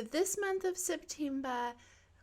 This month of September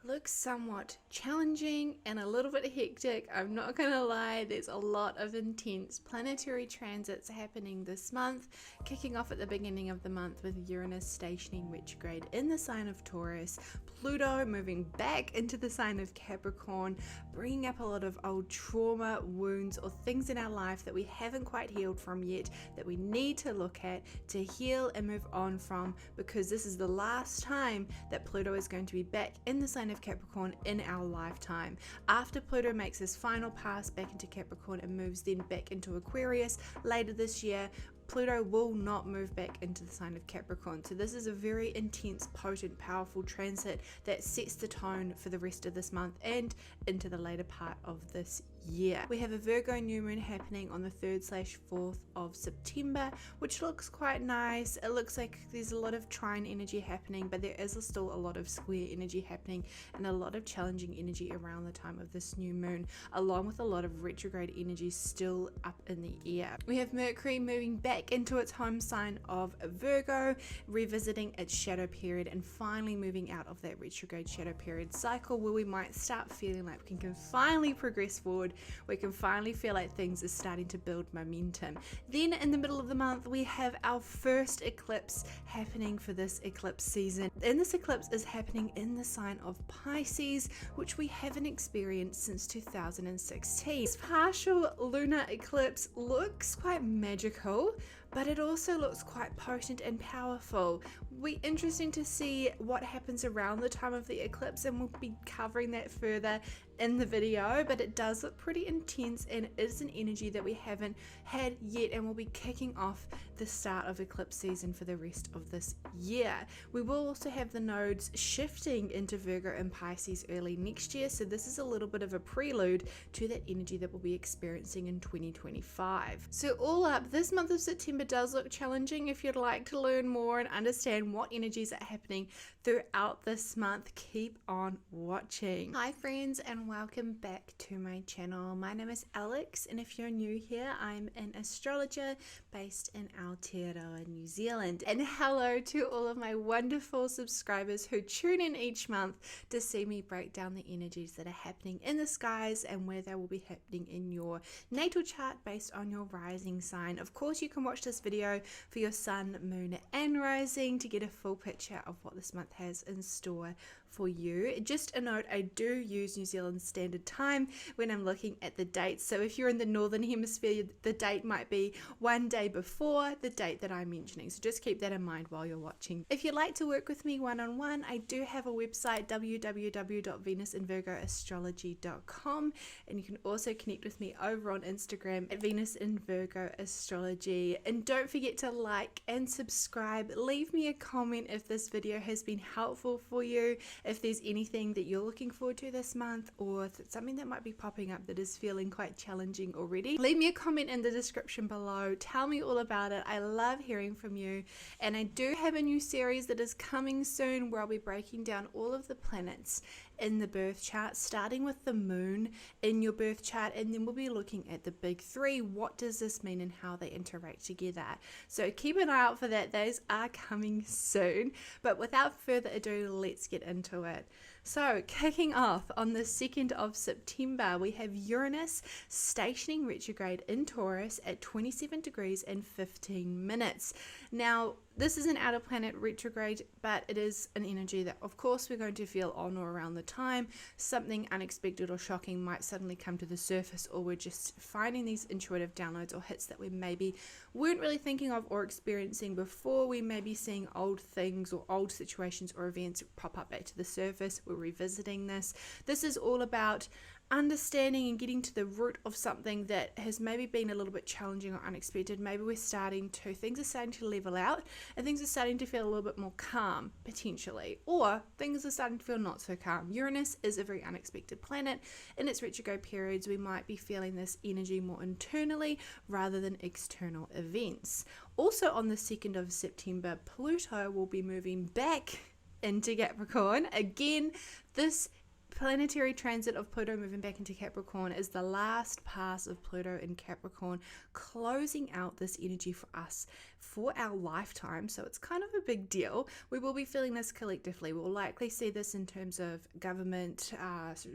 looks somewhat challenging and a little bit hectic. I'm not gonna lie, there's a lot of intense planetary transits happening this month, kicking off at the beginning of the month with Uranus stationing retrograde in the sign of Taurus, Pluto moving back into the sign of Capricorn, bringing up a lot of old trauma, wounds, or things in our life that we haven't quite healed from yet, that we need to look at to heal and move on from, because this is the last time that Pluto is going to be back in the sign of Capricorn in our lifetime. After Pluto makes his final pass back into Capricorn and moves then back into Aquarius later this year, Pluto will not move back into the sign of Capricorn. So this is a very intense, potent, powerful transit that sets the tone for the rest of this month and into the later part of this year. We have a Virgo new moon happening on the 3rd/4th of September, which looks quite nice. It looks like there's a lot of trine energy happening, but there is still a lot of square energy happening and a lot of challenging energy around the time of this new moon, along with a lot of retrograde energy still up in the air. We have Mercury moving back into its home sign of Virgo, revisiting its shadow period and finally moving out of that retrograde shadow period cycle, where we might start feeling like we can finally progress forward. We can finally feel like things are starting to build momentum. Then in the middle of the month, we have our first eclipse happening for this eclipse season. And this eclipse is happening in the sign of Pisces, which we haven't experienced since 2016. This partial lunar eclipse looks quite magical, but it also looks quite potent and powerful. We're interesting to see what happens around the time of the eclipse, and we'll be covering that further in the video, but it does look pretty intense and it is an energy that we haven't had yet, and we'll be kicking off the start of eclipse season for the rest of this year. We will also have the nodes shifting into Virgo and Pisces early next year, so this is a little bit of a prelude to that energy that we'll be experiencing in 2025. So all up, this month of September does look challenging. If you'd like to learn more and understand what energies are happening throughout this month, keep on watching. Hi friends, and welcome back to my channel. My name is Alex, and if you're new here, I'm an astrologer based in Aotearoa, New Zealand. And hello to all of my wonderful subscribers who tune in each month to see me break down the energies that are happening in the skies and where they will be happening in your natal chart based on your rising sign. Of course, you can watch this video for your sun, moon, and rising to get a full picture of what this month has in store for you. Just a note, I do use New Zealand Standard Time when I'm looking at the dates. So if you're in the Northern Hemisphere, the date might be one day before the date that I'm mentioning. So just keep that in mind while you're watching. If you'd like to work with me one-on-one, I do have a website, www.venusinvirgoastrology.com, and you can also connect with me over on Instagram at Venus in Virgo Astrology. And don't forget to like and subscribe. Leave me a comment if this video has been helpful for you, if there's anything that you're looking forward to this month, or something that might be popping up that is feeling quite challenging already. Leave me a comment in the description below. Tell me all about it. I love hearing from you. And I do have a new series that is coming soon where I'll be breaking down all of the planets in the birth chart, starting with the moon in your birth chart, and then we'll be looking at the big three. What does this mean and how they interact together? So keep an eye out for that. Those are coming soon. But without further ado, let's get into it. So kicking off on the 2nd of September, we have Uranus stationing retrograde in Taurus at 27 degrees and 15 minutes. Now, this is an outer planet retrograde, but it is an energy that, of course, we're going to feel on or around the time. Something unexpected or shocking might suddenly come to the surface, or we're just finding these intuitive downloads or hits that we maybe weren't really thinking of or experiencing before. We may be seeing old things or old situations or events pop up back to the surface. We're revisiting this. This is all about understanding and getting to the root of something that has maybe been a little bit challenging or unexpected. Maybe things are starting to level out and things are starting to feel a little bit more calm potentially, or things are starting to feel not so calm. Uranus is a very unexpected planet. In its retrograde periods, we might be feeling this energy more internally rather than external events. Also on the 2nd of September, Pluto will be moving back into Capricorn. Again, this planetary transit of Pluto moving back into Capricorn is the last pass of Pluto in Capricorn, closing out this energy for us for our lifetime. So it's kind of a big deal. We will be feeling this collectively. We'll likely see this in terms of government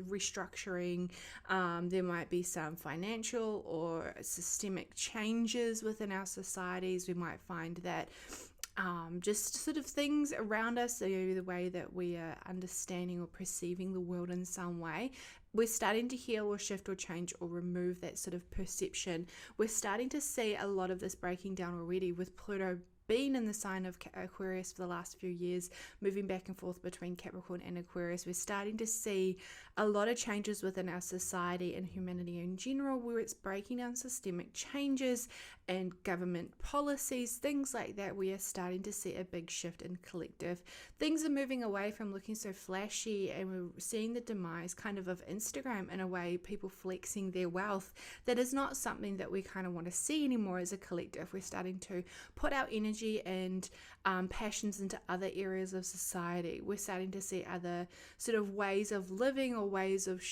restructuring. There might be some financial or systemic changes within our societies. We might find that just sort of things around us, the way that we are understanding or perceiving the world in some way, we're starting to heal or shift or change or remove that sort of perception. We're starting to see a lot of this breaking down already with Pluto being in the sign of Aquarius for the last few years, moving back and forth between Capricorn and Aquarius. We're starting to see a lot of changes within our society and humanity in general, where it's breaking down systemic changes and government policies, things like that. We are starting to see a big shift in collective. Things are moving away from looking so flashy, and we're seeing the demise kind of Instagram in a way, people flexing their wealth. That is not something that we kind of want to see anymore as a collective. We're starting to put our energy and passions into other areas of society. We're starting to see other sort of ways of living or ways of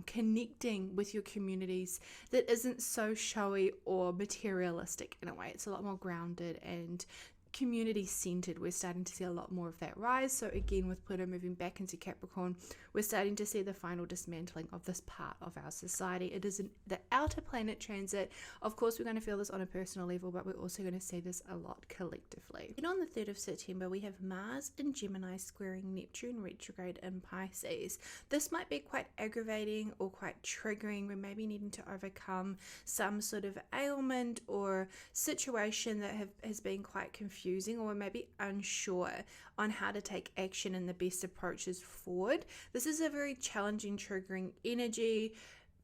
connecting with your communities that isn't so showy or materialistic in a way. It's a lot more grounded and community centered. We're starting to see a lot more of that rise. So again, with Pluto moving back into Capricorn, we're starting to see the final dismantling of this part of our society. It is the outer planet transit. Of course, we're going to feel this on a personal level, but we're also going to see this a lot collectively. And on the 3rd of September, we have Mars in Gemini squaring Neptune retrograde in Pisces. This might be quite aggravating or quite triggering. We're maybe needing to overcome some sort of ailment or situation that has been quite confusing, or we're maybe unsure on how to take action and the best approaches forward. This is a very challenging, triggering energy.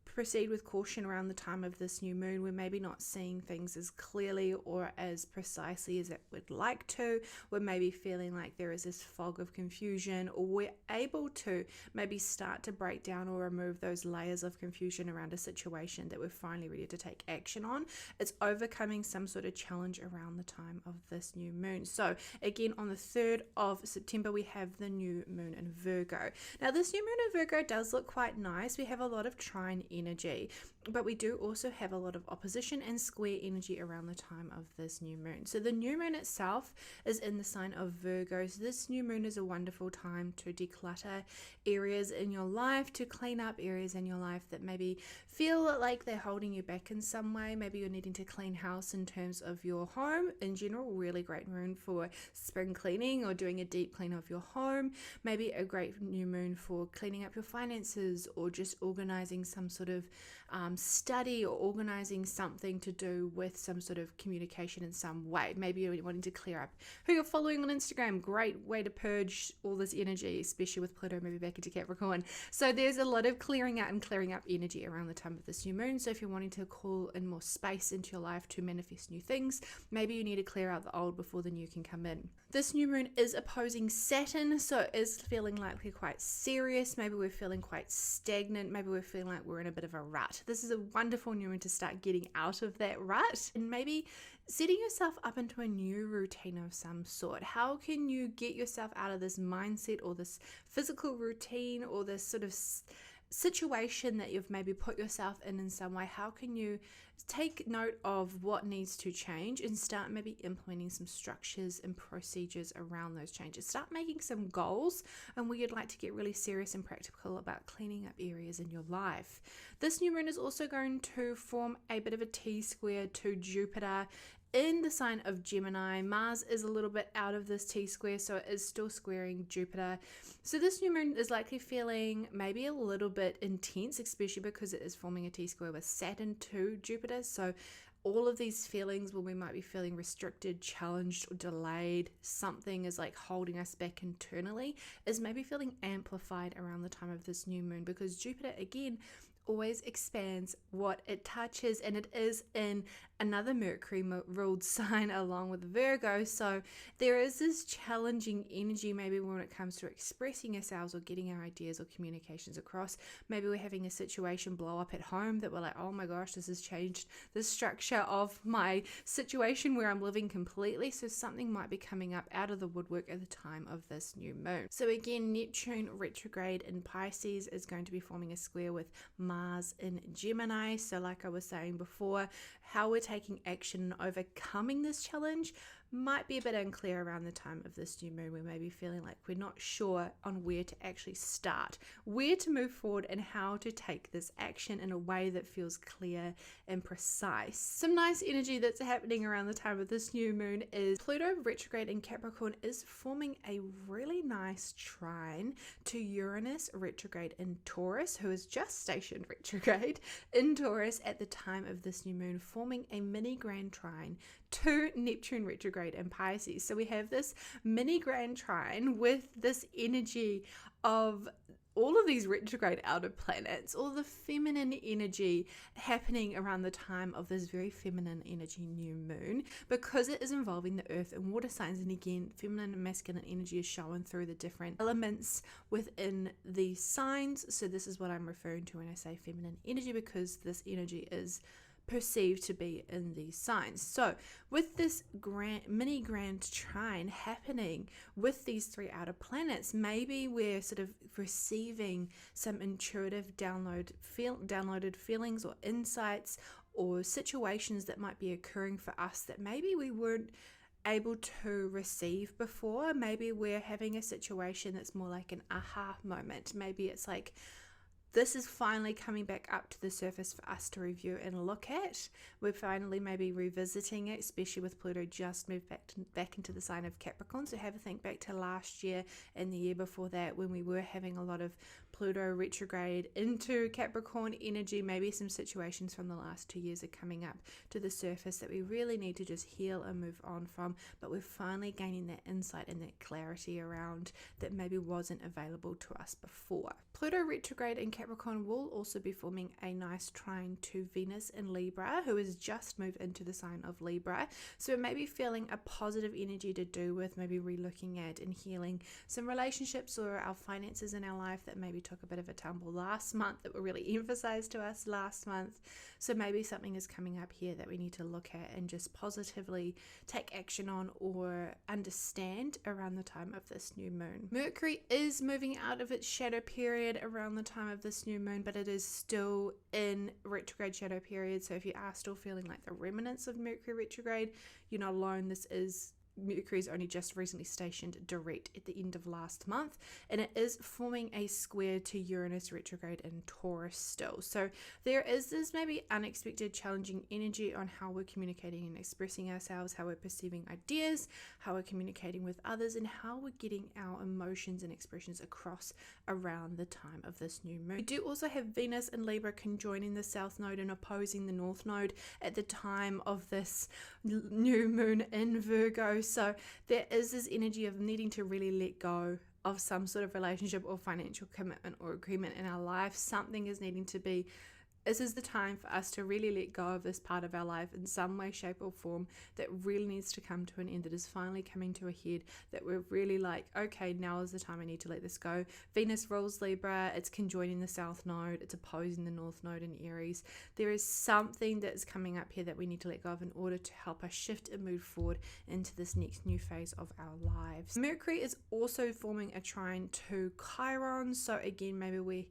Proceed with caution around the time of this new moon. We're maybe not seeing things as clearly or as precisely as it would like to. We're maybe feeling like there is this fog of confusion, or we're able to maybe start to break down or remove those layers of confusion around a situation that we're finally ready to take action on. It's overcoming some sort of challenge around the time of this new moon. So again, on the 3rd of September, we have the new moon in Virgo. Now this new moon in Virgo does look quite nice. We have a lot of trine energy, but we do also have a lot of opposition and square energy around the time of this new moon. So the new moon itself is in the sign of Virgo. So this new moon is a wonderful time to declutter areas in your life, to clean up areas in your life that maybe feel like they're holding you back in some way. Maybe you're needing to clean house in terms of your home in general. Really great moon for spring cleaning or doing a deep clean of your home. Maybe a great new moon for cleaning up your finances, or just organizing some sort of study, or organizing something to do with some sort of communication in some way. Maybe you're wanting to clear up who you're following on Instagram. Great way to purge all this energy, especially with Pluto moving back into Capricorn. So there's a lot of clearing out and clearing up energy around the time of this new moon. So if you're wanting to call in more space into your life to manifest new things, maybe you need to clear out the old before the new can come in. This new moon is opposing Saturn, so it is feeling likely quite serious. Maybe we're feeling quite stagnant. Maybe we're feeling like we're in a bit of a rut. This is a wonderful new moon to start getting out of that rut and maybe setting yourself up into a new routine of some sort. How can you get yourself out of this mindset or this physical routine or this sort of situation that you've maybe put yourself in some way? How can you take note of what needs to change and start maybe implementing some structures and procedures around those changes? Start making some goals and where you'd like to get really serious and practical about cleaning up areas in your life. This new moon is also going to form a bit of a T-square to Jupiter in the sign of Gemini. Mars is a little bit out of this T-square, so it is still squaring Jupiter. So this new moon is likely feeling maybe a little bit intense, especially because it is forming a T-square with Saturn to Jupiter. So all of these feelings where we might be feeling restricted, challenged, or delayed, something is like holding us back internally, is maybe feeling amplified around the time of this new moon, because Jupiter, again, always expands what it touches, and it is in another Mercury ruled sign along with Virgo. So there is this challenging energy maybe when it comes to expressing ourselves or getting our ideas or communications across. Maybe we're having a situation blow up at home that we're like, oh my gosh, this has changed the structure of my situation where I'm living completely. So something might be coming up out of the woodwork at the time of this new moon. So again, Neptune retrograde in Pisces is going to be forming a square with Mars in Gemini. So like I was saying before, how we're taking action and overcoming this challenge might be a bit unclear around the time of this new moon. We may be feeling like we're not sure on where to actually start, where to move forward, and how to take this action in a way that feels clear and precise. Some nice energy that's happening around the time of this new moon is Pluto retrograde in Capricorn is forming a really nice trine to Uranus retrograde in Taurus, who is just stationed retrograde in Taurus at the time of this new moon, forming a mini grand trine to Neptune retrograde in Pisces. So we have this mini grand trine with this energy of all of these retrograde outer planets, all the feminine energy happening around the time of this very feminine energy new moon, because it is involving the earth and water signs. And again, feminine and masculine energy is shown through the different elements within the signs. So this is what I'm referring to when I say feminine energy, because this energy is perceived to be in these signs. So with this mini grand trine happening with these three outer planets, maybe we're sort of receiving some intuitive downloaded feelings or insights or situations that might be occurring for us that maybe we weren't able to receive before. Maybe we're having a situation that's more like an aha moment. Maybe it's like, this is finally coming back up to the surface for us to review and look at. We're finally maybe revisiting it, especially with Pluto just moved back into the sign of Capricorn. So have a think back to last year and the year before that, when we were having a lot of Pluto retrograde into Capricorn energy. Maybe some situations from the last 2 years are coming up to the surface that we really need to just heal and move on from, but we're finally gaining that insight and that clarity around that maybe wasn't available to us before. Pluto retrograde in Capricorn will also be forming a nice trine to Venus in Libra, who has just moved into the sign of Libra. So it may be feeling a positive energy to do with maybe relooking at and healing some relationships or our finances in our life that maybe took a bit of a tumble last month, that were really emphasized to us last month. So maybe something is coming up here that we need to look at and just positively take action on or understand around the time of this new moon. Mercury is moving out of its shadow period around the time of this new moon, but it is still in retrograde shadow period. So if you are still feeling like the remnants of Mercury retrograde, you're not alone. This is Mercury's only just recently stationed direct at the end of last month, and it is forming a square to Uranus retrograde in Taurus still. So there is this maybe unexpected challenging energy on how we're communicating and expressing ourselves, how we're perceiving ideas, how we're communicating with others, and how we're getting our emotions and expressions across around the time of this new moon. We do also have Venus in Libra conjoining the South Node and opposing the North Node at the time of this new moon in Virgo. So there is this energy of needing to really let go of some sort of relationship or financial commitment or agreement in our life. Something is needing to be, this is the time for us to really let go of this part of our life in some way, shape or form that really needs to come to an end, that is finally coming to a head, that we're really like, okay, now is the time I need to let this go. Venus rules Libra, it's conjoining the South Node, it's opposing the North Node in Aries. There is something that's coming up here that we need to let go of in order to help us shift and move forward into this next new phase of our lives. Mercury is also forming a trine to Chiron. So again, maybe we're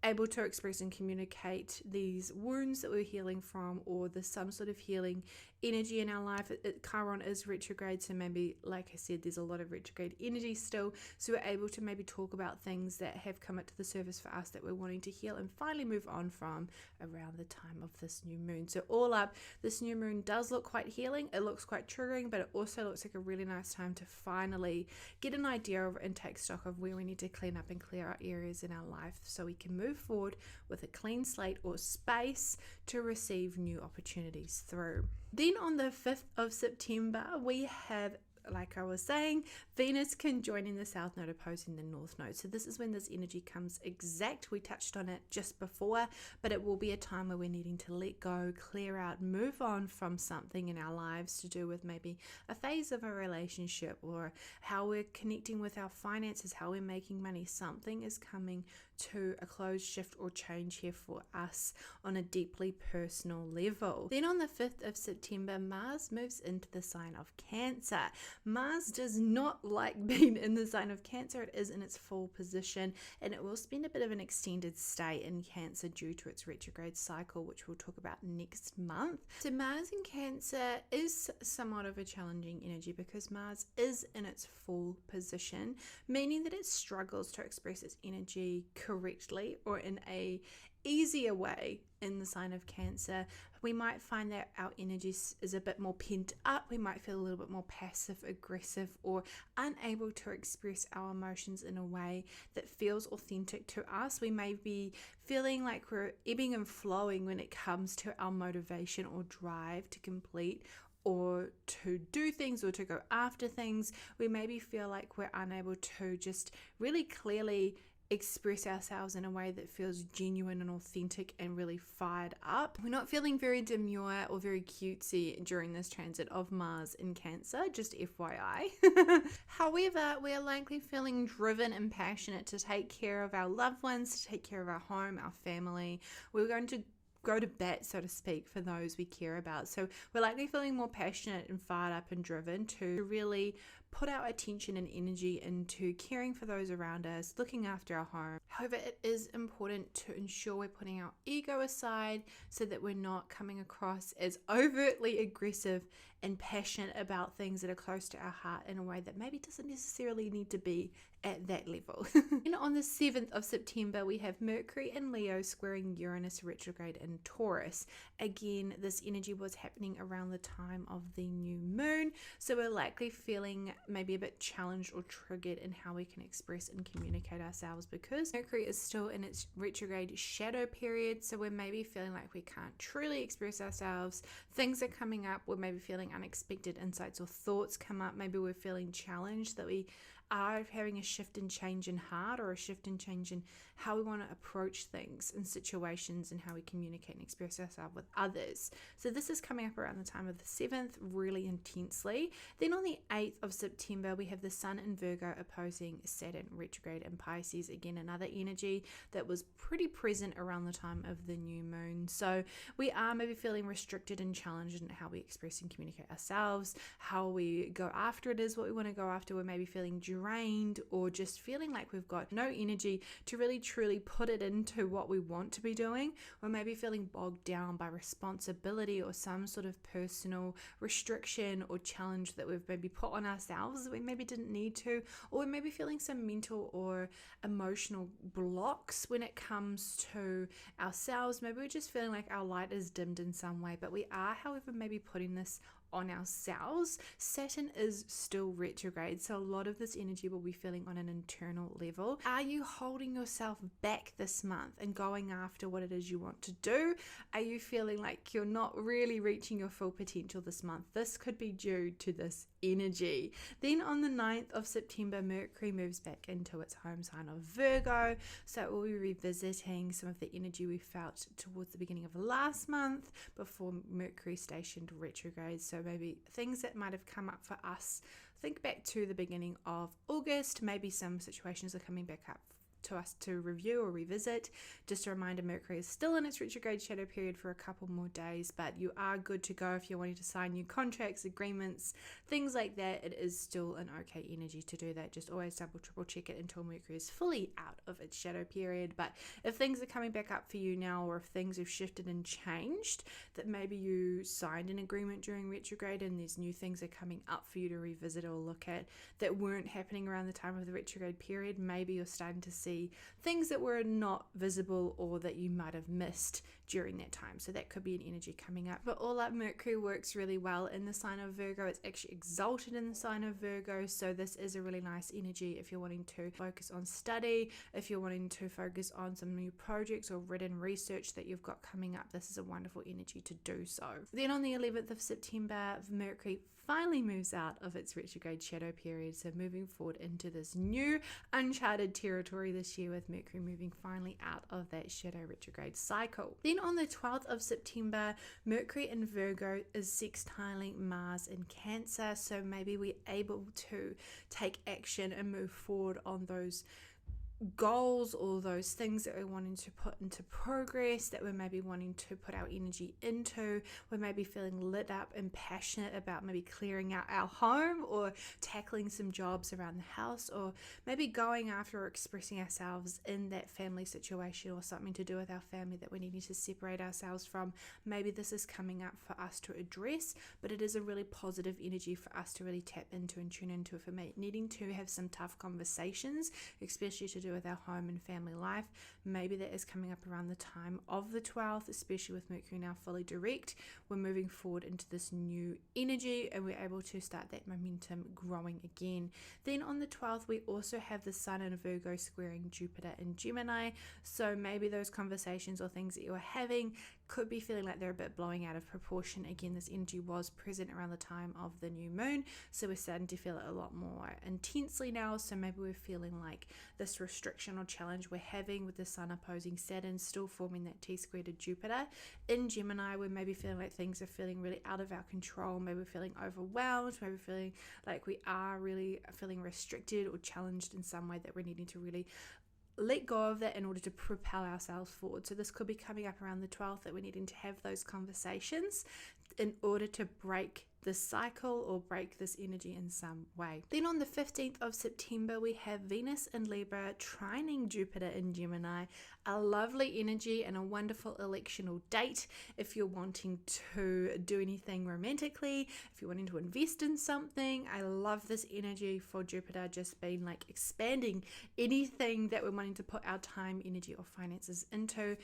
able to express and communicate these wounds that we're healing from, or there's some sort of healing energy in our life. Chiron is retrograde, so maybe, like I said, there's a lot of retrograde energy still, so we're able to maybe talk about things that have come up to the surface for us that we're wanting to heal and finally move on from around the time of this new moon. So all up, this new moon does look quite healing, it looks quite triggering, but it also looks like a really nice time to finally get an idea of and take stock of where we need to clean up and clear out areas in our life so we can move forward with a clean slate or space to receive new opportunities through. Then on the 5th of September, we have like I was saying, Venus can join in the South Node opposing the North Node. So this is when this energy comes exact. We touched on it just before, but it will be a time where we're needing to let go, clear out, move on from something in our lives to do with maybe a phase of a relationship or how we're connecting with our finances, how we're making money. Something is coming to a close, shift or change here for us on a deeply personal level. Then on the 5th of September, Mars moves into the sign of Cancer. Mars does not like being in the sign of Cancer. It is in its full position, and it will spend a bit of an extended stay in Cancer due to its retrograde cycle, which we'll talk about next month. So Mars in Cancer is somewhat of a challenging energy because Mars is in its full position, meaning that it struggles to express its energy correctly or in a easier way in the sign of Cancer. We might find that our energy is a bit more pent up. We might feel a little bit more passive aggressive or unable to express our emotions in a way that feels authentic to us. We may be feeling like we're ebbing and flowing when it comes to our motivation or drive to complete or to do things or to go after things. We maybe feel like we're unable to just really clearly express ourselves in a way that feels genuine and authentic and really fired up. We're not feeling very demure or very cutesy during this transit of Mars in Cancer, just FYI. However, we are likely feeling driven and passionate to take care of our loved ones, to take care of our home, our family. We're going to go to bat, so to speak, for those we care about. So we're likely feeling more passionate and fired up and driven to really put our attention and energy into caring for those around us, looking after our home. However, it is important to ensure we're putting our ego aside so that we're not coming across as overtly aggressive and passionate about things that are close to our heart in a way that maybe doesn't necessarily need to be at that level. And on the 7th of September, we have Mercury in Leo squaring Uranus retrograde in Taurus. Again, this energy was happening around the time of the new moon, so we're likely feeling maybe a bit challenged or triggered in how we can express and communicate ourselves because Mercury is still in its retrograde shadow period. So we're maybe feeling like we can't truly express ourselves. Things are coming up. We're maybe feeling unexpected insights or thoughts come up. Maybe we're feeling challenged that we are having a shift and change in heart or a shift and change in how we want to approach things and situations and how we communicate and express ourselves with others. So this is coming up around the time of the 7th really intensely. Then on the 8th of September, we have the Sun in Virgo opposing Saturn retrograde in Pisces. Again, another energy that was pretty present around the time of the new moon. So we are maybe feeling restricted and challenged in how we express and communicate ourselves, how we go after it is what we want to go after. We're maybe feeling drained or just feeling like we've got no energy to really truly put it into what we want to be doing. We're maybe feeling bogged down by responsibility or some sort of personal restriction or challenge that we've maybe put on ourselves that we maybe didn't need to, or we're maybe feeling some mental or emotional blocks when it comes to ourselves. Maybe we're just feeling like our light is dimmed in some way, but we are, however, maybe putting this on ourselves. Saturn is still retrograde, so a lot of this energy will be feeling on an internal level. Are you holding yourself back this month and going after what it is you want to do? Are you feeling like you're not really reaching your full potential this month? This could be due to this energy. Then on the 9th of September, Mercury moves back into its home sign of Virgo, so we'll be revisiting some of the energy we felt towards the beginning of last month before Mercury stationed retrograde. So maybe things that might have come up for us, think back to the beginning of August. Maybe some situations are coming back up to us to review or revisit. Just a reminder, Mercury is still in its retrograde shadow period for a couple more days, but you are good to go if you're wanting to sign new contracts, agreements, things like that. It is still an okay energy to do that. Just always triple check it until Mercury is fully out of its shadow period. But if things are coming back up for you now, or if things have shifted and changed, that maybe you signed an agreement during retrograde and there's new things are coming up for you to revisit or look at that weren't happening around the time of the retrograde period, maybe you're starting to see things that were not visible or that you might have missed during that time. So that could be an energy coming up. But all up, Mercury works really well in the sign of Virgo. It's actually exalted in the sign of Virgo, so this is a really nice energy if you're wanting to focus on study, if you're wanting to focus on some new projects or written research that you've got coming up. This is a wonderful energy to do so. Then on the 11th of September, Mercury finally moves out of its retrograde shadow period. So moving forward into this new uncharted territory this year, with Mercury moving finally out of that shadow retrograde cycle. Then on the 12th of September, Mercury in Virgo is sextiling Mars in Cancer. So maybe we're able to take action and move forward on those goals or those things that we're wanting to put into progress, that we're maybe wanting to put our energy into. We're maybe feeling lit up and passionate about maybe clearing out our home, or tackling some jobs around the house, or maybe going after or expressing ourselves in that family situation, or something to do with our family that we need to separate ourselves from. Maybe this is coming up for us to address, but it is a really positive energy for us to really tap into and tune into. For me, needing to have some tough conversations, especially to do with our home and family life. Maybe that is coming up around the time of the 12th, especially with Mercury now fully direct. We're moving forward into this new energy, and we're able to start that momentum growing again. Then on the 12th, we also have the Sun in Virgo squaring Jupiter in Gemini. So maybe those conversations or things that you're having could be feeling like they're a bit blowing out of proportion. Again, this energy was present around the time of the new moon, so we're starting to feel it a lot more intensely now. So maybe we're feeling like this restriction or challenge we're having with the Sun opposing Saturn, still forming that T-square to Jupiter in Gemini. We're maybe feeling like things are feeling really out of our control. Maybe we're feeling overwhelmed. Maybe feeling like we are really feeling restricted or challenged in some way, that we're needing to really let go of that in order to propel ourselves forward. So this could be coming up around the 12th, that we're needing to have those conversations in order to break this cycle or break this energy in some way. Then on the 15th of September, we have Venus in Libra trining Jupiter in Gemini. A lovely energy and a wonderful electional date if you're wanting to do anything romantically, if you're wanting to invest in something. I love this energy for Jupiter, just being like expanding anything that we're wanting to put our time, energy, or finances into.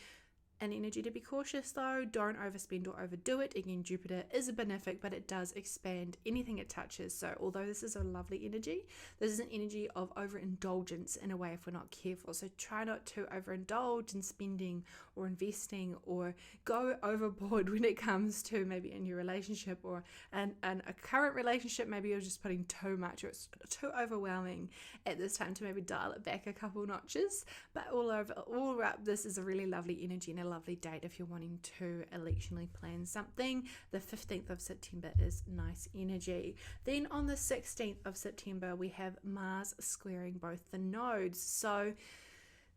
An energy to be cautious though, don't overspend or overdo it. Again, Jupiter is a benefic, but it does expand anything it touches. So although this is a lovely energy, this is an energy of overindulgence in a way if we're not careful. So try not to overindulge in spending or investing, or go overboard when it comes to maybe in your relationship or a current relationship. Maybe you're just putting too much, or it's too overwhelming at this time to maybe dial it back a couple notches. But all up, this is a really lovely energy and a lovely date if you're wanting to electionally plan something. The 15th of September is nice energy. Then on the 16th of September, we have Mars squaring both the nodes. So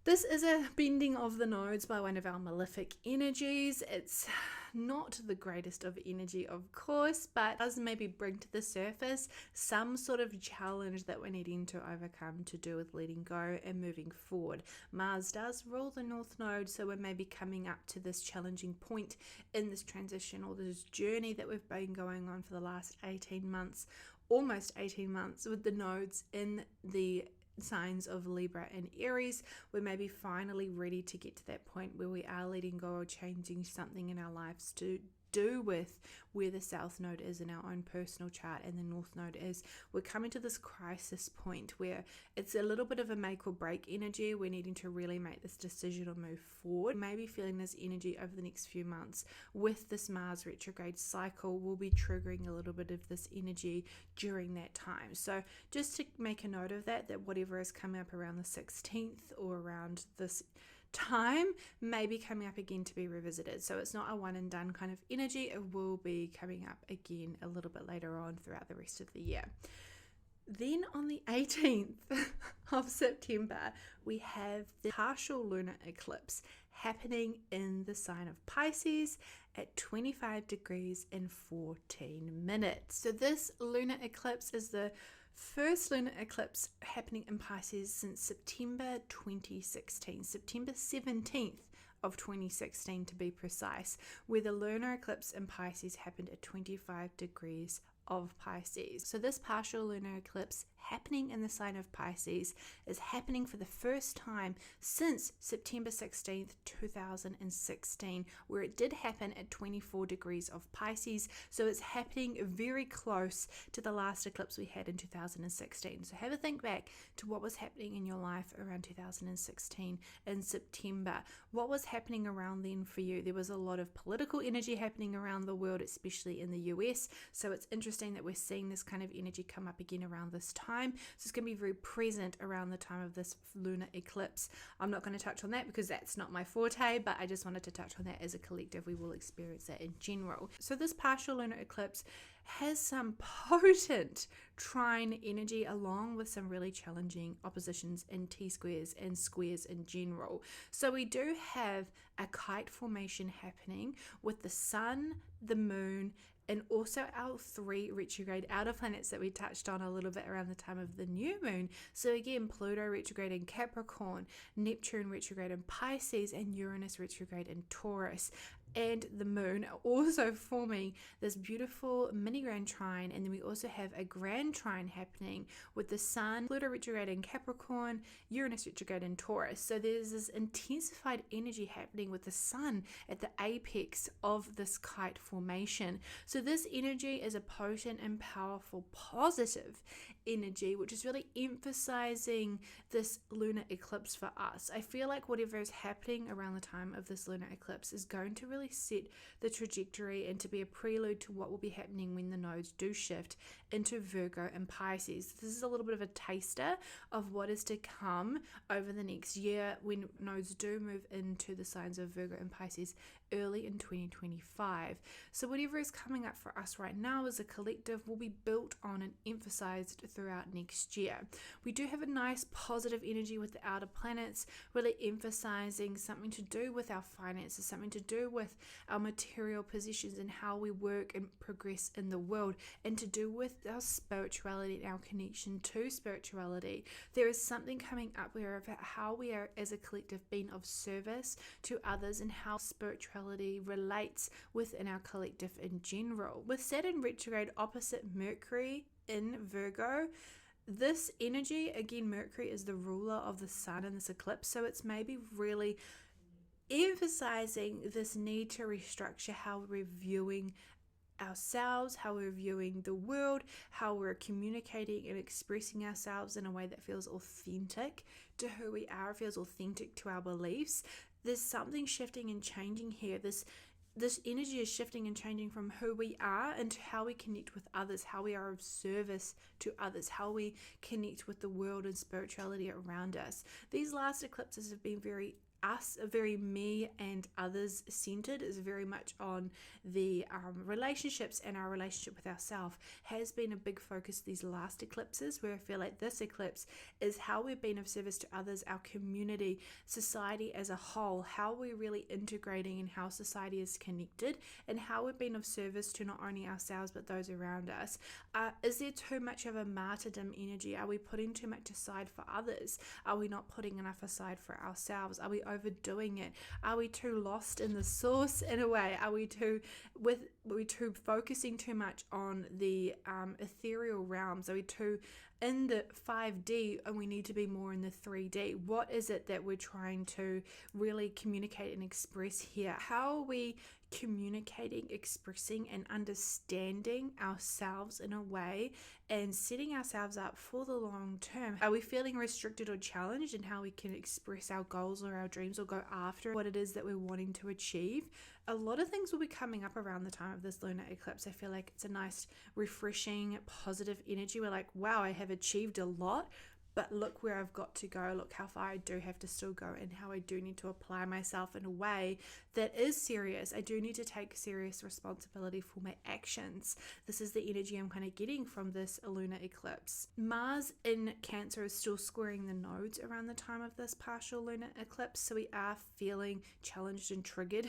this is a bending of the nodes by one of our malefic energies. It's not the greatest of energy, of course, but does maybe bring to the surface some sort of challenge that we're needing to overcome to do with letting go and moving forward. Mars does rule the North Node, so we're maybe coming up to this challenging point in this transition, or this journey that we've been going on for the last 18 months, almost 18 months, with the nodes in the signs of Libra and Aries. We're maybe finally ready to get to that point where we are letting go or changing something in our lives to do with where the South Node is in our own personal chart and the North Node is. We're coming to this crisis point where it's a little bit of a make or break energy. We're needing to really make this decision or move forward. Maybe feeling this energy over the next few months with this Mars retrograde cycle will be triggering a little bit of this energy during that time. So just to make a note of that whatever is coming up around the 16th or around this time may be coming up again to be revisited. So it's not a one and done kind of energy. It will be coming up again a little bit later on throughout the rest of the year. Then on the 18th of September, we have the partial lunar eclipse happening in the sign of Pisces at 25 degrees and 14 minutes. So this lunar eclipse is the first lunar eclipse happening in Pisces since September 2016, September 17th of 2016 to be precise, where the lunar eclipse in Pisces happened at 25 degrees of Pisces. So this partial lunar eclipse happening in the sign of Pisces is happening for the first time since September 16th, 2016, where it did happen at 24 degrees of Pisces. So it's happening very close to the last eclipse we had in 2016. So have a think back to what was happening in your life around 2016 in September. What was happening around then for you? There was a lot of political energy happening around the world, especially in the US. So it's interesting that we're seeing this kind of energy come up again around this time. So it's going to be very present around the time of this lunar eclipse. I'm not going to touch on that because that's not my forte, but I just wanted to touch on that as a collective. We will experience that in general. So this partial lunar eclipse has some potent trine energy along with some really challenging oppositions in T-squares and squares in general. So we do have a kite formation happening with the sun, the moon, and also our 3 retrograde outer planets that we touched on a little bit around the time of the new moon. So again, Pluto retrograde in Capricorn, Neptune retrograde in Pisces, and Uranus retrograde in Taurus. And the moon also forming this beautiful mini grand trine, and then we also have a grand trine happening with the sun, Pluto retrograde in Capricorn, Uranus retrograde in Taurus. So there's this intensified energy happening with the sun at the apex of this kite formation. So this energy is a potent and powerful positive energy, which is really emphasizing this lunar eclipse for us. I feel like whatever is happening around the time of this lunar eclipse is going to really set the trajectory and to be a prelude to what will be happening when the nodes do shift into Virgo and Pisces. This is a little bit of a taster of what is to come over the next year when nodes do move into the signs of Virgo and Pisces early in 2025. So whatever is coming up for us right now as a collective will be built on and emphasized throughout next year. We do have a nice positive energy with the outer planets, really emphasizing something to do with our finances, something to do with our material positions and how we work and progress in the world, and to do with our spirituality and our connection to spirituality. There is something coming up where about how we are as a collective being of service to others and how spirituality relates within our collective in general. With Saturn retrograde opposite Mercury in Virgo, this energy, again, Mercury is the ruler of the sun in this eclipse, so it's maybe really emphasizing this need to restructure how we're viewing ourselves, how we're viewing the world, how we're communicating and expressing ourselves in a way that feels authentic to who we are, feels authentic to our beliefs. There's something shifting and changing here. This energy is shifting and changing from who we are into how we connect with others, how we are of service to others, how we connect with the world and spirituality around us. These last eclipses have been very me and others centered. Is very much on the relationships, and our relationship with ourselves has been a big focus these last eclipses, where I feel like this eclipse is how we've been of service to others, our community, society as a whole, how we're really integrating and how society is connected, and how we've been of service to not only ourselves but those around us. Is there too much of a martyrdom energy? Are we putting too much aside for others? Are we not putting enough aside for ourselves? Are we overdoing it? Are we too lost in the source in a way? Are we too focusing too much on the ethereal realms? Are we too in the 5D and we need to be more in the 3D? What is it that we're trying to really communicate and express here? How are we communicating, expressing, and understanding ourselves in a way and setting ourselves up for the long term? Are we feeling restricted or challenged in how we can express our goals or our dreams or go after what it is that we're wanting to achieve? A lot of things will be coming up around the time of this lunar eclipse. I feel like it's a nice, refreshing, positive energy. We're like, wow, I have achieved a lot, but look where I've got to go. Look how far I do have to still go, and how I do need to apply myself in a way that is serious. I do need to take serious responsibility for my actions. This is the energy I'm kind of getting from this lunar eclipse. Mars in Cancer is still squaring the nodes around the time of this partial lunar eclipse, so we are feeling challenged and triggered.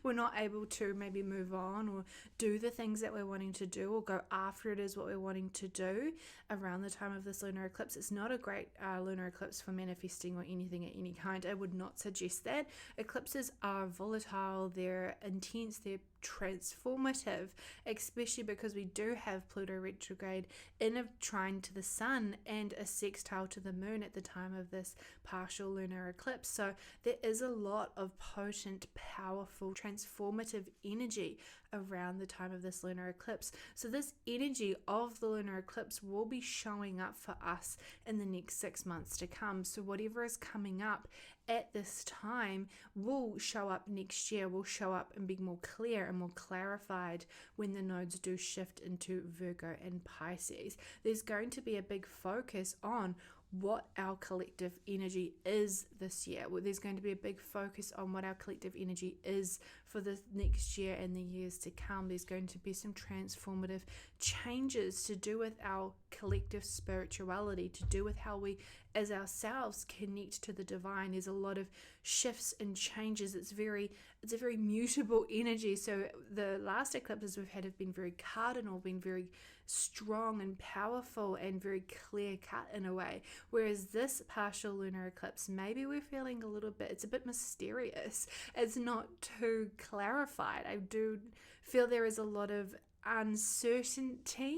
We're not able to maybe move on or do the things that we're wanting to do or go after it is what we're wanting to do around the time of this lunar eclipse. It's not a great lunar eclipse for manifesting or anything at any kind. I would not suggest that. Eclipses are volatile, they're intense, they're transformative, especially because we do have Pluto retrograde in a trine to the sun and a sextile to the moon at the time of this partial lunar eclipse. So there is a lot of potent, powerful, transformative energy around the time of this lunar eclipse. So this energy of the lunar eclipse will be showing up for us in the next 6 months to come. So whatever is coming up at this time will show up next year, will show up and be more clear and more clarified when the nodes do shift into Virgo and Pisces. There's going to be a big focus on what our collective energy is this year. Well, there's going to be a big focus on what our collective energy is for the next year and the years to come. There's going to be some transformative changes to do with our collective spirituality, to do with how we as ourselves connect to the divine. There's a lot of shifts and changes. It's a very mutable energy. So the last eclipses we've had have been very cardinal, been very strong and powerful and very clear cut in a way, whereas this partial lunar eclipse, maybe we're feeling a little bit, it's a bit mysterious, it's not too clarified. I do feel there is a lot of uncertainty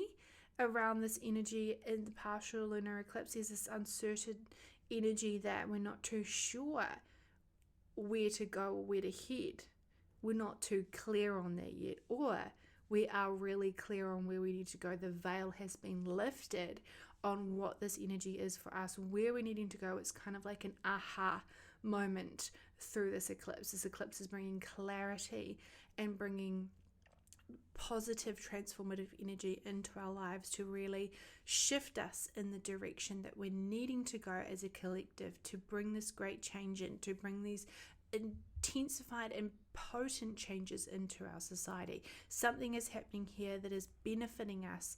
around this energy in the partial lunar eclipse. There's this uncertain energy that we're not too sure where to go or where to head. We're not too clear on that yet, or we are really clear on where we need to go. The veil has been lifted on what this energy is for us, where we're needing to go. It's kind of like an aha moment through this eclipse. This eclipse is bringing clarity and bringing positive transformative energy into our lives to really shift us in the direction that we're needing to go as a collective, to bring this great change in, to bring these intensified and potent changes into our society. Something is happening here that is benefiting us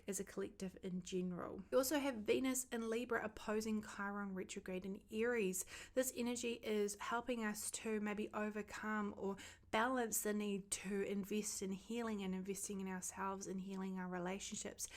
as a collective in general. We also have Venus in Libra opposing Chiron retrograde in Aries. This energy is helping us to maybe overcome or balance the need to invest in healing and investing in ourselves and healing our relationships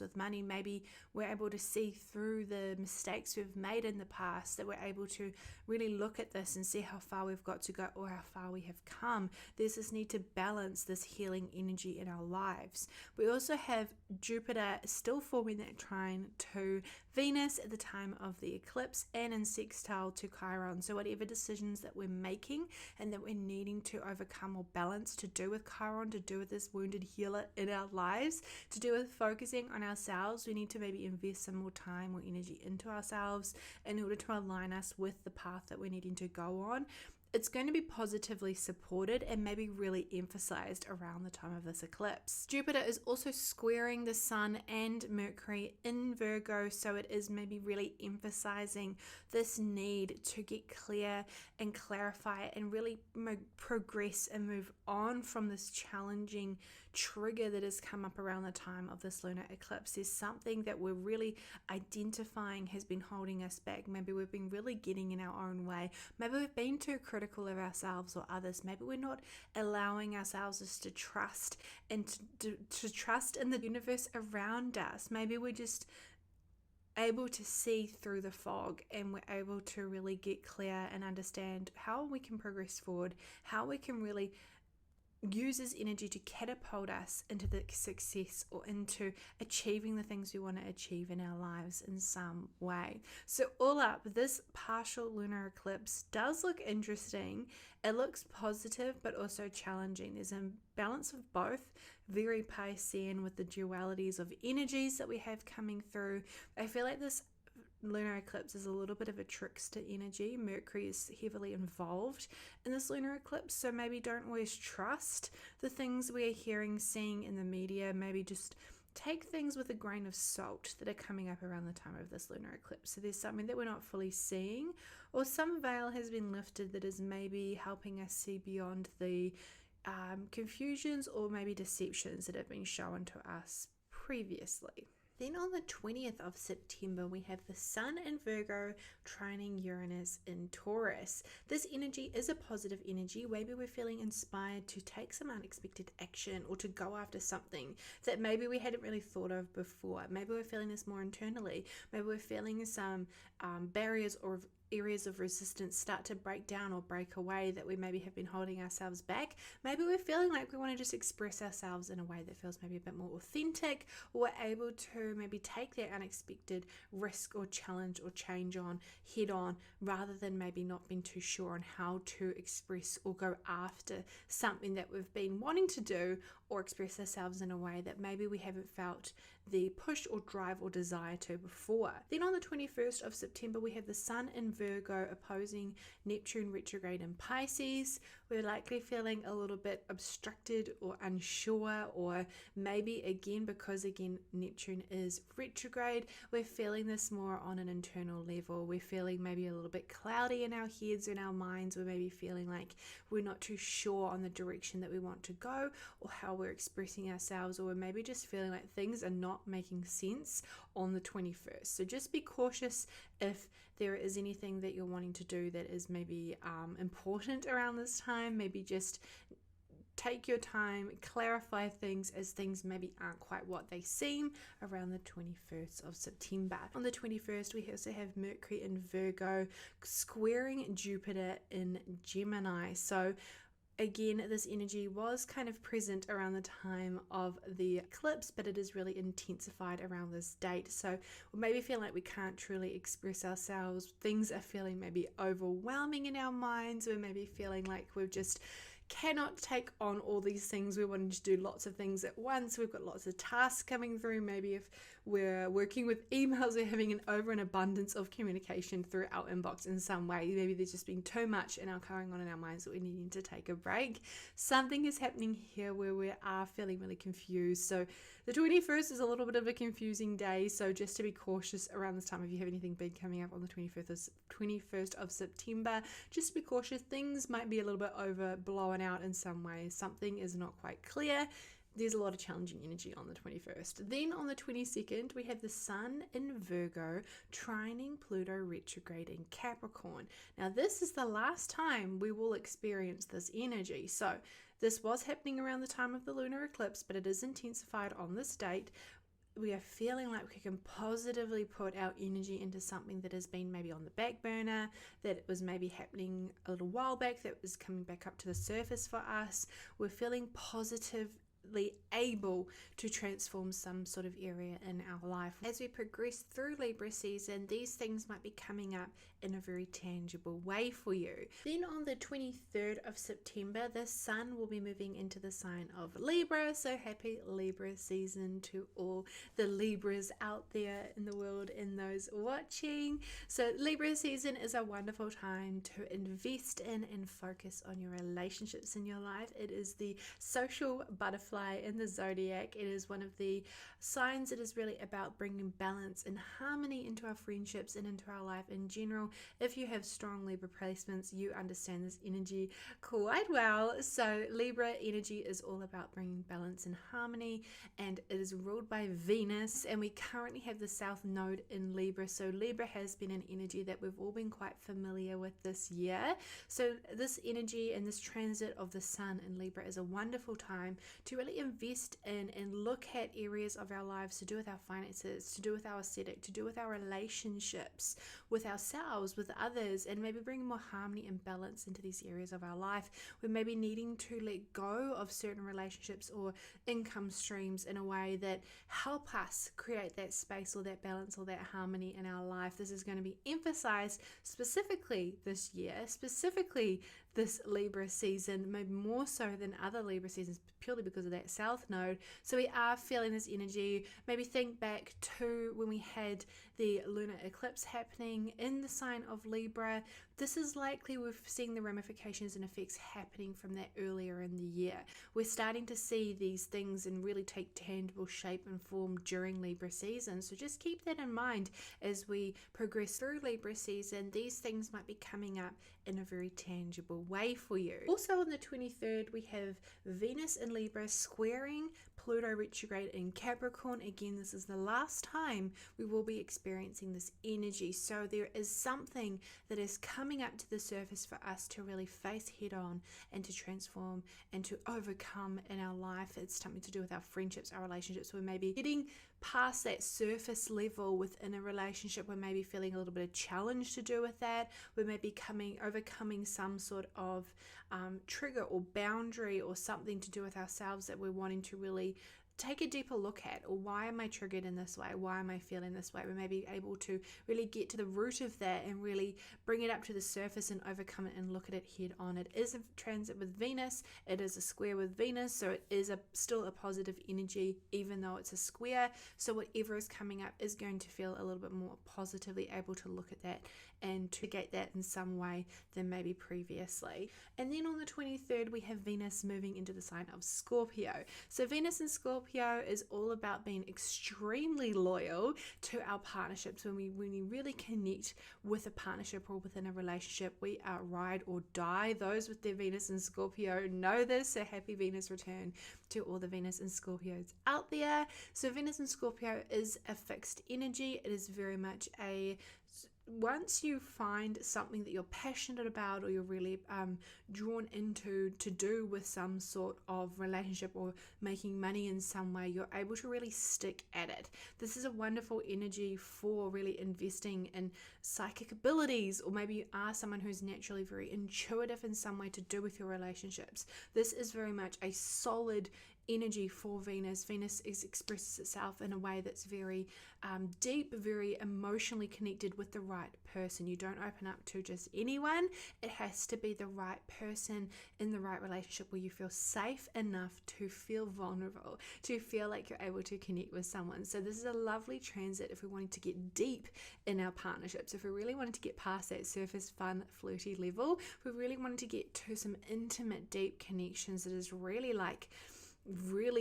with money. Maybe we're able to see through the mistakes we've made in the past, that we're able to really look at this and see how far we've got to go or how far we have come. There's this need to balance this healing energy in our lives. We also have Jupiter still forming that trine to Venus at the time of the eclipse and in sextile to Chiron. So whatever decisions that we're making and that we're needing to overcome or balance, to do with Chiron, to do with this wounded healer in our lives, to do with focusing on ourselves, we need to maybe invest some more time or energy into ourselves in order to align us with the path that we're needing to go on. It's going to be positively supported and maybe really emphasized around the time of this eclipse. Jupiter is also squaring the Sun and Mercury in Virgo, so it is maybe really emphasizing this need to get clear and clarify and really progress and move on from this challenging trigger that has come up around the time of this lunar eclipse. There's something that we're really identifying has been holding us back. Maybe we've been really getting in our own way. Maybe we've been too critical of ourselves or others. Maybe we're not allowing ourselves to trust and to trust in the universe around us. Maybe we're just able to see through the fog and we're able to really get clear and understand how we can progress forward, how we can really use this energy to catapult us into the success or into achieving the things we want to achieve in our lives in some way. So all up, this partial lunar eclipse does look interesting. It looks positive but also challenging. There's a balance of both, very Piscean with the dualities of energies that we have coming through. I feel like this lunar eclipse is a little bit of a trickster energy. Mercury is heavily involved in this lunar eclipse, so maybe don't always trust the things we're hearing, seeing in the media. Maybe just take things with a grain of salt that are coming up around the time of this lunar eclipse. So there's something that we're not fully seeing, or some veil has been lifted that is maybe helping us see beyond the confusions or maybe deceptions that have been shown to us previously. Then on the 20th of September, we have the Sun in Virgo trining Uranus in Taurus. This energy is a positive energy. Maybe we're feeling inspired to take some unexpected action or to go after something that maybe we hadn't really thought of before. Maybe we're feeling this more internally. Maybe we're feeling some barriers or areas of resistance start to break down or break away, that we maybe have been holding ourselves back. Maybe we're feeling like we want to just express ourselves in a way that feels maybe a bit more authentic, or we're able to maybe take that unexpected risk or challenge or change on head on, rather than maybe not being too sure on how to express or go after something that we've been wanting to do, or express ourselves in a way that maybe we haven't felt the push or drive or desire to before. Then on the 21st of September, we have the Sun in Virgo opposing Neptune retrograde in Pisces. We're likely feeling a little bit obstructed or unsure, or maybe again, because again Neptune is retrograde, we're feeling this more on an internal level. We're feeling maybe a little bit cloudy in our heads, in our minds. We're maybe feeling like we're not too sure on the direction that we want to go, or how we're expressing ourselves, or we're maybe just feeling like things are not making sense on the 21st. So just be cautious if there is anything that you're wanting to do that is maybe important around this time. Maybe just take your time, clarify things, as things maybe aren't quite what they seem around the 21st of September. On the 21st, we also have Mercury in Virgo squaring Jupiter in Gemini. So again, this energy was kind of present around the time of the eclipse, but it is really intensified around this date. So we maybe feel like we can't truly express ourselves. Things are feeling maybe overwhelming in our minds. We're maybe feeling like we've just cannot take on all these things. We're wanting to do lots of things at once. We've got lots of tasks coming through. Maybe if we're working with emails, we're having an abundance of communication through our inbox in some way. Maybe there's just been too much and going on in our minds that we need to take a break. Something is happening here where we are feeling really confused. So the 21st is a little bit of a confusing day. So just to be cautious around this time, if you have anything big coming up on the 21st of September, just be cautious. Things might be a little bit overblown out in some ways. Something is not quite clear. There's a lot of challenging energy on the 21st. Then on the 22nd, we have the Sun in Virgo trining Pluto retrograde in Capricorn. Now, this is the last time we will experience this energy. So this was happening around the time of the lunar eclipse, but it is intensified on this date. We are feeling like we can positively put our energy into something that has been maybe on the back burner, that was maybe happening a little while back, that was coming back up to the surface for us. We're feeling positively able to transform some sort of area in our life. As we progress through Libra season, these things might be coming up in a very tangible way for you. Then on the 23rd of September, the Sun will be moving into the sign of Libra. So happy Libra season to all the Libras out there in the world and those watching. So Libra season is a wonderful time to invest in and focus on your relationships in your life. It is the social butterfly in the zodiac. It is one of the signs that is really about bringing balance and harmony into our friendships and into our life in general. If you have strong Libra placements, you understand this energy quite well. So Libra energy is all about bringing balance and harmony, and it is ruled by Venus, and we currently have the South Node in Libra. So Libra has been an energy that we've all been quite familiar with this year. So this energy and this transit of the Sun in Libra is a wonderful time to really invest in and look at areas of our lives to do with our finances, to do with our aesthetic, to do with our relationships with ourselves, with others, and maybe bring more harmony and balance into these areas of our life. We're maybe needing to let go of certain relationships or income streams in a way that help us create that space or that balance or that harmony in our life. This is going to be emphasized specifically this year, specifically this Libra season, maybe more so than other Libra seasons, purely because of that South Node. So we are feeling this energy. Maybe think back to when we had the lunar eclipse happening in the sign of Libra. This is likely we've seen the ramifications and effects happening from that earlier in the year. We're starting to see these things and really take tangible shape and form during Libra season. So just keep that in mind as we progress through Libra season. These things might be coming up in a very tangible way for you. Also on the 23rd, we have Venus in Libra squaring Pluto retrograde in Capricorn. Again, this is the last time we will be experiencing this energy. So there is something that is coming up to the surface for us to really face head on and to transform and to overcome in our life. It's something to do with our friendships, our relationships. We're maybe getting past that surface level within a relationship. We're maybe feeling a little bit of challenge to do with that. We may be overcoming some sort of trigger or boundary or something to do with ourselves that we're wanting to really take a deeper look at. Or why am I triggered in this way? Why am I feeling this way? We may be able to really get to the root of that and really bring it up to the surface and overcome it and look at it head on. It is a transit with Venus. It is a square with Venus, so it is still a positive energy even though it's a square. So whatever is coming up is going to feel a little bit more positively able to look at that and to negate that in some way than maybe previously. And then on the 23rd, we have Venus moving into the sign of Scorpio. So Venus in Scorpio is all about being extremely loyal to our partnerships. When we really connect with a partnership or within a relationship, we are ride or die. Those with their Venus in Scorpio know this. So happy Venus return to all the Venus and Scorpios out there. So Venus in Scorpio is a fixed energy. It is very much once you find something that you're passionate about or you're really drawn into to do with some sort of relationship or making money in some way, you're able to really stick at it. This is a wonderful energy for really investing in psychic abilities, or maybe you are someone who's naturally very intuitive in some way to do with your relationships. This is very much a solid energy for Venus. Venus expresses itself in a way that's very deep, very emotionally connected with the right person. You don't open up to just anyone. It has to be the right person in the right relationship where you feel safe enough to feel vulnerable, to feel like you're able to connect with someone. So this is a lovely transit if we're wanting to get deep in our partnerships, if we're really wanting to get past that surface fun, flirty level, if we're really wanting to get to some intimate, deep connections that is really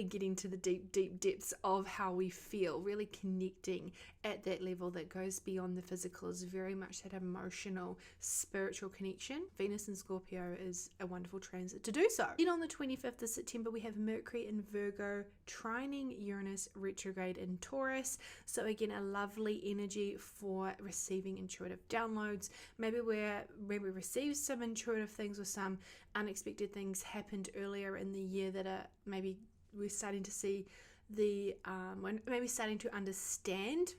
getting to the deep depths of how we feel, really connecting at that level that goes beyond the physical, is very much that emotional, spiritual connection. Venus in Scorpio is a wonderful transit to do so. Then on the 25th of September, we have Mercury in Virgo trining Uranus retrograde in Taurus. So again, a lovely energy for receiving intuitive downloads. Maybe we received some intuitive things or some unexpected things happened earlier in the year that are maybe we're starting to see maybe starting to understand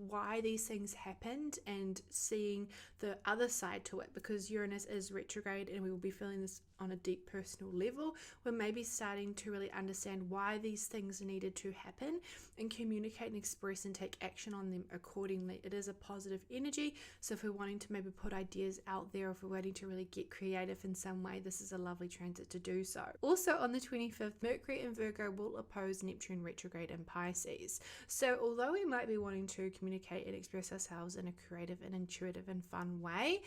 why these things happened and seeing the other side to it, because Uranus is retrograde and we will be feeling this on a deep personal level. We're maybe starting to really understand why these things needed to happen and communicate and express and take action on them accordingly. It is a positive energy, so if we're wanting to maybe put ideas out there, if we're wanting to really get creative in some way, this is a lovely transit to do so. Also on the 25th, Mercury in Virgo will oppose Neptune retrograde in Pisces. So although we might be wanting to communicate and express ourselves in a creative and intuitive and fun way,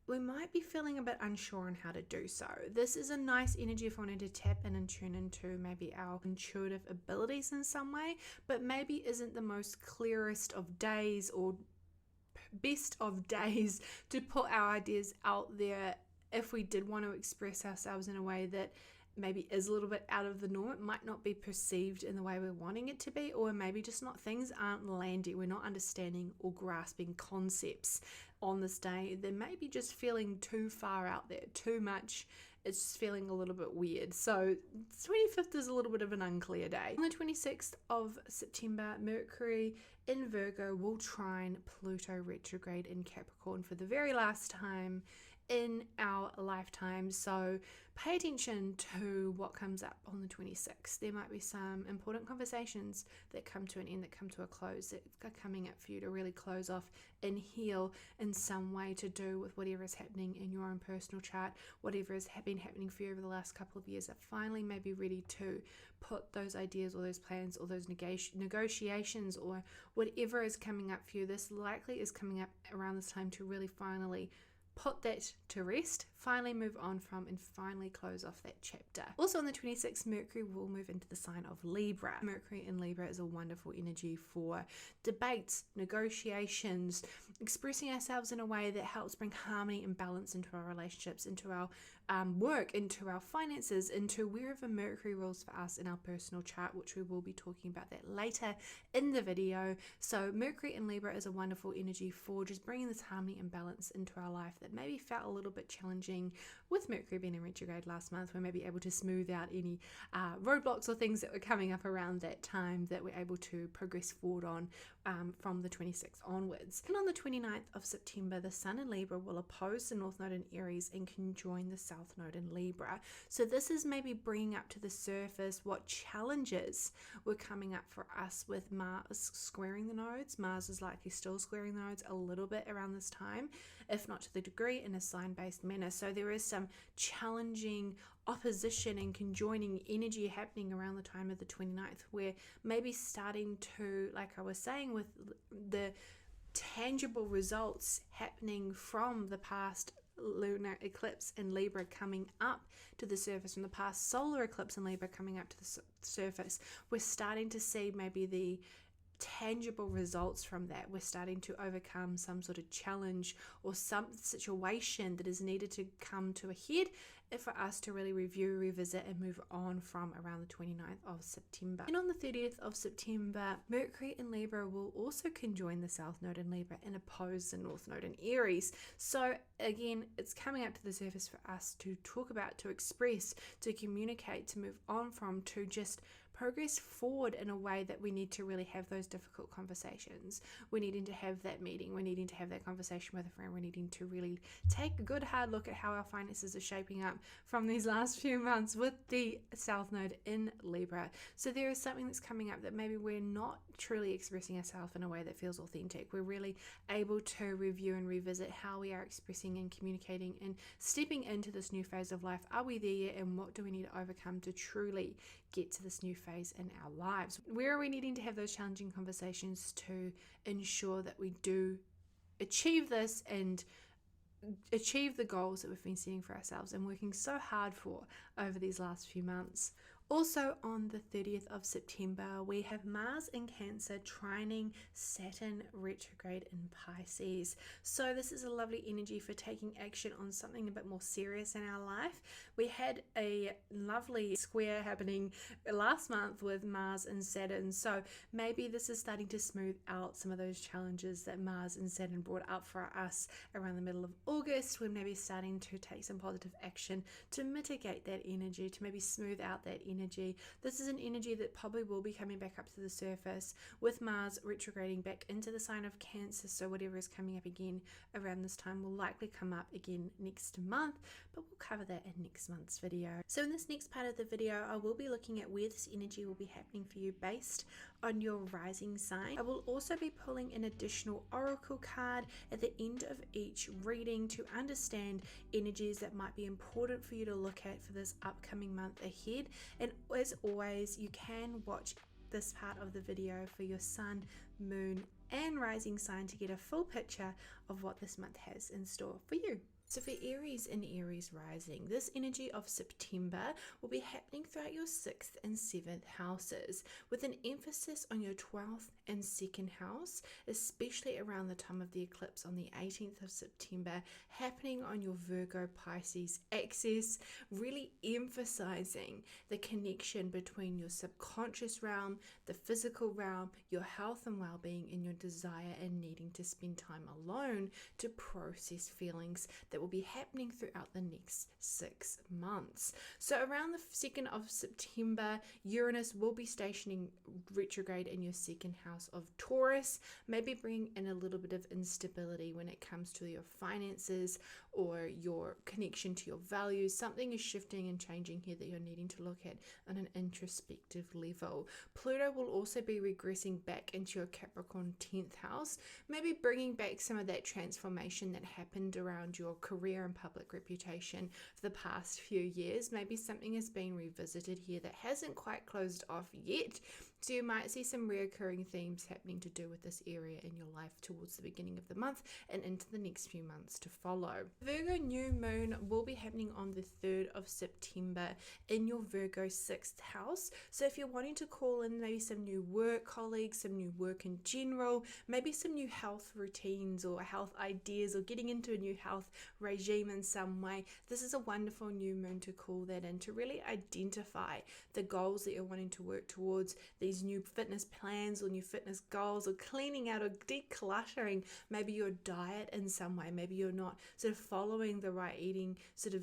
we might be feeling a bit unsure on how to do so. This is a nice energy if we wanted to tap in and tune into maybe our intuitive abilities in some way, but maybe isn't the most clearest of days or best of days to put our ideas out there if we did want to express ourselves in a way that maybe is a little bit out of the norm. It might not be perceived in the way we're wanting it to be, or maybe just things aren't landing. We're not understanding or grasping concepts on this day. They may be just feeling too far out there, too much. It's just feeling a little bit weird. So 25th is a little bit of an unclear day. On the 26th of September, Mercury in Virgo will trine Pluto retrograde in Capricorn for the very last time in our lifetime. So pay attention to what comes up on the 26th. There might be some important conversations that come to an end, that come to a close, that are coming up for you to really close off and heal in some way to do with whatever is happening in your own personal chart, whatever has been happening for you over the last couple of years, that finally may be ready to put those ideas or those plans or those negotiations or whatever is coming up for you. This likely is coming up around this time to really finally put that to rest, finally move on from, and finally close off that chapter. Also on the 26th, Mercury will move into the sign of Libra. Mercury in Libra is a wonderful energy for debates, negotiations, expressing ourselves in a way that helps bring harmony and balance into our relationships, into our work, into our finances, into wherever Mercury rules for us in our personal chart, which we will be talking about that later in the video. So Mercury in Libra is a wonderful energy for just bringing this harmony and balance into our life that maybe felt a little bit challenging with Mercury being in retrograde last month. We're maybe able to smooth out any roadblocks or things that were coming up around that time that we're able to progress forward on from the 26th onwards. And on the 29th of September, the Sun in Libra will oppose the North Node in Aries and conjoin the South Node in Libra. So this is maybe bringing up to the surface what challenges were coming up for us with Mars squaring the nodes. Mars is likely still squaring the nodes a little bit around this time, if not to the degree, in a sign-based manner. So there is some challenging opposition and conjoining energy happening around the time of the 29th, where maybe starting to, like I was saying, with the tangible results happening from the past lunar eclipse in Libra coming up to the surface, from the past solar eclipse in Libra coming up to the surface, we're starting to see maybe the tangible results from that. We're starting to overcome some sort of challenge or some situation that is needed to come to a head for us to really review, revisit, and move on from around the 29th of September. And on the 30th of September, Mercury in Libra will also conjoin the South Node in Libra and oppose the North Node in Aries. So again, it's coming up to the surface for us to talk about, to express, to communicate, to move on from, to just progress forward in a way that we need to really have those difficult conversations. We're needing to have that meeting. We're needing to have that conversation with a friend. We're needing to really take a good hard look at how our finances are shaping up from these last few months with the South Node in Libra. So there is something that's coming up that maybe we're not truly expressing ourselves in a way that feels authentic. We're really able to review and revisit how we are expressing and communicating and stepping into this new phase of life. Are we there yet? And what do we need to overcome to truly get to this new phase in our lives? Where are we needing to have those challenging conversations to ensure that we do achieve this and achieve the goals that we've been setting for ourselves and working so hard for over these last few months? Also on the 30th of September, we have Mars in Cancer trining Saturn retrograde in Pisces. So this is a lovely energy for taking action on something a bit more serious in our life. We had a lovely square happening last month with Mars and Saturn. So maybe this is starting to smooth out some of those challenges that Mars and Saturn brought up for us around the middle of August. We're maybe starting to take some positive action to mitigate that energy, to maybe smooth out that energy. This is an energy that probably will be coming back up to the surface with Mars retrograding back into the sign of Cancer. So whatever is coming up again around this time will likely come up again next month, but we'll cover that in next month's video. So in this next part of the video, I will be looking at where this energy will be happening for you based on your rising sign. I will also be pulling an additional oracle card at the end of each reading to understand energies that might be important for you to look at for this upcoming month ahead. And as always, you can watch this part of the video for your sun, moon, and rising sign to get a full picture of what this month has in store for you. So for Aries and Aries rising, this energy of September will be happening throughout your 6th and 7th houses, with an emphasis on your 12th and 2nd house, especially around the time of the eclipse on the 18th of September, happening on your Virgo Pisces axis, really emphasizing the connection between your subconscious realm, the physical realm, your health and well-being, and your desire and needing to spend time alone to process feelings that will be happening throughout the next 6 months. So around the 2nd of September, Uranus will be stationing retrograde in your 2nd house of Taurus, maybe bringing in a little bit of instability when it comes to your finances or your connection to your values. Something is shifting and changing here that you're needing to look at on an introspective level. Pluto will also be regressing back into your Capricorn 10th house, maybe bringing back some of that transformation that happened around your career and public reputation for the past few years. Maybe something has been revisited here that hasn't quite closed off yet. So you might see some reoccurring themes happening to do with this area in your life towards the beginning of the month and into the next few months to follow. Virgo new moon will be happening on the 3rd of September in your Virgo 6th house. So if you're wanting to call in maybe some new work colleagues, some new work in general, maybe some new health routines or health ideas, or getting into a new health regime in some way, this is a wonderful new moon to call that in, to really identify the goals that you're wanting to work towards, the these new fitness plans or new fitness goals, or cleaning out or decluttering maybe your diet in some way. Maybe you're not sort of following the right eating sort of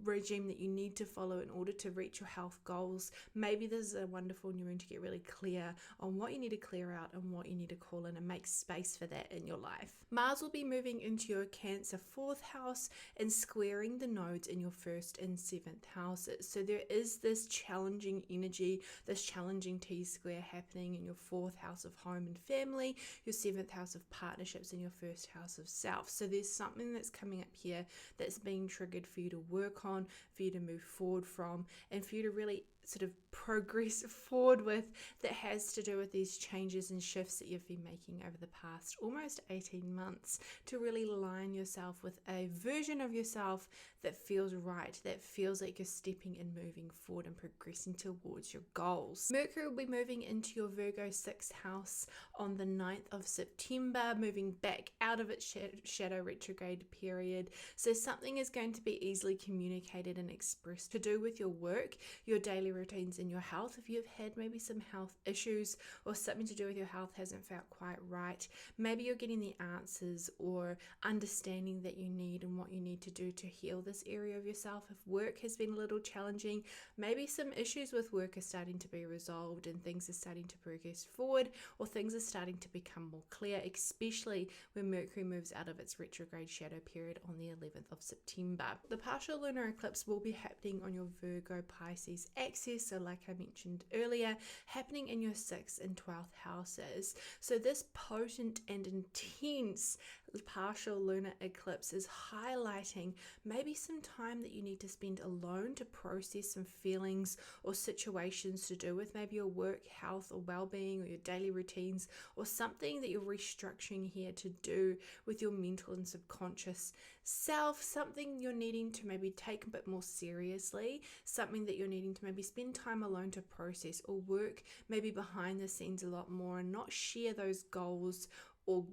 regime that you need to follow in order to reach your health goals. Maybe this is a wonderful new moon to get really clear on what you need to clear out and what you need to call in and make space for that in your life. Mars will be moving into your Cancer 4th house and squaring the nodes in your 1st and 7th houses. So there is this challenging energy, this challenging T-square happening in your 4th house of home and family, your 7th house of partnerships, and your 1st house of self. So there's something that's coming up here that's being triggered for you to work on, for you to move forward from, and for you to really sort of progress forward with, that has to do with these changes and shifts that you've been making over the past almost 18 months to really line yourself with a version of yourself that feels right, that feels like you're stepping and moving forward and progressing towards your goals. Mercury will be moving into your Virgo 6th house on the 9th of September, moving back out of its shadow retrograde period. So something is going to be easily communicated and expressed to do with your work, your daily routines, and your health. If you've had maybe some health issues or something to do with your health hasn't felt quite right, maybe you're getting the answers or understanding that you need and what you need to do to heal this area of yourself. If work has been a little challenging, maybe some issues with work are starting to be resolved and things are starting to progress forward, or things are starting to become more clear, especially when Mercury moves out of its retrograde shadow period on the 11th of September. The partial lunar eclipse will be happening on your Virgo Pisces axis, so like I mentioned earlier, happening in your 6th and 12th houses. So this potent and intense partial lunar eclipse is highlighting maybe some time that you need to spend alone to process some feelings or situations to do with maybe your work, health, or well-being, or your daily routines, or something that you're restructuring here to do with your mental and subconscious self, something you're needing to maybe take a bit more seriously, something that you're needing to maybe spend time alone to process, or work maybe behind the scenes a lot more and not share those goals or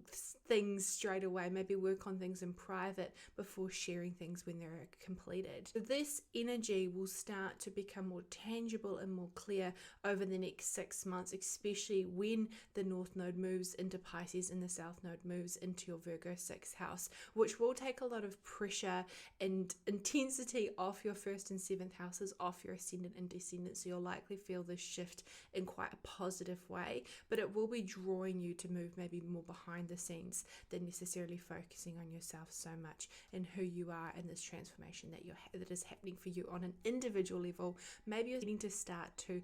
things straight away. Maybe work on things in private before sharing things when they're completed. So this energy will start to become more tangible and more clear over the next 6 months, especially when the North Node moves into Pisces and the South Node moves into your Virgo 6th house, which will take a lot of pressure and intensity off your 1st and 7th houses, off your Ascendant and Descendant. So you'll likely feel this shift in quite a positive way, but it will be drawing you to move maybe more behind the scenes than necessarily focusing on yourself so much and who you are and this transformation that is happening for you on an individual level. Maybe you're needing to start to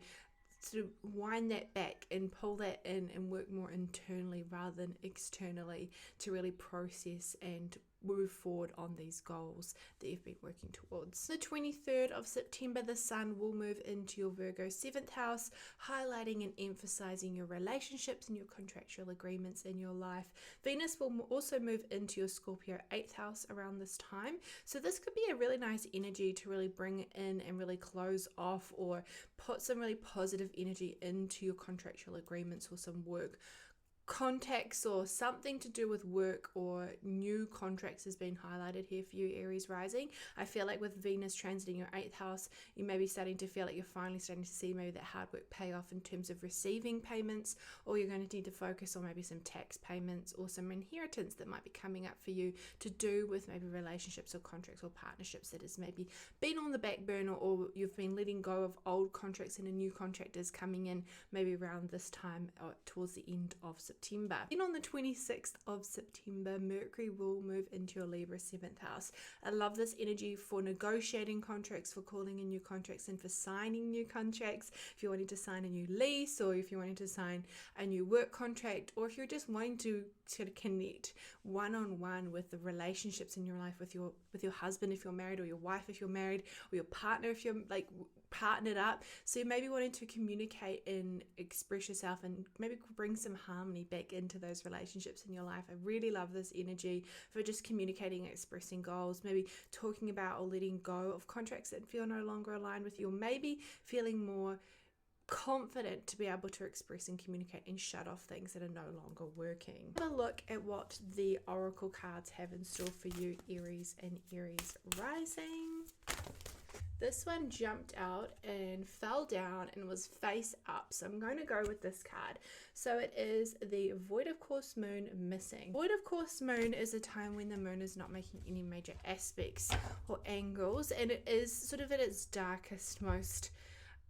sort of wind that back and pull that in and work more internally rather than externally to really process and move forward on these goals that you've been working towards. The 23rd of September, the Sun will move into your Virgo 7th house, highlighting and emphasizing your relationships and your contractual agreements in your life. Venus will also move into your Scorpio 8th house around this time. So this could be a really nice energy to really bring in and really close off or put some really positive energy into your contractual agreements or some work contacts or something to do with work or new contracts has been highlighted here for you, Aries rising. I feel like with Venus transiting your 8th house, you may be starting to feel like you're finally starting to see maybe that hard work pay off in terms of receiving payments, or you're going to need to focus on maybe some tax payments or some inheritance that might be coming up for you to do with maybe relationships or contracts or partnerships that has maybe been on the back burner, or you've been letting go of old contracts and a new contract is coming in maybe around this time or towards the end of September. Then on the 26th of September, Mercury will move into your Libra 7th house. I love this energy for negotiating contracts, for calling in new contracts, and for signing new contracts. If you're wanting to sign a new lease, or if you're wanting to sign a new work contract, or if you're just wanting to sort of connect one-on-one with the relationships in your life with your husband if you're married, or your wife if you're married, or your partner if you're like partnered up. So you may be wanting to communicate and express yourself and maybe bring some harmony back into those relationships in your life. I really love this energy for just communicating and expressing goals, maybe talking about or letting go of contracts that feel no longer aligned with you, or maybe feeling more confident to be able to express and communicate and shut off things that are no longer working. Have a look at what the oracle cards have in store for you, Aries and Aries rising. This one jumped out and fell down and was face up. So I'm going to go with this card. So it is the Void of Course Moon missing. Void of Course Moon is a time when the moon is not making any major aspects or angles, and it is sort of at its darkest, most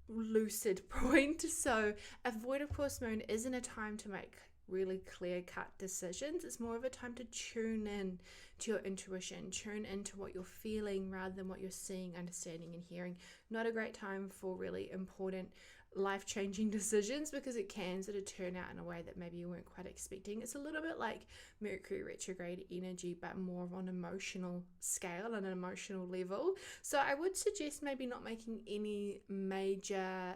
lucid point. So a Void of Course Moon isn't a time to make really clear-cut decisions. It's more of a time to tune in to your intuition, tune into what you're feeling rather than what you're seeing, understanding, and hearing. Not a great time for really important life-changing decisions, because it can sort of turn out in a way that maybe you weren't quite expecting. It's a little bit like Mercury retrograde energy, but more on an emotional scale and an emotional level. So I would suggest maybe not making any major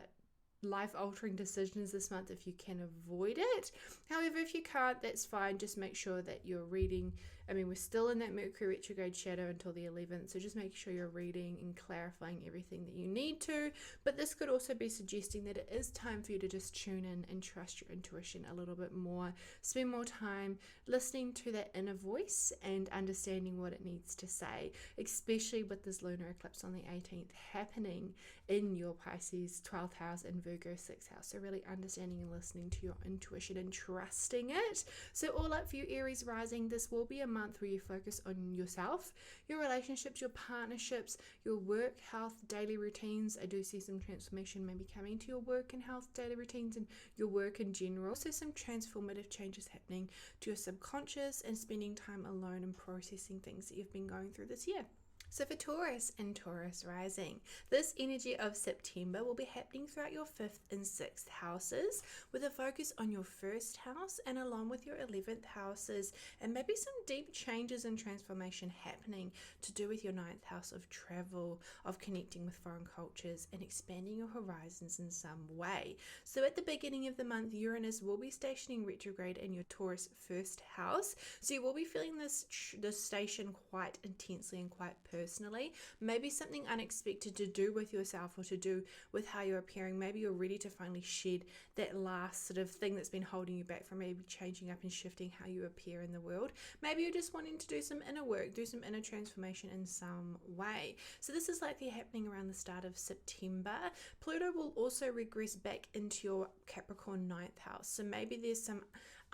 life-altering decisions this month if you can avoid it. However, if you can't, that's fine. Just make sure that you're reading. I mean, we're still in that Mercury retrograde shadow until the 11th, so just make sure you're reading and clarifying everything that you need to. But this could also be suggesting that it is time for you to just tune in and trust your intuition a little bit more. Spend more time listening to that inner voice and understanding what it needs to say, especially with this lunar eclipse on the 18th happening in your Pisces 12th house and Virgo 6th house. So really understanding and listening to your intuition and trusting it. So all up for you, Aries rising, this will be a month where you focus on yourself, your relationships, your partnerships, your work, health, daily routines. I do see some transformation maybe coming to your work and health, daily routines, and your work in general. Also some transformative changes happening to your subconscious, and spending time alone and processing things that you've been going through this year. So for Taurus and Taurus rising, this energy of September will be happening throughout your 5th and 6th houses, with a focus on your 1st house and along with your 11th houses, and maybe some deep changes and transformation happening to do with your 9th house of travel, of connecting with foreign cultures and expanding your horizons in some way. So at the beginning of the month, Uranus will be stationing retrograde in your Taurus 1st house. So you will be feeling this station quite intensely and quite personally. Maybe something unexpected to do with yourself or to do with how you're appearing. Maybe you're ready to finally shed that last sort of thing that's been holding you back from maybe changing up and shifting how you appear in the world. Maybe you're just wanting to do some inner work, do some inner transformation in some way. So this is likely happening around the start of September. Pluto will also regress back into your Capricorn 9th house. So maybe there's some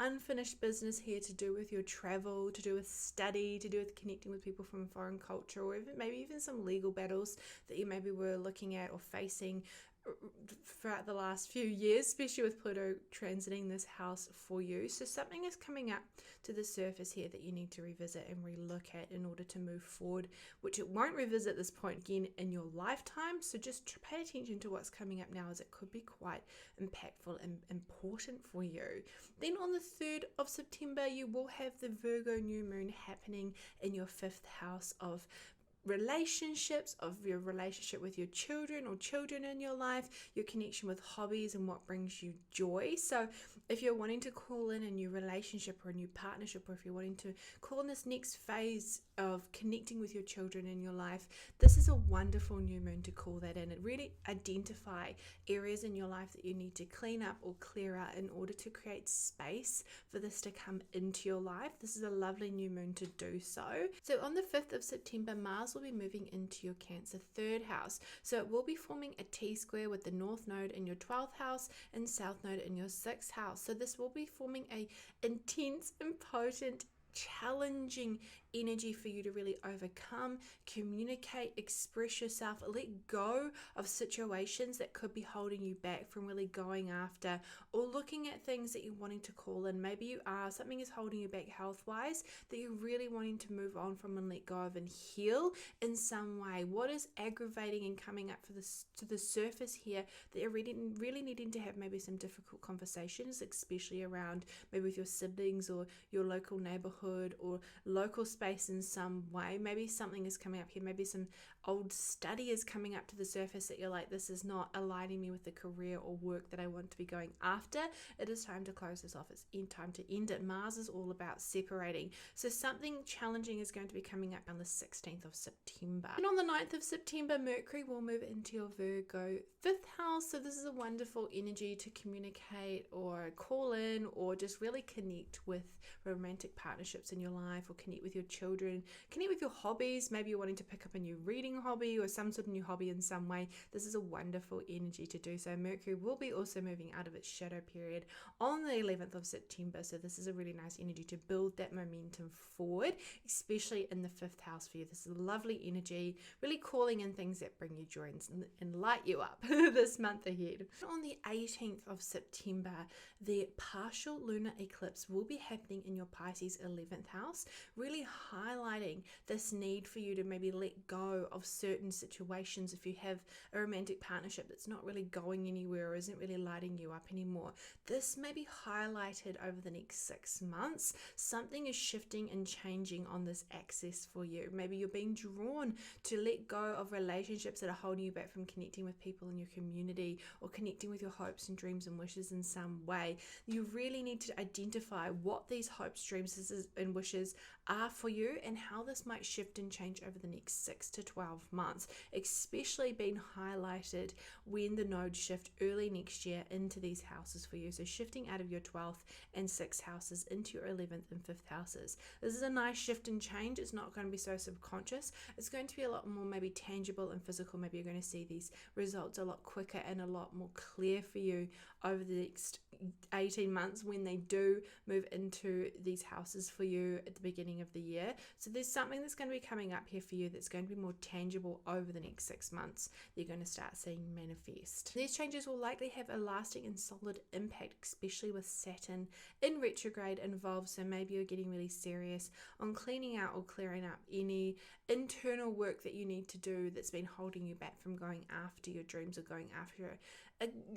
unfinished business here to do with your travel, to do with study, to do with connecting with people from foreign culture, or maybe even some legal battles that you maybe were looking at or facing throughout the last few years, especially with Pluto transiting this house for you. So something is coming up to the surface here that you need to revisit and relook at in order to move forward, which it won't revisit this point again in your lifetime. So just pay attention to what's coming up now, as it could be quite impactful and important for you. Then on the 3rd of September, you will have the Virgo new moon happening in your 5th house of relationships, of your relationship with your children or children in your life, your connection with hobbies and what brings you joy. So if you're wanting to call in a new relationship or a new partnership, or if you're wanting to call in this next phase of connecting with your children in your life, this is a wonderful new moon to call that in and really identify areas in your life that you need to clean up or clear out in order to create space for this to come into your life. This is a lovely new moon to do so. So on the 5th of September, Mars will be moving into your Cancer 3rd house. So it will be forming a T-square with the North Node in your 12th house and South Node in your 6th house. So this will be forming a intense and potent, challenging energy for you to really overcome, communicate, express yourself, let go of situations that could be holding you back from really going after or looking at things that you're wanting to call in. Maybe something is holding you back health-wise that you're really wanting to move on from and let go of and heal in some way. What is aggravating and coming up to the surface here that you're really needing to have maybe some difficult conversations, especially around maybe with your siblings or your local neighborhood or local space in some way. Maybe something is coming up here, maybe some old study is coming up to the surface that you're like, this is not aligning me with the career or work that I want to be going after. It is time to close this off. It's time to end it. Mars is all about separating. So something challenging is going to be coming up on the 16th of September. And on the 9th of September, Mercury will move into your Virgo 5th house. So this is a wonderful energy to communicate or call in or just really connect with romantic partnerships in your life, or connect with your children, connect with your hobbies. Maybe you're wanting to pick up a new reading hobby or some sort of new hobby in some way. This is a wonderful energy to do so. Mercury will be also moving out of its shadow period on the 11th of September. So this is a really nice energy to build that momentum forward, especially in the 5th house for you. This is a lovely energy, really calling in things that bring you joy and light you up this month ahead. On the 18th of September, the partial lunar eclipse will be happening in your Pisces 11th house, really highlighting this need for you to maybe let go of certain situations. If you have a romantic partnership that's not really going anywhere or isn't really lighting you up anymore, this may be highlighted over the next 6 months. Something is shifting and changing on this axis for you. Maybe you're being drawn to let go of relationships that are holding you back from connecting with people in your community or connecting with your hopes and dreams and wishes in some way. You really need to identify what these hopes, dreams, and wishes are for you and how this might shift and change over the next 6 to 12 months, especially being highlighted when the nodes shift early next year into these houses for you. So shifting out of your 12th and 6th houses into your 11th and 5th houses. This is a nice shift and change. It's not going to be so subconscious. It's going to be a lot more maybe tangible and physical. Maybe you're going to see these results a lot quicker and a lot more clear for you over the next 18 months when they do move into these houses for you at the beginning of the year. So there's something that's going to be coming up here for you that's going to be more tangible over the next 6 months that you're going to start seeing manifest. These changes will likely have a lasting and solid impact, especially with Saturn in retrograde involved. So maybe you're getting really serious on cleaning out or clearing up any internal work that you need to do that's been holding you back from going after your dreams or going after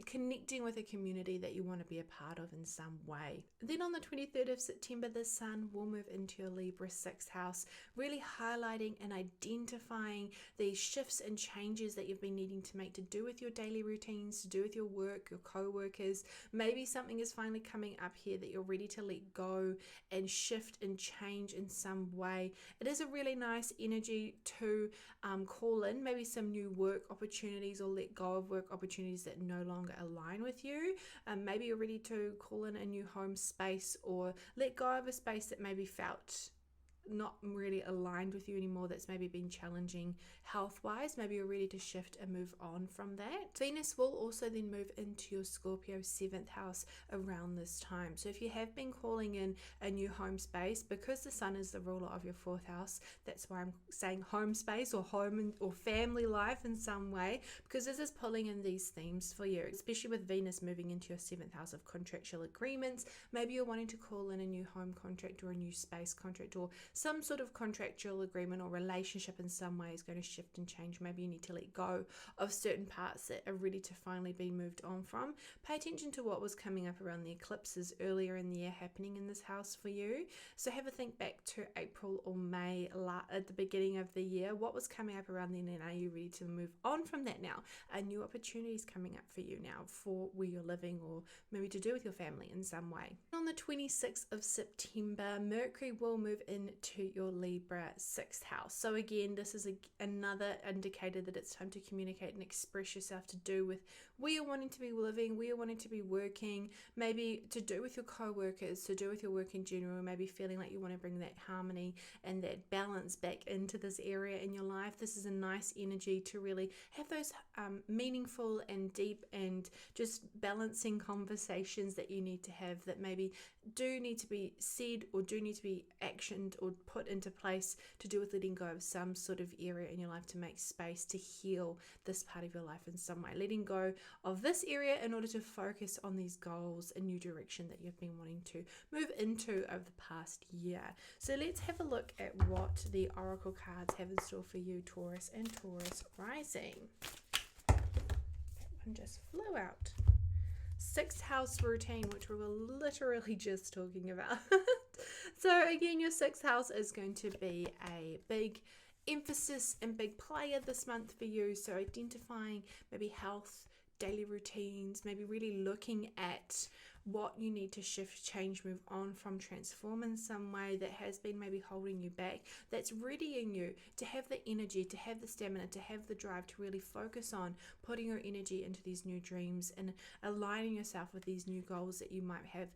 connecting with a community that you want to be a part of in some way. Then on the 23rd of September, the Sun will move into your Libra 6th house, really highlighting and identifying these shifts and changes that you've been needing to make to do with your daily routines, to do with your work, your co-workers. Maybe something is finally coming up here that you're ready to let go and shift and change in some way. It is a really nice energy to call in maybe some new work opportunities or let go of work opportunities that no longer align with you. Maybe you're ready to call in a new home space or let go of a space that maybe felt not really aligned with you anymore, that's maybe been challenging health-wise. Maybe you're ready to shift and move on from that. Venus will also then move into your Scorpio 7th house around this time. So if you have been calling in a new home space, because the Sun is the ruler of your 4th house, that's why I'm saying home space or home or family life in some way, because this is pulling in these themes for you, especially with Venus moving into your 7th house of contractual agreements. Maybe you're wanting to call in a new home contract or a new space contract, or some sort of contractual agreement or relationship in some way is going to shift and change. Maybe you need to let go of certain parts that are ready to finally be moved on from. Pay attention to what was coming up around the eclipses earlier in the year happening in this house for you. So have a think back to April or May at the beginning of the year. What was coming up around then, and are you ready to move on from that now? Are new opportunities coming up for you now for where you're living or maybe to do with your family in some way? On the 26th of September, Mercury will move into your Libra 6th house. So again, this is another indicator that it's time to communicate and express yourself to do with where you're wanting to be living, where you're wanting to be working, maybe to do with your co-workers, to do with your work in general, maybe feeling like you want to bring that harmony and that balance back into this area in your life. This is a nice energy to really have those meaningful and deep and just balancing conversations that you need to have, that maybe do need to be said or do need to be actioned or put into place to do with letting go of some sort of area in your life to make space to heal this part of your life in some way. Letting go of this area in order to focus on these goals and new direction that you've been wanting to move into over the past year. So let's have a look at what the Oracle cards have in store for you, Taurus and Taurus rising. That one just flew out. 6th house routine, which we were literally just talking about. So again, your 6th house is going to be a big emphasis and big player this month for you. So identifying maybe health, daily routines, maybe really looking at what you need to shift, change, move on from, transform in some way that has been maybe holding you back, that's readying you to have the energy, to have the stamina, to have the drive to really focus on putting your energy into these new dreams and aligning yourself with these new goals that you might have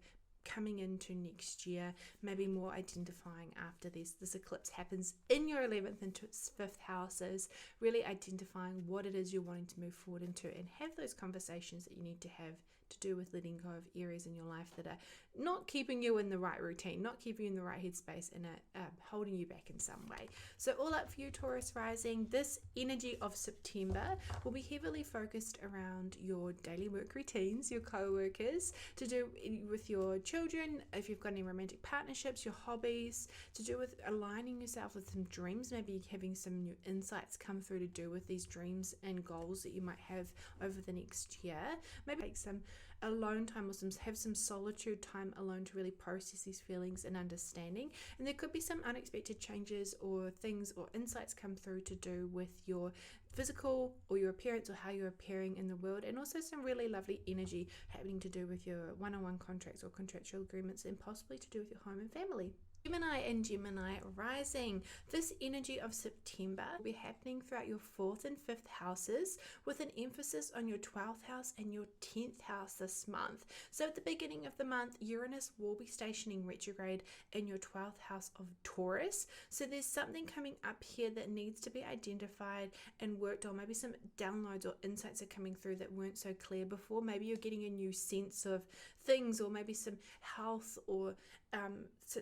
coming into next year, maybe more identifying after this eclipse happens in your 11th and 5th houses, really identifying what it is you're wanting to move forward into and have those conversations that you need to have to do with letting go of areas in your life that are not keeping you in the right routine, not keeping you in the right headspace, and are holding you back in some way. So all up for you, Taurus rising. This energy of September will be heavily focused around your daily work routines, your co-workers, to do with your children, if you've got any romantic partnerships, your hobbies, to do with aligning yourself with some dreams, maybe having some new insights come through to do with these dreams and goals that you might have over the next year. Maybe take some alone time or have some solitude time alone to really process these feelings and understanding. And there could be some unexpected changes or things or insights come through to do with your physical or your appearance or how you're appearing in the world, and also some really lovely energy happening to do with your one-on-one contracts or contractual agreements, and possibly to do with your home and family. Gemini and Gemini rising. This energy of September will be happening throughout your 4th and 5th houses, with an emphasis on your 12th house and your 10th house this month. So at the beginning of the month, Uranus will be stationing retrograde in your 12th house of Taurus. So there's something coming up here that needs to be identified and worked on. Maybe some downloads or insights are coming through that weren't so clear before. Maybe you're getting a new sense of things, or maybe some health or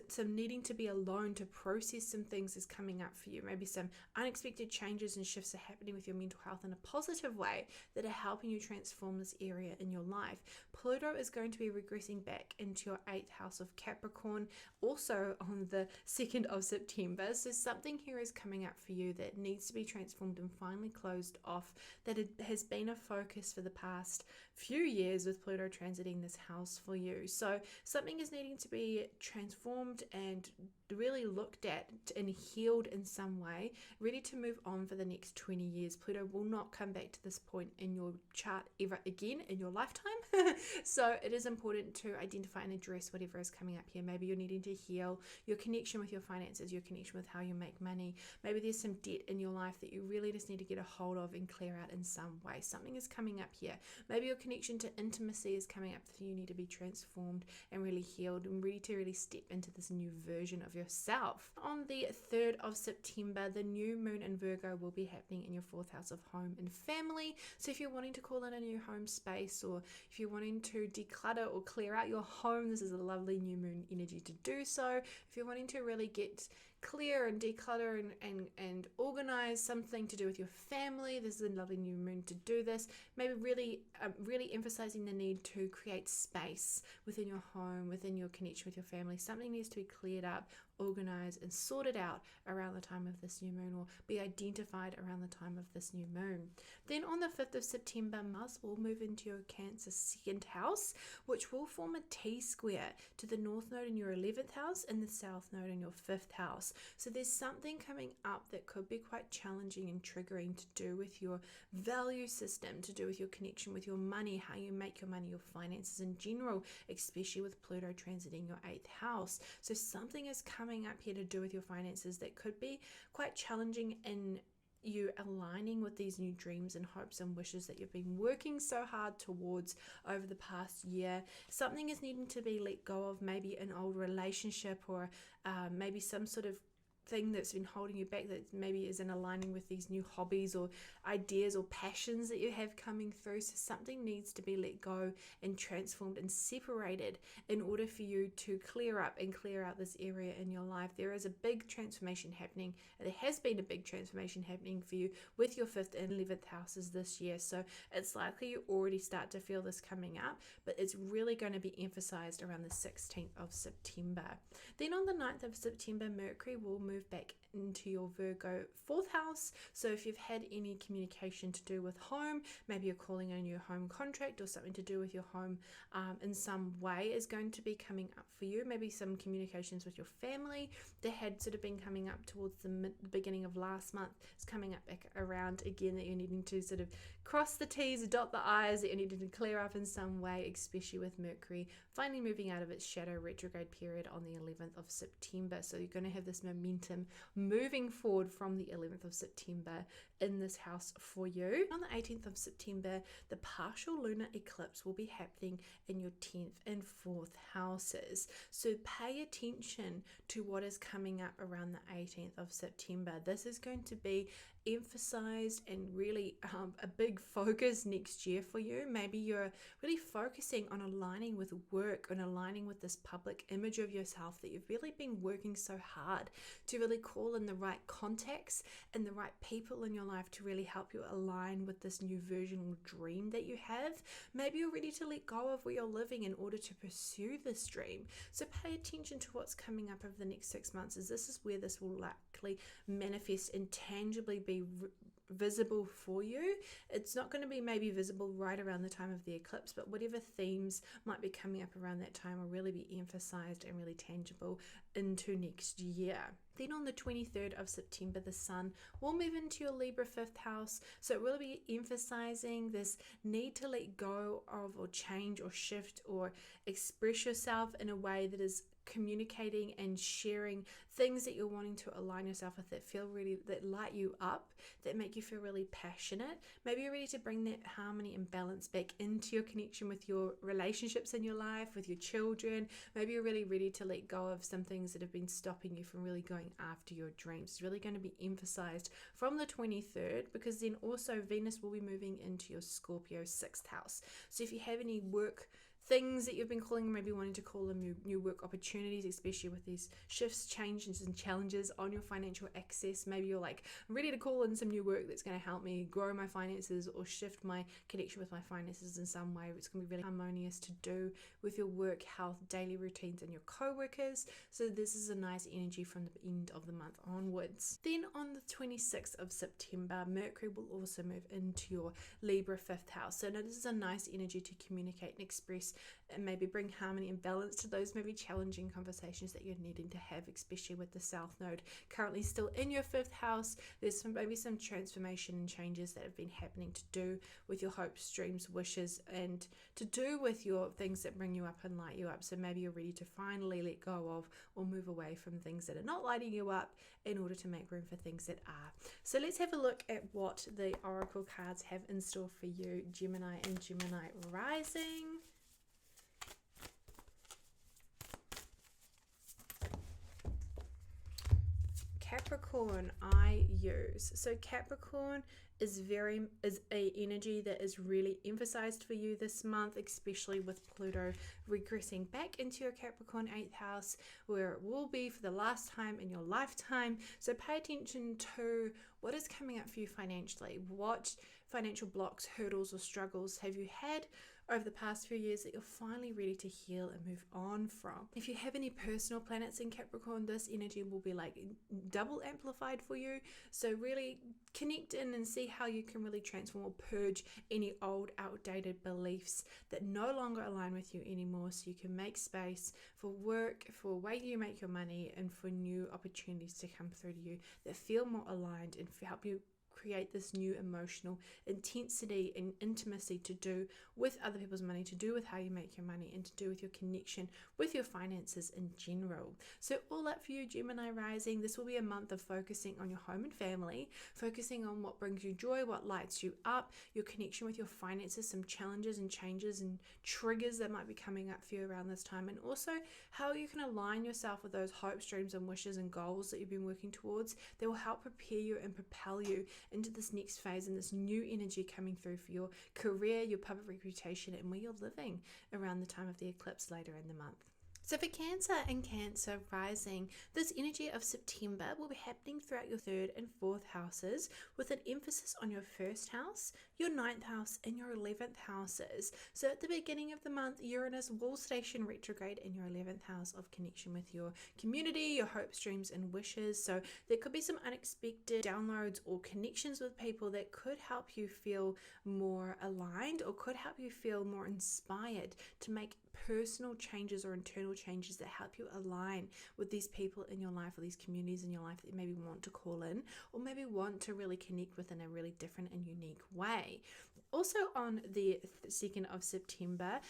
some needing to be alone to process some things is coming up for you. Maybe some unexpected changes and shifts are happening with your mental health in a positive way that are helping you transform this area in your life. Pluto is going to be regressing back into your 8th house of Capricorn, also on the 2nd of September. So something here is coming up for you that needs to be transformed and finally closed off, that it has been a focus for the past few years with Pluto transiting this house for you. So something is needing to be transformed and really looked at and healed in some way, ready to move on for the next 20 years. Pluto will not come back to this point in your chart ever again in your lifetime. So it is important to identify and address whatever is coming up here. Maybe you're needing to heal your connection with your finances, your connection with how you make money. Maybe there's some debt in your life that you really just need to get a hold of and clear out in some way. Something is coming up here. Maybe your connection to intimacy is coming up that you need to be transformed and really healed and ready to really step into this new version of yourself. On the 3rd of September, the new moon in Virgo will be happening in your 4th house of home and family. So if you're wanting to call in a new home space, or if you're wanting to declutter or clear out your home, this is a lovely new moon energy to do so. If you're wanting to really get clear and declutter and organize something to do with your family, this is a lovely new moon to do this. Maybe really emphasizing the need to create space within your home, within your connection with your family. Something needs to be cleared up, organized and sorted out around the time of this new moon, or be identified around the time of this new moon. Then on the 5th of September, Mars will move into your Cancer 2nd house, which will form a T-square to the North Node in your 11th house and the South Node in your 5th house. So there's something coming up that could be quite challenging and triggering to do with your value system, to do with your connection with your money, how you make your money, your finances in general, especially with Pluto transiting your 8th house. So something is coming up here to do with your finances that could be quite challenging in you aligning with these new dreams and hopes and wishes that you've been working so hard towards over the past year. Something is needing to be let go of, maybe an old relationship, or maybe some sort of thing that's been holding you back that maybe isn't aligning with these new hobbies or ideas or passions that you have coming through. So something needs to be let go and transformed and separated in order for you to clear up and clear out this area in your life. There is a big transformation happening. There has been a big transformation happening for you with your 5th and 11th houses this year. So it's likely you already start to feel this coming up, but it's really going to be emphasized around the 16th of September. Then on the 9th of September, Mercury will move back into your Virgo 4th house. So if you've had any communication to do with home, maybe you're calling on your home contract or something to do with your home in some way is going to be coming up for you. Maybe some communications with your family that had sort of been coming up towards the beginning of last month is coming up back around again, that you're needing to sort of cross the T's, dot the I's, that you're needing to clear up in some way, especially with Mercury finally moving out of its shadow retrograde period on the 11th of September. So you're going to have this momentum moving forward from the 11th of September in this house for you. On the 18th of September, the partial lunar eclipse will be happening in your 10th and 4th houses. So pay attention to what is coming up around the 18th of September. This is going to be emphasized and really a big focus next year for you. Maybe you're really focusing on aligning with work and aligning with this public image of yourself that you've really been working so hard to really call in the right contacts and the right people in your life to really help you align with this new version or dream that you have. Maybe you're ready to let go of where you're living in order to pursue this dream. So pay attention to what's coming up over the next 6 months, as this is where this will likely manifest and tangibly be visible for you. It's not going to be maybe visible right around the time of the eclipse, but whatever themes might be coming up around that time will really be emphasized and really tangible into next year. Then on the 23rd of September, the sun will move into your Libra 5th house. So it will be emphasizing this need to let go of or change or shift or express yourself in a way that is communicating and sharing things that you're wanting to align yourself with, that feel really, that light you up, that make you feel really passionate. Maybe you're ready to bring that harmony and balance back into your connection with your relationships in your life, with your children. Maybe you're really ready to let go of some things that have been stopping you from really going after your dreams. It's really going to be emphasized from the 23rd, because then also Venus will be moving into your Scorpio 6th house. So if you have any work things that you've been calling, maybe wanting to call them new work opportunities, especially with these shifts, changes and challenges on your financial access. Maybe you're like, I'm ready to call in some new work that's going to help me grow my finances or shift my connection with my finances in some way. It's going to be really harmonious to do with your work, health, daily routines and your co-workers. So this is a nice energy from the end of the month onwards. Then on the 26th of September, Mercury will also move into your Libra 5th house. So now this is a nice energy to communicate and express and maybe bring harmony and balance to those maybe challenging conversations that you're needing to have, especially with the South Node currently still in your 5th house. There's maybe some transformation and changes that have been happening to do with your hopes, dreams, wishes, and to do with your things that bring you up and light you up. So maybe you're ready to finally let go of or move away from things that are not lighting you up in order to make room for things that are. So let's have a look at what the Oracle cards have in store for you, Gemini and Gemini rising. Capricorn, I use. So Capricorn is a energy that is really emphasized for you this month, especially with Pluto regressing back into your Capricorn 8th house, where it will be for the last time in your lifetime. So pay attention to what is coming up for you financially. What financial blocks, hurdles or struggles have you had over the past few years that you're finally ready to heal and move on from? If you have any personal planets in Capricorn, this energy will be like double amplified for you. So really connect in and see how you can really transform or purge any old, outdated beliefs that no longer align with you anymore, so you can make space for work, for a way you make your money, and for new opportunities to come through to you that feel more aligned and help you create this new emotional intensity and intimacy to do with other people's money, to do with how you make your money, and to do with your connection with your finances in general. So all up for you, Gemini rising. This will be a month of focusing on your home and family, focusing on what brings you joy, what lights you up, your connection with your finances, some challenges and changes and triggers that might be coming up for you around this time, and also how you can align yourself with those hopes, dreams and wishes and goals that you've been working towards that will help prepare you and propel you into this next phase and this new energy coming through for your career, your public reputation, and where you're living around the time of the eclipse later in the month. So for Cancer and Cancer rising, this energy of September will be happening throughout your 3rd and 4th houses, with an emphasis on your 1st house, your 9th house and your 11th houses. So at the beginning of the month, Uranus will station retrograde in your 11th house of connection with your community, your hopes, dreams and wishes. So there could be some unexpected downloads or connections with people that could help you feel more aligned or could help you feel more inspired to make personal changes or internal changes that help you align with these people in your life or these communities in your life that you maybe want to call in or maybe want to really connect with in a really different and unique way. Also on the 2nd of September,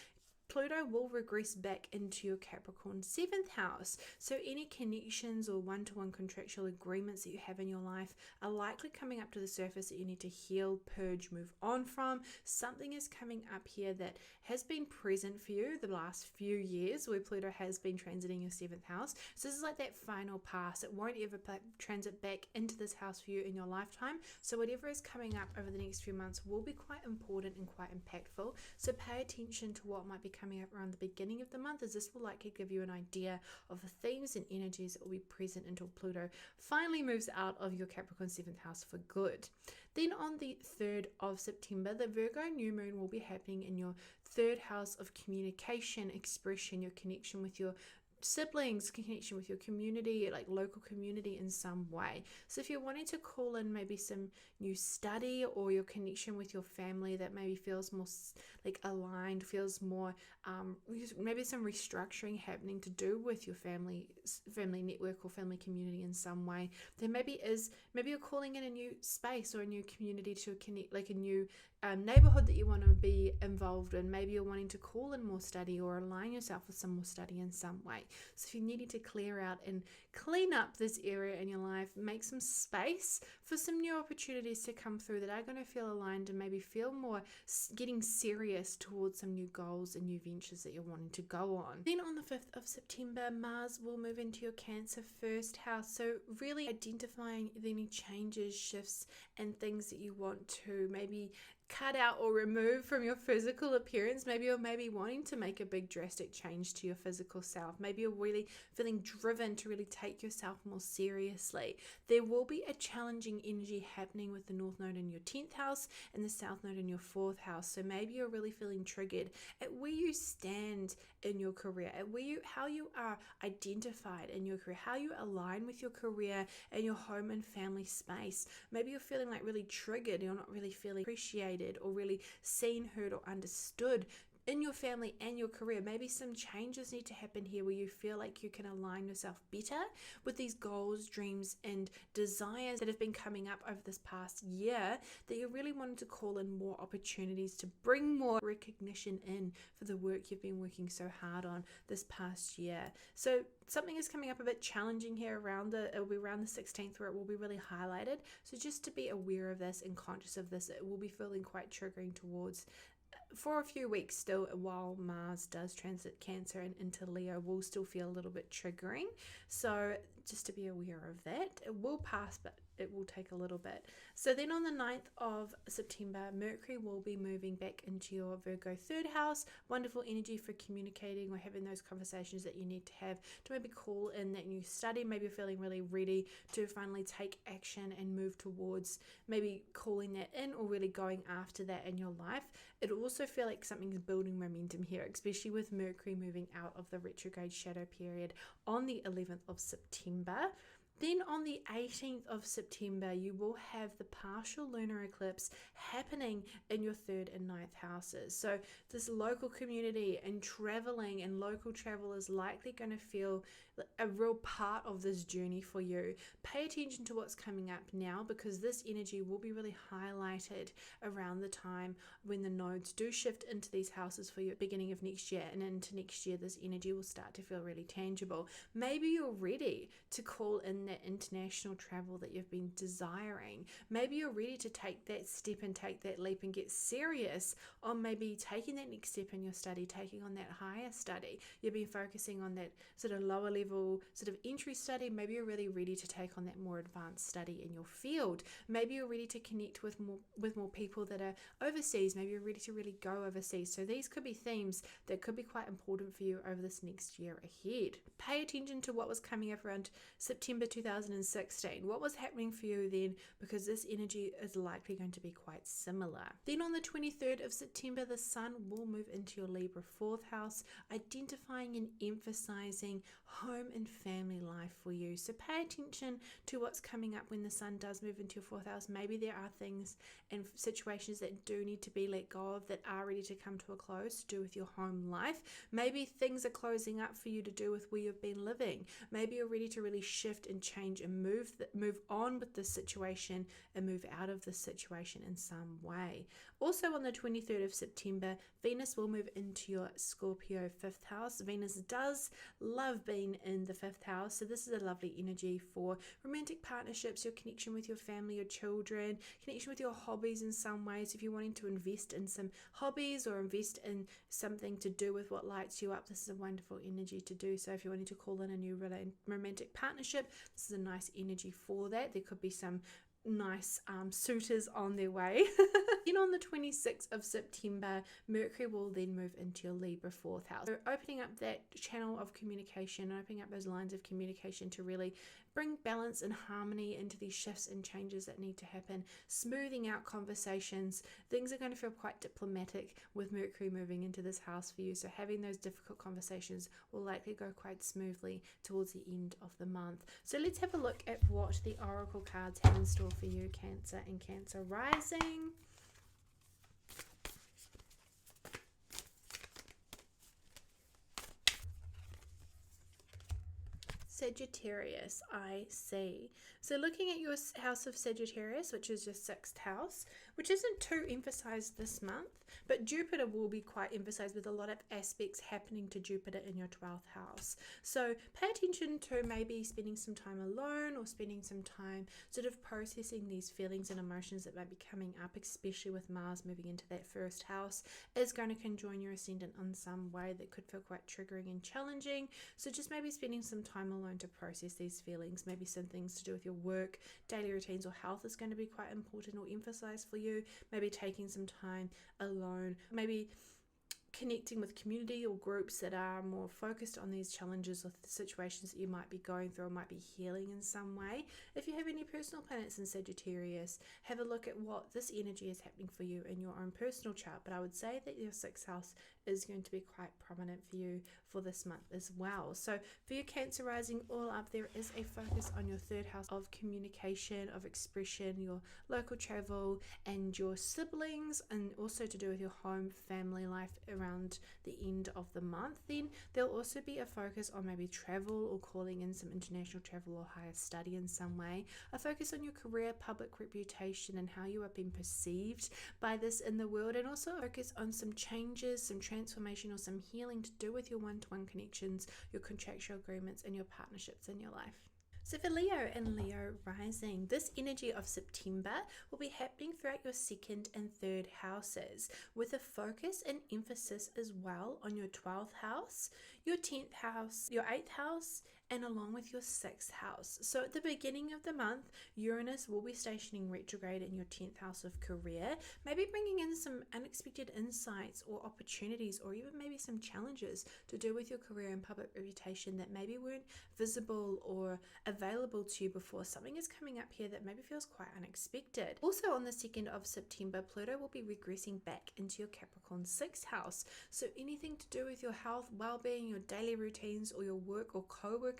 Pluto will regress back into your Capricorn 7th house. So any connections or one-to-one contractual agreements that you have in your life are likely coming up to the surface that you need to heal, purge, move on from. Something is coming up here that has been present for you the last few years, where Pluto has been transiting your 7th house. So this is like that final pass. It won't ever transit back into this house for you in your lifetime. So whatever is coming up over the next few months will be quite important and quite impactful. So pay attention to what might be coming up around the beginning of the month, as this will likely give you an idea of the themes and energies that will be present until Pluto finally moves out of your Capricorn 7th house for good. Then on the 3rd of September, the Virgo new moon will be happening in your 3rd house of communication, expression, your connection with your siblings, connection with your community, like local community in some way. So if you're wanting to call in maybe some new study, or your connection with your family that maybe feels more like aligned, feels more maybe some restructuring happening to do with your family network or family community in some way, then maybe you're calling in a new space or a new community to connect, like a new neighborhood that you want to be involved in. Maybe you're wanting to call in more study or align yourself with some more study in some way. So if you needed to clear out and clean up this area in your life, make some space for some new opportunities to come through that are going to feel aligned and maybe feel more getting serious towards some new goals and new ventures that you're wanting to go on. Then on the 5th of September, Mars will move into your Cancer 1st house. So really identifying any changes, shifts, and things that you want to maybe cut out or remove from your physical appearance. Maybe you're wanting to make a big drastic change to your physical self. Maybe you're really feeling driven to really take yourself more seriously. There will be a challenging energy happening with the North Node in your 10th house and the South Node in your 4th house. So maybe you're really feeling triggered at where you stand in your career, at how you are identified in your career, how you align with your career and your home and family space. Maybe you're feeling like really triggered, you're not really feeling appreciated or really seen, heard, or understood in your family and your career. Maybe some changes need to happen here where you feel like you can align yourself better with these goals, dreams, and desires that have been coming up over this past year, that you're really wanting to call in more opportunities to bring more recognition in for the work you've been working so hard on this past year. So something is coming up a bit challenging here it will be around the 16th where it will be really highlighted. So just to be aware of this and conscious of this, it will be feeling quite triggering towards for a few weeks still, while Mars does transit Cancer and into Leo, will still feel a little bit triggering. So just to be aware of that. It will pass, but it will take a little bit. So then on the 9th of September, Mercury will be moving back into your Virgo 3rd house. Wonderful energy for communicating or having those conversations that you need to have to maybe call in that new study. Maybe you're feeling really ready to finally take action and move towards maybe calling that in or really going after that in your life. It'll also feel like something's building momentum here, especially with Mercury moving out of the retrograde shadow period on the 11th of September. Then on the 18th of September, you will have the partial lunar eclipse happening in your 3rd and 9th houses. So this local community and traveling and local travel is likely going to feel a real part of this journey for you. Pay attention to what's coming up now, because this energy will be really highlighted around the time when the nodes do shift into these houses for you at the beginning of next year, and into next year this energy will start to feel really tangible. Maybe you're ready to call in that international travel that you've been desiring. Maybe you're ready to take that step and take that leap and get serious on maybe taking that next step in your study, taking on that higher study. You've been focusing on that sort of lower level sort of entry study. Maybe you're really ready to take on that more advanced study in your field. Maybe you're ready to connect with more people that are overseas. Maybe you're ready to really go overseas. So these could be themes that could be quite important for you over this next year ahead. Pay attention to what was coming up around September 2016. What was happening for you then, because this energy is likely going to be quite similar. Then on the 23rd of September, the Sun will move into your Libra 4th house, identifying and emphasizing home and family life for you. So pay attention to what's coming up when the Sun does move into your 4th house. Maybe there are things and situations that do need to be let go of, that are ready to come to a close, to do with your home life. Maybe things are closing up for you to do with where you've been living. Maybe you're ready to really shift and change and move on with this situation and move out of this situation in some way. Also on the 23rd of September, Venus will move into your Scorpio 5th house. Venus does love being in the 5th house, so this is a lovely energy for romantic partnerships, your connection with your family, your children, connection with your hobbies in some ways. If you're wanting to invest in some hobbies or invest in something to do with what lights you up, this is a wonderful energy to do so. If you're wanting to call in a new romantic partnership, this is a nice energy for that. There could be some nice suitors on their way. Then on the 26th of September, Mercury will then move into your Libra 4th house. So opening up that channel of communication, opening up those lines of communication to really bring balance and harmony into these shifts and changes that need to happen, smoothing out conversations. Things are going to feel quite diplomatic with Mercury moving into this house for you, so having those difficult conversations will likely go quite smoothly towards the end of the month. So let's have a look at what the oracle cards have in store for you, Cancer and Cancer rising. Sagittarius, I see. So looking at your house of Sagittarius, which is your 6th house, which isn't too emphasized this month, but Jupiter will be quite emphasized with a lot of aspects happening to Jupiter in your 12th house. So pay attention to maybe spending some time alone or spending some time sort of processing these feelings and emotions that might be coming up, especially with Mars moving into that 1st house, is going to conjoin your ascendant in some way that could feel quite triggering and challenging. So just maybe spending some time alone to process these feelings. Maybe some things to do with your work, daily routines, or health is going to be quite important or emphasized for you. Maybe taking some time alone, maybe connecting with community or groups that are more focused on these challenges or the situations that you might be going through or might be healing in some way. If you have any personal planets in Sagittarius, have a look at what this energy is happening for you in your own personal chart. But I would say that your 6th house is going to be quite prominent for you for this month as well. So for your Cancer rising, all up there is a focus on your 3rd house of communication, of expression, your local travel and your siblings, and also to do with your home, family life around the end of the month. Then there'll also be a focus on maybe travel or calling in some international travel or higher study in some way, a focus on your career, public reputation and how you are being perceived by this in the world, and also a focus on some changes, some transformation or some healing to do with your one-to-one connections, your contractual agreements and your partnerships in your life. So for Leo and Leo rising, this energy of September will be happening throughout your 2nd and 3rd houses, with a focus and emphasis as well on your 12th house, your 10th house, your 8th house, and along with your 6th house. So at the beginning of the month, Uranus will be stationing retrograde in your 10th house of career, maybe bringing in some unexpected insights or opportunities, or even maybe some challenges to do with your career and public reputation that maybe weren't visible or available to you before. Something is coming up here that maybe feels quite unexpected. Also on the 2nd of September, Pluto will be regressing back into your Capricorn 6th house. So anything to do with your health, well-being, your daily routines, or your work or co-work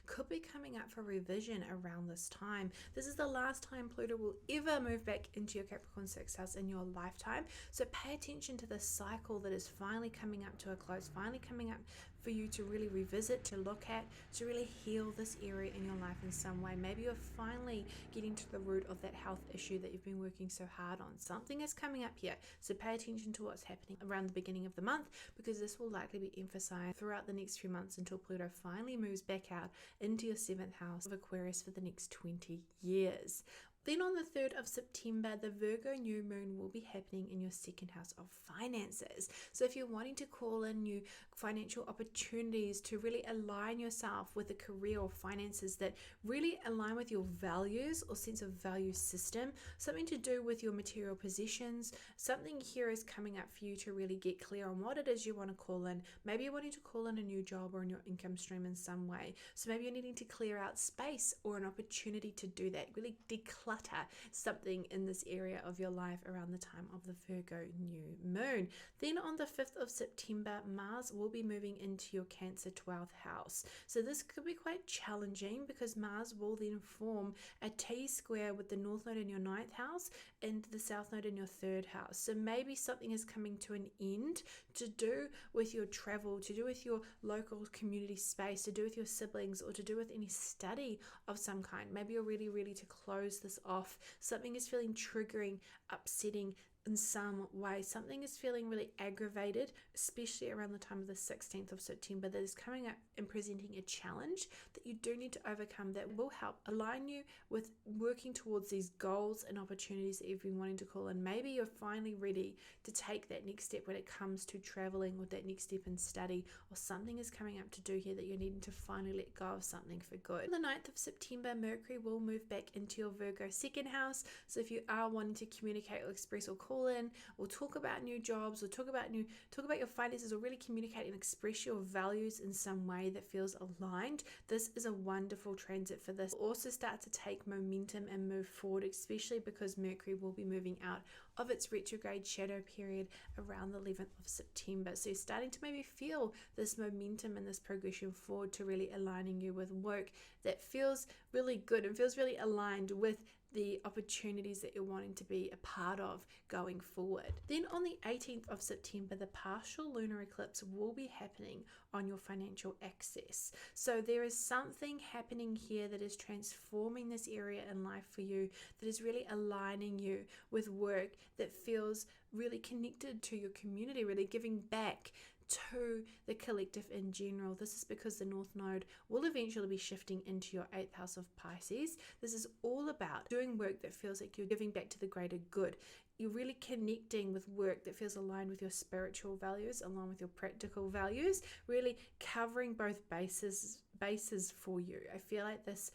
could be coming up for revision around this time. This is the last time Pluto will ever move back into your Capricorn 6th house in your lifetime. So pay attention to this cycle that is finally coming up to a close, finally coming up for you to really revisit, to look at, to really heal this area in your life in some way. Maybe you're finally getting to the root of that health issue that you've been working so hard on. Something is coming up here, so pay attention to what's happening around the beginning of the month, because this will likely be emphasized throughout the next few months until Pluto finally moves back out into your 7th house of Aquarius for the next 20 years. Then on the 3rd of September, the Virgo new moon will be happening in your 2nd house of finances. So if you're wanting to call in new financial opportunities to really align yourself with a career or finances that really align with your values or sense of value system, something to do with your material possessions, something here is coming up for you to really get clear on what it is you want to call in. Maybe you're wanting to call in a new job or a new income stream in some way. So maybe you're needing to clear out space or an opportunity to do that. Really declutter declutter something in this area of your life around the time of the Virgo new moon. Then on the 5th of September, Mars will be moving into your Cancer 12th house. So this could be quite challenging because Mars will then form a T-square with the North Node in your 9th house and the South Node in your 3rd house. So maybe something is coming to an end to do with your travel, to do with your local community space, to do with your siblings, or to do with any study of some kind. Maybe you're really ready to close this off. Something is feeling triggering, upsetting in some way. Something is feeling really aggravated, especially around the time of the 16th of September, that is coming up and presenting a challenge that you do need to overcome, that will help align you with working towards these goals and opportunities that you've been wanting to call in. Maybe you're finally ready to take that next step when it comes to traveling, or that next step in study, or something is coming up to do here that you're needing to finally let go of something for good. On the 9th of September, Mercury will move back into your Virgo 2nd house. So if you are wanting to communicate or express or call in or talk about new jobs, or talk about your finances, or really communicate and express your values in some way that feels aligned, this is a wonderful transit for this. Also start to take momentum and move forward, especially because Mercury will be moving out of its retrograde shadow period around the 11th of September. So you're starting to maybe feel this momentum and this progression forward to really aligning you with work that feels really good and feels really aligned with the opportunities that you're wanting to be a part of going forward. Then on the 18th of September, the partial lunar eclipse will be happening on your financial access. So there is something happening here that is transforming this area in life for you, that is really aligning you with work that feels really connected to your community, really giving back to the collective in general. This is because the North Node will eventually be shifting into your 8th house of Pisces. This is all about doing work that feels like you're giving back to the greater good. You're really connecting with work that feels aligned with your spiritual values, along with your practical values, really covering both bases for you. I feel like this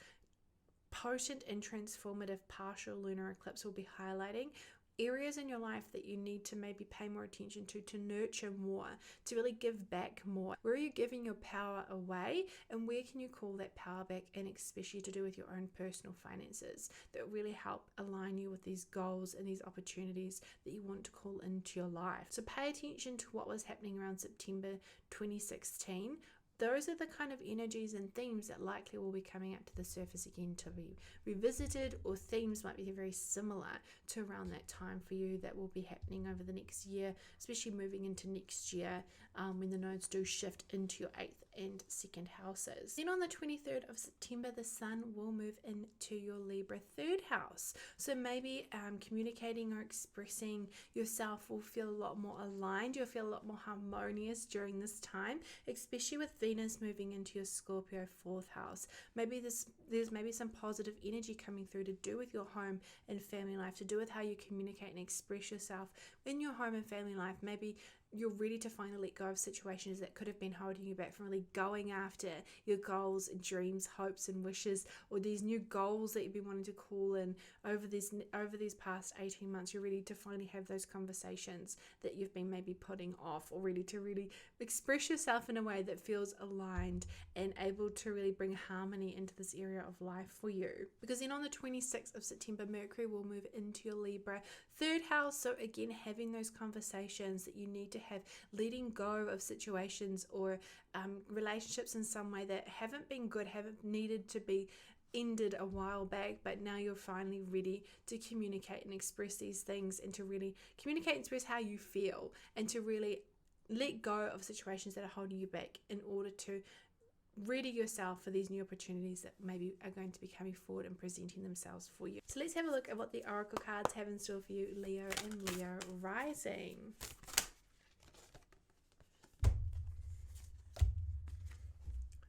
potent and transformative partial lunar eclipse will be highlighting areas in your life that you need to maybe pay more attention to nurture more, to really give back more. Where are you giving your power away, and where can you call that power back, and especially to do with your own personal finances, that really help align you with these goals and these opportunities that you want to call into your life. So pay attention to what was happening around September 2016. Those are the kind of energies and themes that likely will be coming up to the surface again to be revisited, or themes might be very similar to around that time for you that will be happening over the next year, especially moving into next year when the nodes do shift into your 8th and 2nd houses. Then on the 23rd of September, the Sun will move into your Libra 3rd house. So maybe communicating or expressing yourself will feel a lot more aligned. You'll feel a lot more harmonious during this time, especially with Venus moving into your Scorpio 4th house. Maybe there's maybe some positive energy coming through to do with your home and family life, to do with how you communicate and express yourself in your home and family life. Maybe you're ready to finally let go of situations that could have been holding you back from really going after your goals and dreams, hopes and wishes, or these new goals that you've been wanting to call in over these past 18 months. You're ready to finally have those conversations that you've been maybe putting off, or ready to really express yourself in a way that feels aligned and able to really bring harmony into this area of life for you. Because then on the 26th of September, Mercury will move into your Libra 3rd house. So again, having those conversations that you need to have, letting go of situations or relationships in some way that haven't been good, haven't needed to be ended a while back, but now you're finally ready to communicate and express these things, and to really communicate and express how you feel, and to really let go of situations that are holding you back in order to ready yourself for these new opportunities that maybe are going to be coming forward and presenting themselves for you. So let's have a look at what the Oracle cards have in store for you, Leo and Leo rising.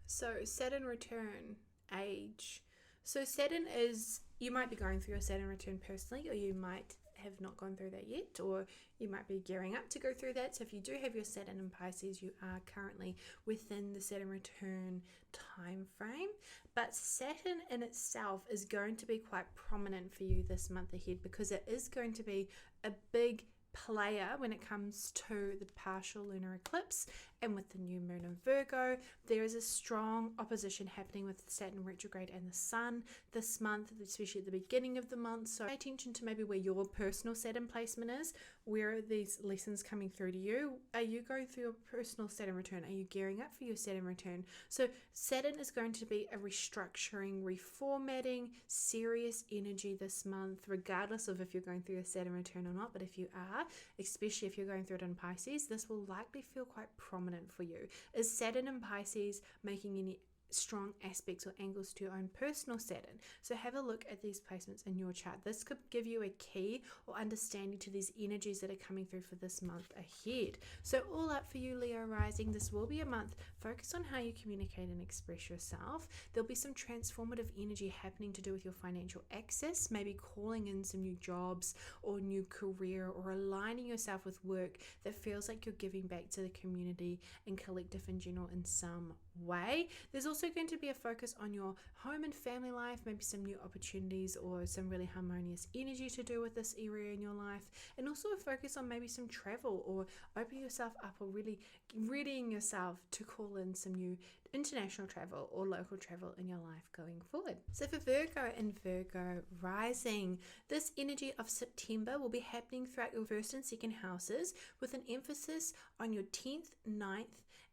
So Saturn return, age. So Saturn is, you might be going through your Saturn return personally, or you might have not gone through that yet, or you might be gearing up to go through that. So if you do have your Saturn in Pisces, you are currently within the Saturn return time frame. But Saturn in itself is going to be quite prominent for you this month ahead, because it is going to be a big player when it comes to the partial lunar eclipse And with the new moon in Virgo, there is a strong opposition happening with Saturn retrograde and the Sun this month, especially at the beginning of the month. So pay attention to maybe where your personal Saturn placement is. Where are these lessons coming through to you? Are you going through your personal Saturn return? Are you gearing up for your Saturn return? So Saturn is going to be a restructuring, reformatting, serious energy this month, regardless of if you're going through a Saturn return or not. But if you are, especially if you're going through it in Pisces, this will likely feel quite prominent for you. Is Saturn in Pisces making any strong aspects or angles to your own personal Saturn? So have a look at these placements in your chart. This could give you a key or understanding to these energies that are coming through for this month ahead. So all up for you, Leo rising. This will be a month focused on how you communicate and express yourself. There'll be some transformative energy happening to do with your financial access, maybe calling in some new jobs or new career, or aligning yourself with work that feels like you're giving back to the community and collective in general in some way. There's also going to be a focus on your home and family life, maybe some new opportunities or some really harmonious energy to do with this area in your life, and also a focus on maybe some travel or opening yourself up, or really readying yourself to call in some new international travel or local travel in your life going forward. So for Virgo and Virgo rising, this energy of September will be happening throughout your first and second houses, with an emphasis on your 10th, 9th,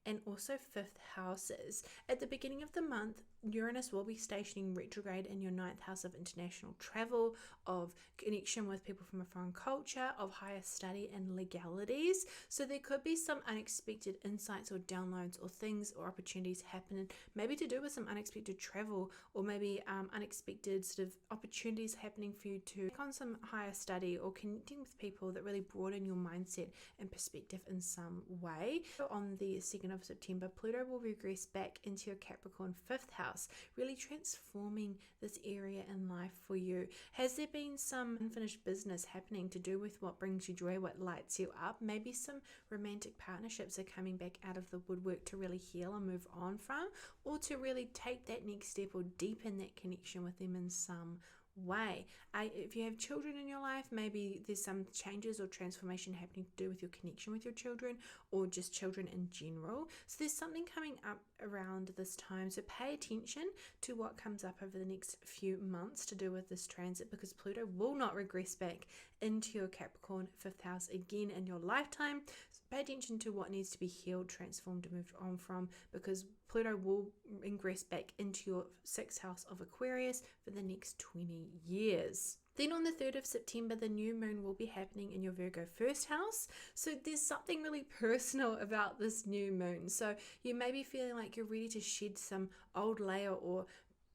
and also 5th houses. At the beginning of the month, Uranus will be stationing retrograde in your 9th house of international travel, of connection with people from a foreign culture, of higher study and legalities. So there could be some unexpected insights or downloads or things or opportunities happening, maybe to do with some unexpected travel, or maybe unexpected sort of opportunities happening for you to take on some higher study or connecting with people that really broaden your mindset and perspective in some way. So on the 2nd of September, Pluto will regress back into your Capricorn 5th house, really transforming this area in life for you. Has there been some unfinished business happening to do with what brings you joy, what lights you up? Maybe some romantic partnerships are coming back out of the woodwork to really heal and move on from, or to really take that next step or deepen that connection with them in some way. If you have children in your life, maybe there's some changes or transformation happening to do with your connection with your children, or just children in general. So there's something coming up around this time, so pay attention to what comes up over the next few months to do with this transit, because Pluto will not regress back into your Capricorn 5th house again in your lifetime. So pay attention to what needs to be healed, transformed, and moved on from, because Pluto will ingress back into your 6th house of Aquarius for the next 20 years. Then on the 3rd of September, the new moon will be happening in your Virgo 1st house. So there's something really personal about this new moon. So you may be feeling like you're ready to shed some old layer or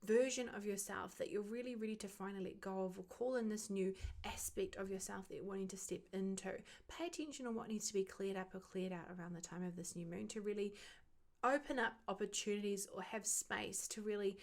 version of yourself that you're really ready to finally let go of, or call in this new aspect of yourself that you're wanting to step into. Pay attention on what needs to be cleared up or cleared out around the time of this new moon to really open up opportunities or have space to really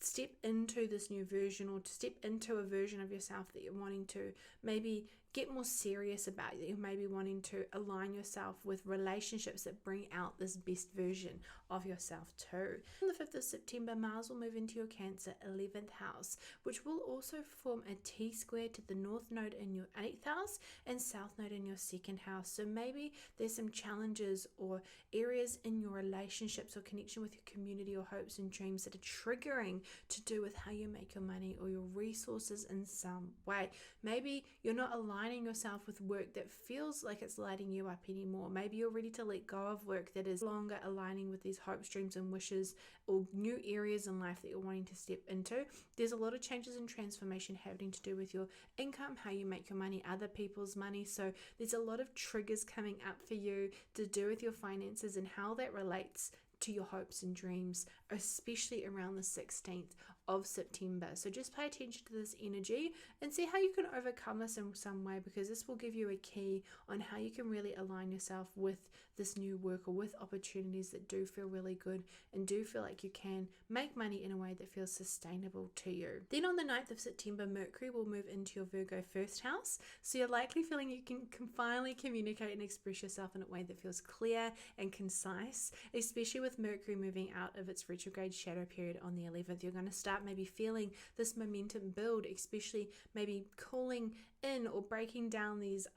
step into this new version, or to step into a version of yourself that you're wanting to maybe get more serious about, that you're maybe wanting to align yourself with relationships that bring out this best version of yourself too. On the 5th of September, Mars will move into your Cancer 11th house, which will also form a T-square to the North Node in your 8th house and South Node in your 2nd house. So maybe there's some challenges or areas in your relationships or connection with your community or hopes and dreams that are triggering to do with how you make your money or your resources in some way. Maybe you're not aligning yourself with work that feels like it's lighting you up anymore. Maybe you're ready to let go of work that is no longer aligning with these hopes, dreams, and wishes, or new areas in life that you're wanting to step into. There's a lot of changes and transformation happening to do with your income, how you make your money, other people's money. So there's a lot of triggers coming up for you to do with your finances and how that relates to your hopes and dreams, especially around the 16th of September. So just pay attention to this energy and see how you can overcome this in some way, because this will give you a key on how you can really align yourself with this new work or with opportunities that do feel really good and do feel like you can make money in a way that feels sustainable to you. Then on the 9th of September, Mercury will move into your Virgo 1st house. So you're likely feeling you can finally communicate and express yourself in a way that feels clear and concise, especially with Mercury moving out of its retrograde shadow period on the 11th. You're going to start start maybe feeling this momentum build, especially maybe calling in or breaking down these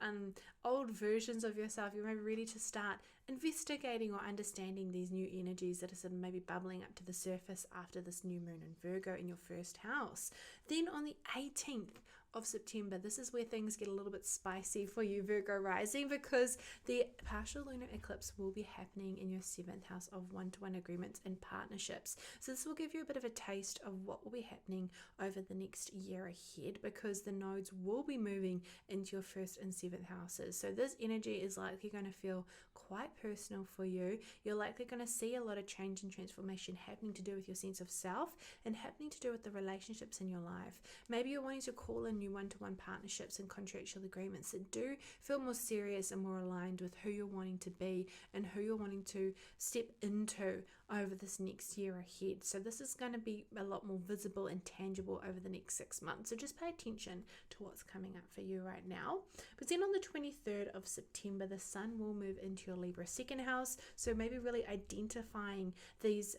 old versions of yourself. You're maybe ready to start investigating or understanding these new energies that are sort of maybe bubbling up to the surface after this new moon in Virgo in your first house. Then on the 18th of September, this is where things get a little bit spicy for you, Virgo rising, because the partial lunar eclipse will be happening in your 7th house of one-to-one agreements and partnerships. So this will give you a bit of a taste of what will be happening over the next year ahead, because the nodes will be moving into your 1st and 7th houses. So this energy is likely going to feel quite personal for you. You're likely going to see a lot of change and transformation happening to do with your sense of self and happening to do with the relationships in your life. Maybe you're wanting to call in new one-to-one partnerships and contractual agreements that do feel more serious and more aligned with who you're wanting to be and who you're wanting to step into over this next year ahead. So this is going to be a lot more visible and tangible over the next 6 months. So just pay attention to what's coming up for you right now. But then on the 23rd of September, the sun will move into your Libra 2nd house. So maybe really identifying these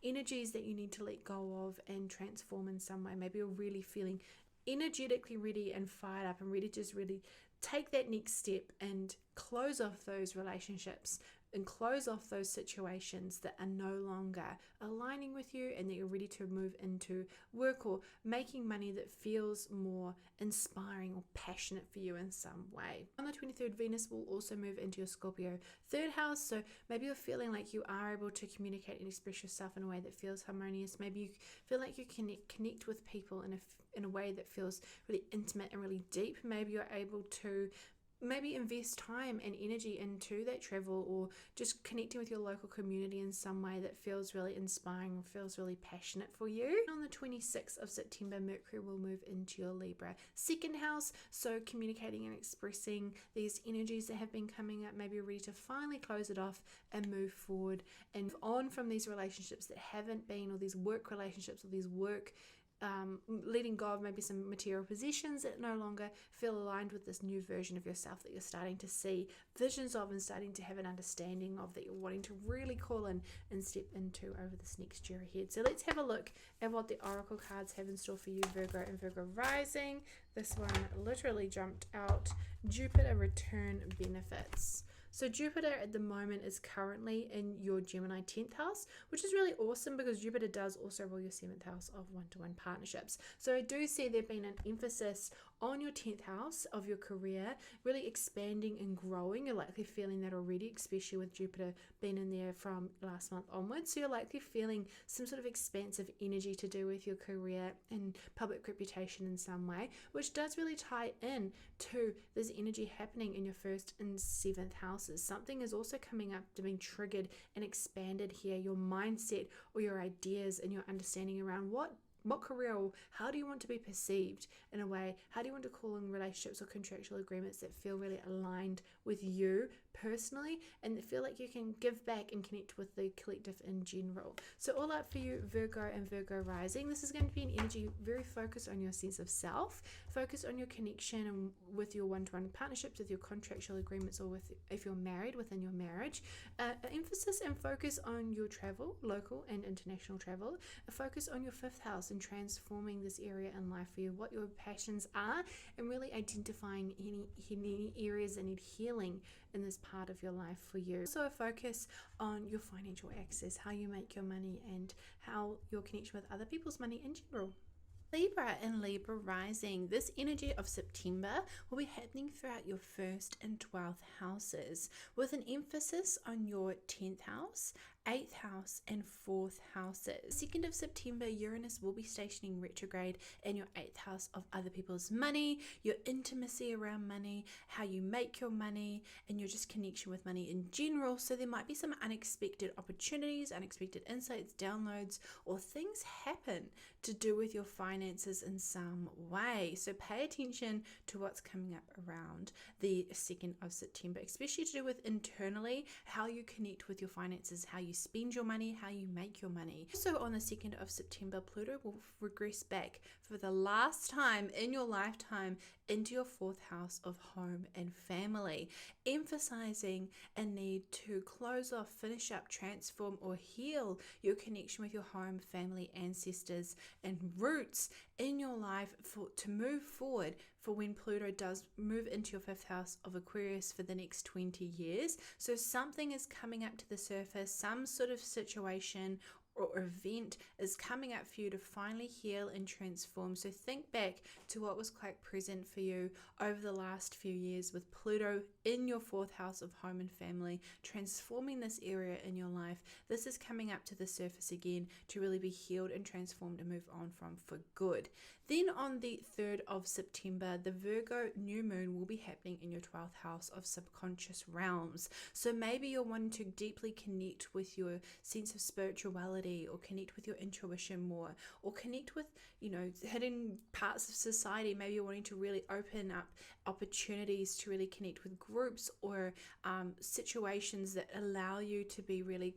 energies that you need to let go of and transform in some way. Maybe you're really feeling energetically ready and fired up and ready to just really take that next step and close off those relationships and close off those situations that are no longer aligning with you, and that you're ready to move into work or making money that feels more inspiring or passionate for you in some way. On the 23rd, Venus will also move into your Scorpio 3rd house. So maybe you're feeling like you are able to communicate and express yourself in a way that feels harmonious. Maybe you feel like you can connect with people in a way that feels really intimate and really deep. Maybe you're able to maybe invest time and energy into that travel, or just connecting with your local community in some way that feels really inspiring or feels really passionate for you. On the 26th of September, Mercury will move into your Libra 2nd house. So communicating and expressing these energies that have been coming up, maybe you're ready to finally close it off and move forward and move on from these relationships that haven't been, or these work relationships, or these work letting go of maybe some material possessions that no longer feel aligned with this new version of yourself that you're starting to see visions of and starting to have an understanding of, that you're wanting to really call in and step into over this next year ahead. So let's have a look at what the oracle cards have in store for you, Virgo and Virgo rising. This one literally jumped out. Jupiter return benefits. So Jupiter at the moment is currently in your Gemini 10th house, which is really awesome because Jupiter does also rule your 7th house of one-to-one partnerships. So I do see there being an emphasis on your 10th house of your career, really expanding and growing. You're likely feeling that already, especially with Jupiter being in there from last month onwards. So you're likely feeling some sort of expansive energy to do with your career and public reputation in some way, which does really tie in to this energy happening in your 1st and 7th houses. Something is also coming up to being triggered and expanded here. Your mindset or your ideas and your understanding around what career, or how do you want to be perceived in a way? How do you want to call in relationships or contractual agreements that feel really aligned with you personally and that feel like you can give back and connect with the collective in general? So all up for you, Virgo and Virgo rising. This is going to be an energy very focused on your sense of self, focused on your connection and with your one-to-one partnerships, with your contractual agreements, or with if you're married within your marriage. Emphasis and focus on your travel, local and international travel. A focus on your 5th house and transforming this area in life for you, what your passions are, and really identifying any areas that need healing in this part of your life for you. Also a focus on your financial access, how you make your money, and how your connection with other people's money in general. Libra and Libra rising. This energy of September will be happening throughout your 1st and 12th houses, with an emphasis on your 10th house, 8th house and 4th houses. 2nd of September, Uranus will be stationing retrograde in your 8th house of other people's money, your intimacy around money, how you make your money, and your just connection with money in general. So there might be some unexpected opportunities, unexpected insights, downloads, or things happen to do with your finances in some way. So pay attention to what's coming up around the 2nd of September, especially to do with internally, how you connect with your finances, how you spend your money, how you make your money. Also on the 2nd of September, Pluto will regress back for the last time in your lifetime into your 4th house of home and family, emphasizing a need to close off, finish up, transform, or heal your connection with your home, family, ancestors, and roots in your life to move forward for when Pluto does move into your 5th house of Aquarius for the next 20 years. So something is coming up to the surface, some sort of situation or event is coming up for you to finally heal and transform. So think back to what was quite present for you over the last few years with Pluto in your 4th house of home and family, transforming this area in your life. This is coming up to the surface again to really be healed and transformed and move on from for good. Then on the 3rd of September, the Virgo new moon will be happening in your 12th house of subconscious realms. So maybe you're wanting to deeply connect with your sense of spirituality, or connect with your intuition more, or connect with, hidden parts of society. Maybe you're wanting to really open up opportunities to really connect with groups or situations that allow you to be really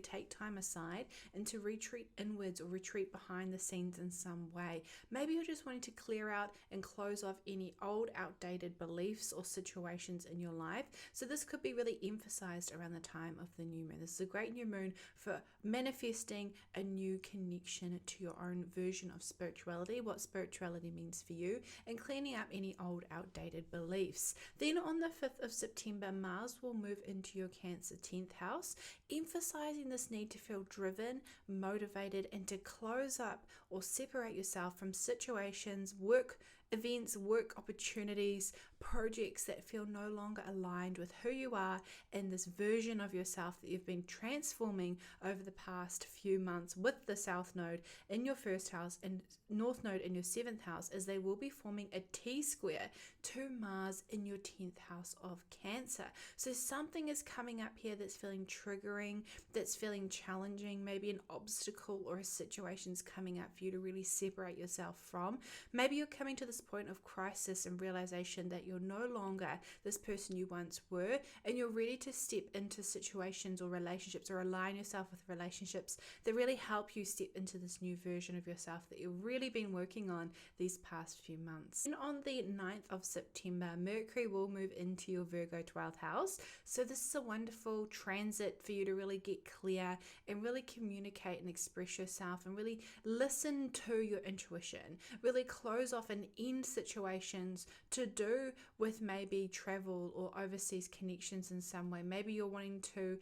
take time aside and to retreat inwards or retreat behind the scenes in some way. Maybe you're just wanting to clear out and close off any old, outdated beliefs or situations in your life. So this could be really emphasized around the time of the new moon. This is a great new moon for manifesting a new connection to your own version of spirituality, what spirituality means for you, and cleaning up any old, outdated beliefs. Then on the 5th of September, Mars will move into your Cancer 10th house, emphasizing this need to feel driven, motivated, and to close up or separate yourself from situations, work events, work opportunities, projects that feel no longer aligned with who you are and this version of yourself that you've been transforming over the past few months with the South Node in your 1st house and North Node in your 7th house, as they will be forming a T-square to Mars in your 10th house of Cancer. So something is coming up here that's feeling triggering, that's feeling challenging, maybe an obstacle or a situation's coming up for you to really separate yourself from. Maybe you're coming to this point of crisis and realization that you're no longer this person you once were, and you're ready to step into situations or relationships or align yourself with relationships that really help you step into this new version of yourself that you've really been working on these past few months. And on the 9th of September, Mercury will move into your Virgo 12th house. So this is a wonderful transit for you to really get clear and really communicate and express yourself and really listen to your intuition, really close off and end situations to do with maybe travel or overseas connections in some way. Maybe you're wanting to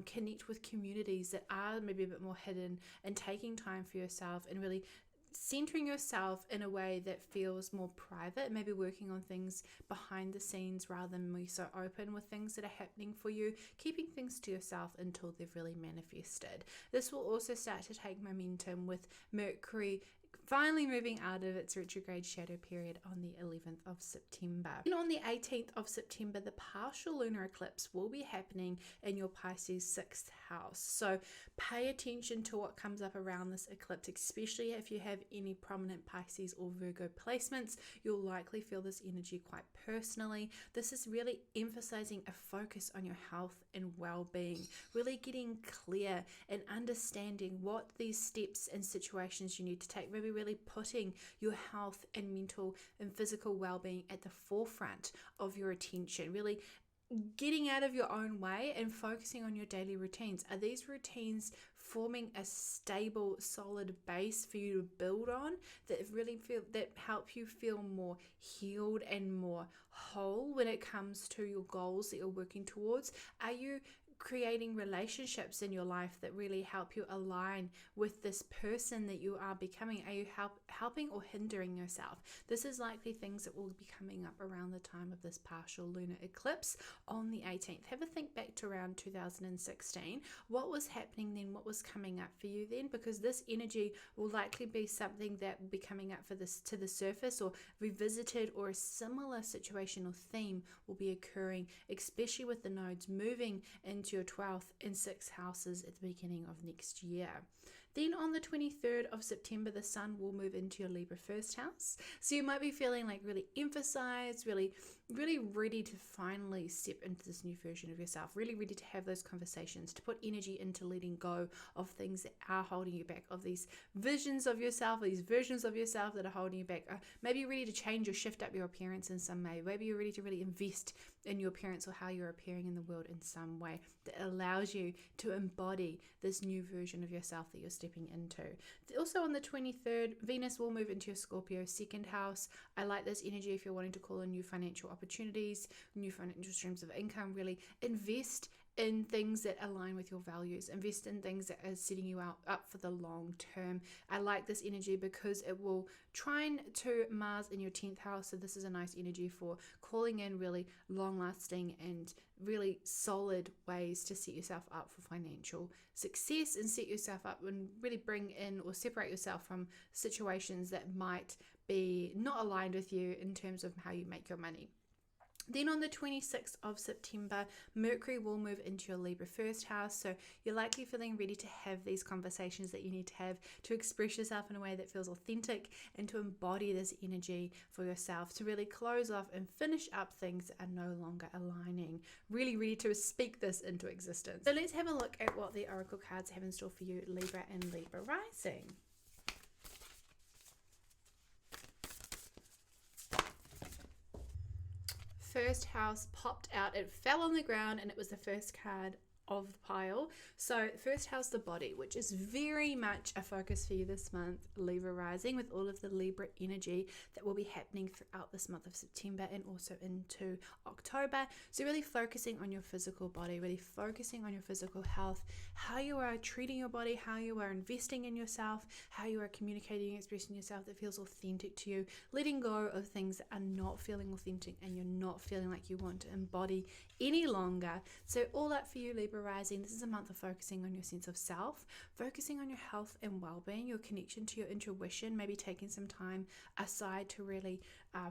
connect with communities that are maybe a bit more hidden, and taking time for yourself and really centering yourself in a way that feels more private, maybe working on things behind the scenes rather than be so open with things that are happening for you, keeping things to yourself until they've really manifested. This will also start to take momentum with Mercury finally moving out of its retrograde shadow period on the 11th of September. And on the 18th of September, the partial lunar eclipse will be happening in your Pisces 6th house. So pay attention to what comes up around this eclipse, especially if you have any prominent Pisces or Virgo placements. You'll likely feel this energy quite personally. This is really emphasizing a focus on your health and well-being, really getting clear and understanding what these steps and situations you need to take, maybe really putting your health and mental and physical well-being at the forefront of your attention, really getting out of your own way and focusing on your daily routines. Are these routines forming a stable, solid base for you to build on that help you feel more healed and more whole when it comes to your goals that you're working towards? Are you creating relationships in your life that really help you align with this person that you are becoming? Are you helping or hindering yourself? This is likely things that will be coming up around the time of this partial lunar eclipse on the 18th. Have a think back to around 2016. What was happening then? What was coming up for you then? Because this energy will likely be something that will be coming up to the surface or revisited, or a similar situation or theme will be occurring, especially with the nodes moving into your 12th and 6th houses at the beginning of next year. Then on the 23rd of September, the sun will move into your Libra first house. So you might be feeling like really emphasized, really ready to finally step into this new version of yourself, really ready to have those conversations, to put energy into letting go of things that are holding you back, of these visions of yourself, these versions of yourself that are holding you back. Maybe you're ready to change or shift up your appearance in some way. Maybe you're ready to really invest in your appearance or how you're appearing in the world in some way that allows you to embody this new version of yourself that you're stepping into. Also on the 23rd, Venus will move into your Scorpio second house. I like this energy if you're wanting to call in new financial opportunities, new financial streams of income. Really invest in things that align with your values. Invest in things that are setting you up for the long term. I like this energy because it will trine to Mars in your 10th house. So this is a nice energy for calling in really long lasting and really solid ways to set yourself up for financial success and set yourself up and really bring in or separate yourself from situations that might be not aligned with you in terms of how you make your money. Then on the 26th of September, Mercury will move into your Libra first house. So you're likely feeling ready to have these conversations that you need to have to express yourself in a way that feels authentic and to embody this energy for yourself, to really close off and finish up things that are no longer aligning. Really ready to speak this into existence. So let's have a look at what the Oracle cards have in store for you, Libra and Libra rising. First house popped out. It fell on the ground and it was the first card of the pile. So first house, the body, which is very much a focus for you this month, Libra rising, with all of the Libra energy that will be happening throughout this month of September and also into October. So really focusing on your physical body, really focusing on your physical health, how you are treating your body, how you are investing in yourself, how you are communicating and expressing yourself that feels authentic to you, letting go of things that are not feeling authentic and you're not feeling like you want to embody any longer. So all that for you, Libra rising. This is a month of focusing on your sense of self, focusing on your health and well-being, your connection to your intuition, maybe taking some time aside to really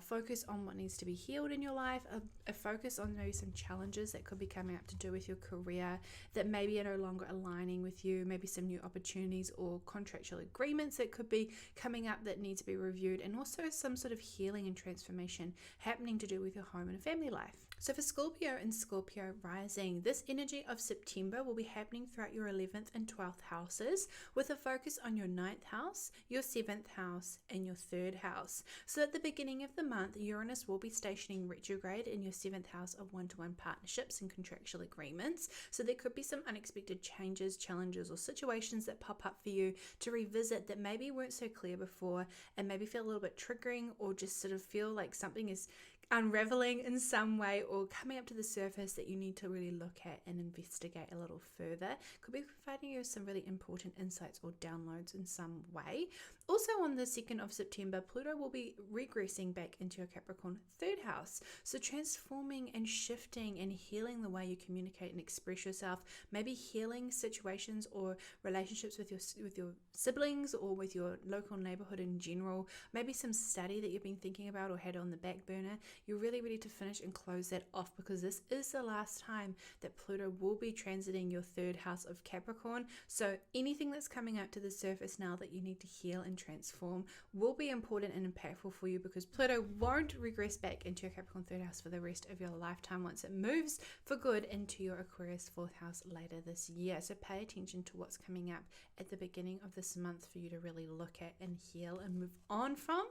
focus on what needs to be healed in your life, a focus on maybe some challenges that could be coming up to do with your career that maybe are no longer aligning with you, maybe some new opportunities or contractual agreements that could be coming up that need to be reviewed, and also some sort of healing and transformation happening to do with your home and family life. So for Scorpio and Scorpio rising, this energy of September will be happening throughout your 11th and 12th houses, with a focus on your 9th house, your 7th house, and your 3rd house. So at the beginning of the month, Uranus will be stationing retrograde in your 7th house of one-to-one partnerships and contractual agreements. So there could be some unexpected changes, challenges, or situations that pop up for you to revisit that maybe weren't so clear before and maybe feel a little bit triggering, or just sort of feel like something is unraveling in some way or coming up to the surface that you need to really look at and investigate a little further. Could be providing you some really important insights or downloads in some way. Also on the 2nd of September, Pluto will be regressing back into your Capricorn 3rd house. So transforming and shifting and healing the way you communicate and express yourself, maybe healing situations or relationships with your siblings or with your local neighborhood in general, maybe some study that you've been thinking about or had on the back burner. You're really ready to finish and close that off, because this is the last time that Pluto will be transiting your 3rd house of Capricorn. So anything that's coming up to the surface now that you need to heal and transform will be important and impactful for you, because Pluto won't regress back into your Capricorn 3rd house for the rest of your lifetime once it moves for good into your Aquarius 4th house later this year. So pay attention to what's coming up at the beginning of this month for you to really look at and heal and move on from.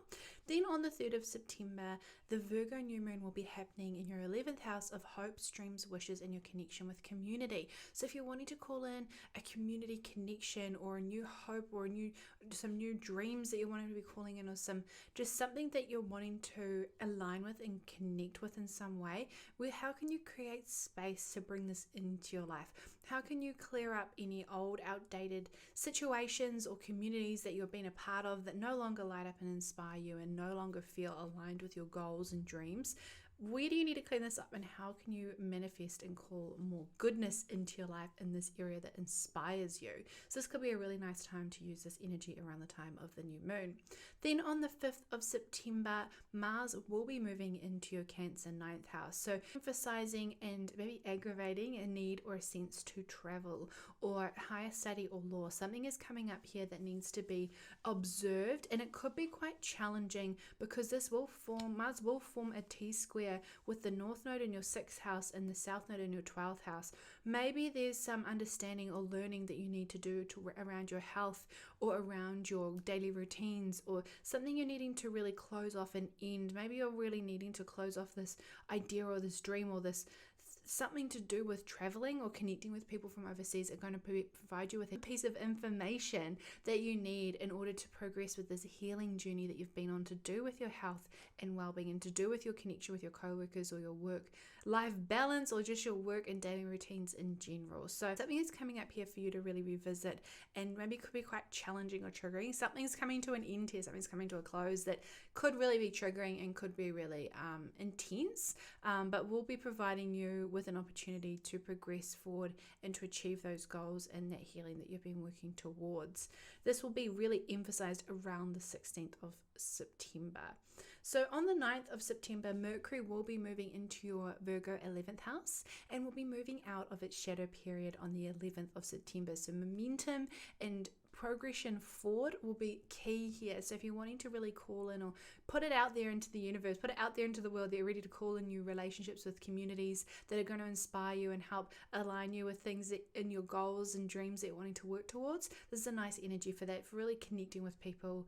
Then on the 3rd of September, the Virgo new moon will be happening in your 11th house of hopes, dreams, wishes, and your connection with community. So if you're wanting to call in a community connection or a new hope or some new dreams that you're wanting to be calling in, or just something that you're wanting to align with and connect with in some way, how can you create space to bring this into your life? How can you clear up any old, outdated situations or communities that you've been a part of that no longer light up and inspire you and no longer feel aligned with your goals and dreams? Where do you need to clean this up, and how can you manifest and call more goodness into your life in this area that inspires you? So this could be a really nice time to use this energy around the time of the new moon. Then on the 5th of September, Mars will be moving into your Cancer 9th house. So emphasizing and maybe aggravating a need or a sense to travel or higher study or law. Something is coming up here that needs to be observed, and it could be quite challenging because Mars will form a T-square with the North Node in your 6th house and the South Node in your 12th house. Maybe there's some understanding or learning that you need to do around your health or around your daily routines, or something you're needing to really close off and end. Maybe you're really needing to close off this idea or this dream or this something to do with traveling or connecting with people from overseas are going to provide you with a piece of information that you need in order to progress with this healing journey that you've been on, to do with your health and well-being, and to do with your connection with your co-workers or your work-life balance, or just your work and daily routines in general. So something is coming up here for you to really revisit, and maybe could be quite challenging or triggering. Something's coming to an end here, something's coming to a close that could really be triggering and could be really intense, but will be providing you with an opportunity to progress forward and to achieve those goals and that healing that you've been working towards. This will be really emphasized around the 16th of September. So on the 9th of September, Mercury will be moving into your Virgo 11th house and will be moving out of its shadow period on the 11th of September. So momentum and progression forward will be key here. So if you're wanting to really call in or put it out there into the universe, put it out there into the world, that you're ready to call in new relationships with communities that are going to inspire you and help align you with things that in your goals and dreams that you're wanting to work towards, this is a nice energy for that, for really connecting with people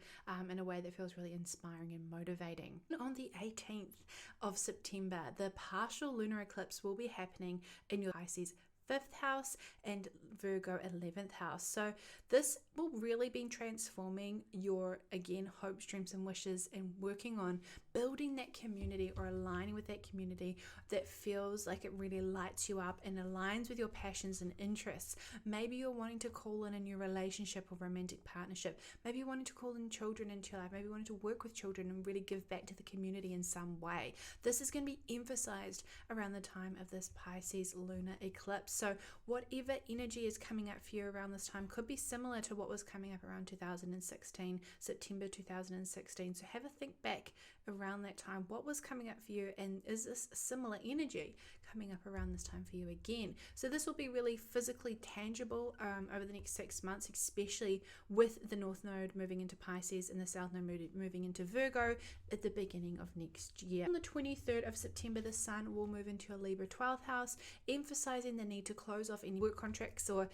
in a way that feels really inspiring and motivating. On the 18th of September, the partial lunar eclipse will be happening in your Pisces 5th house and Virgo 11th house. So this will really be transforming your, again, hopes, dreams and wishes, and working on building that community or aligning with that community that feels like it really lights you up and aligns with your passions and interests. Maybe you're wanting to call in a new relationship or romantic partnership. Maybe you're wanting to call in children into your life. Maybe you wanting to work with children and really give back to the community in some way. This is going to be emphasized around the time of this Pisces lunar eclipse. So whatever energy is coming up for you around this time could be similar to what was coming up around 2016, September 2016. So have a think back around that time. What was coming up for you, and is this similar energy coming up around this time for you again? So this will be really physically tangible over the next 6 months, especially with the North Node moving into Pisces and the South Node moving into Virgo at the beginning of next year. On the 23rd of September, the Sun will move into a Libra 12th house, emphasizing the need to close off any work contracts or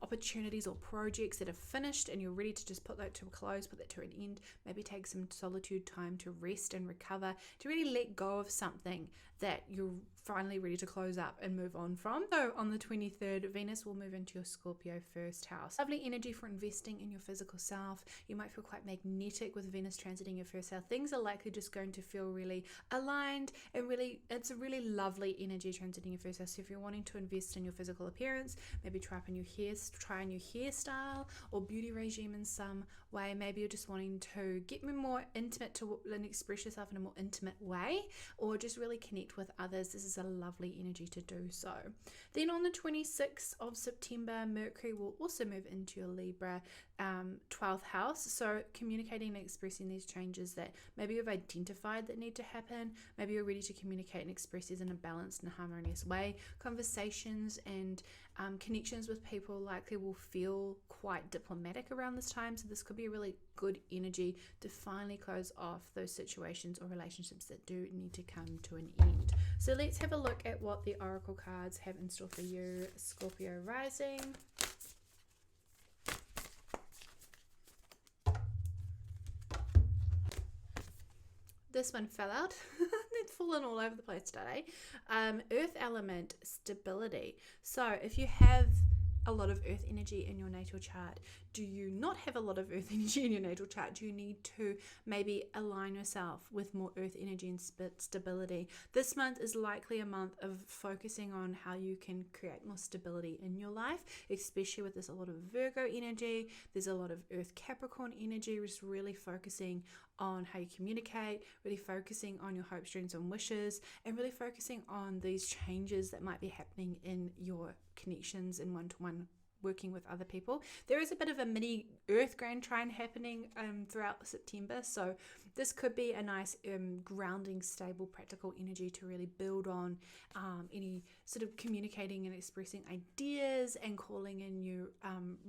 opportunities or projects that are finished and you're ready to just put that to a close, put that to an end. Maybe take some solitude time to rest and recover, to really let go of something that you're finally ready to close up and move on from. So on the 23rd, Venus will move into your Scorpio 1st house. Lovely energy for investing in your physical self. You might feel quite magnetic with Venus transiting your 1st house. Things are likely just going to feel really aligned, and really, it's a really lovely energy transiting your 1st house. So if you're wanting to invest in your physical appearance, maybe try a new hairstyle or beauty regime in some way. Maybe you're just wanting to get more intimate and express yourself in a more intimate way, or just really connect with others. This is a lovely energy to do so. Then on the 26th of September, Mercury will also move into your Libra 12th house. So communicating and expressing these changes that maybe you've identified that need to happen. Maybe you're ready to communicate and express these in a balanced and harmonious way. Conversations and connections with people likely will feel quite diplomatic around this time. So this could be a really good energy to finally close off those situations or relationships that do need to come to an end. So let's have a look at what the Oracle cards have in store for you, Scorpio rising. This one fell out. It's fallen all over the place today. Earth element, stability. So if you have a lot of earth energy in your natal chart, do you not have a lot of earth energy in your natal chart? Do you need to maybe align yourself with more earth energy and stability? This month is likely a month of focusing on how you can create more stability in your life, especially with this a lot of Virgo energy. There's a lot of earth Capricorn energy, just really focusing on how you communicate, really focusing on your hopes, dreams, and wishes, and really focusing on these changes that might be happening in your connections in one-to-one working with other people. There is a bit of a mini Earth grand trine happening throughout September, so this could be a nice grounding, stable, practical energy to really build on any sort of communicating and expressing ideas and calling in new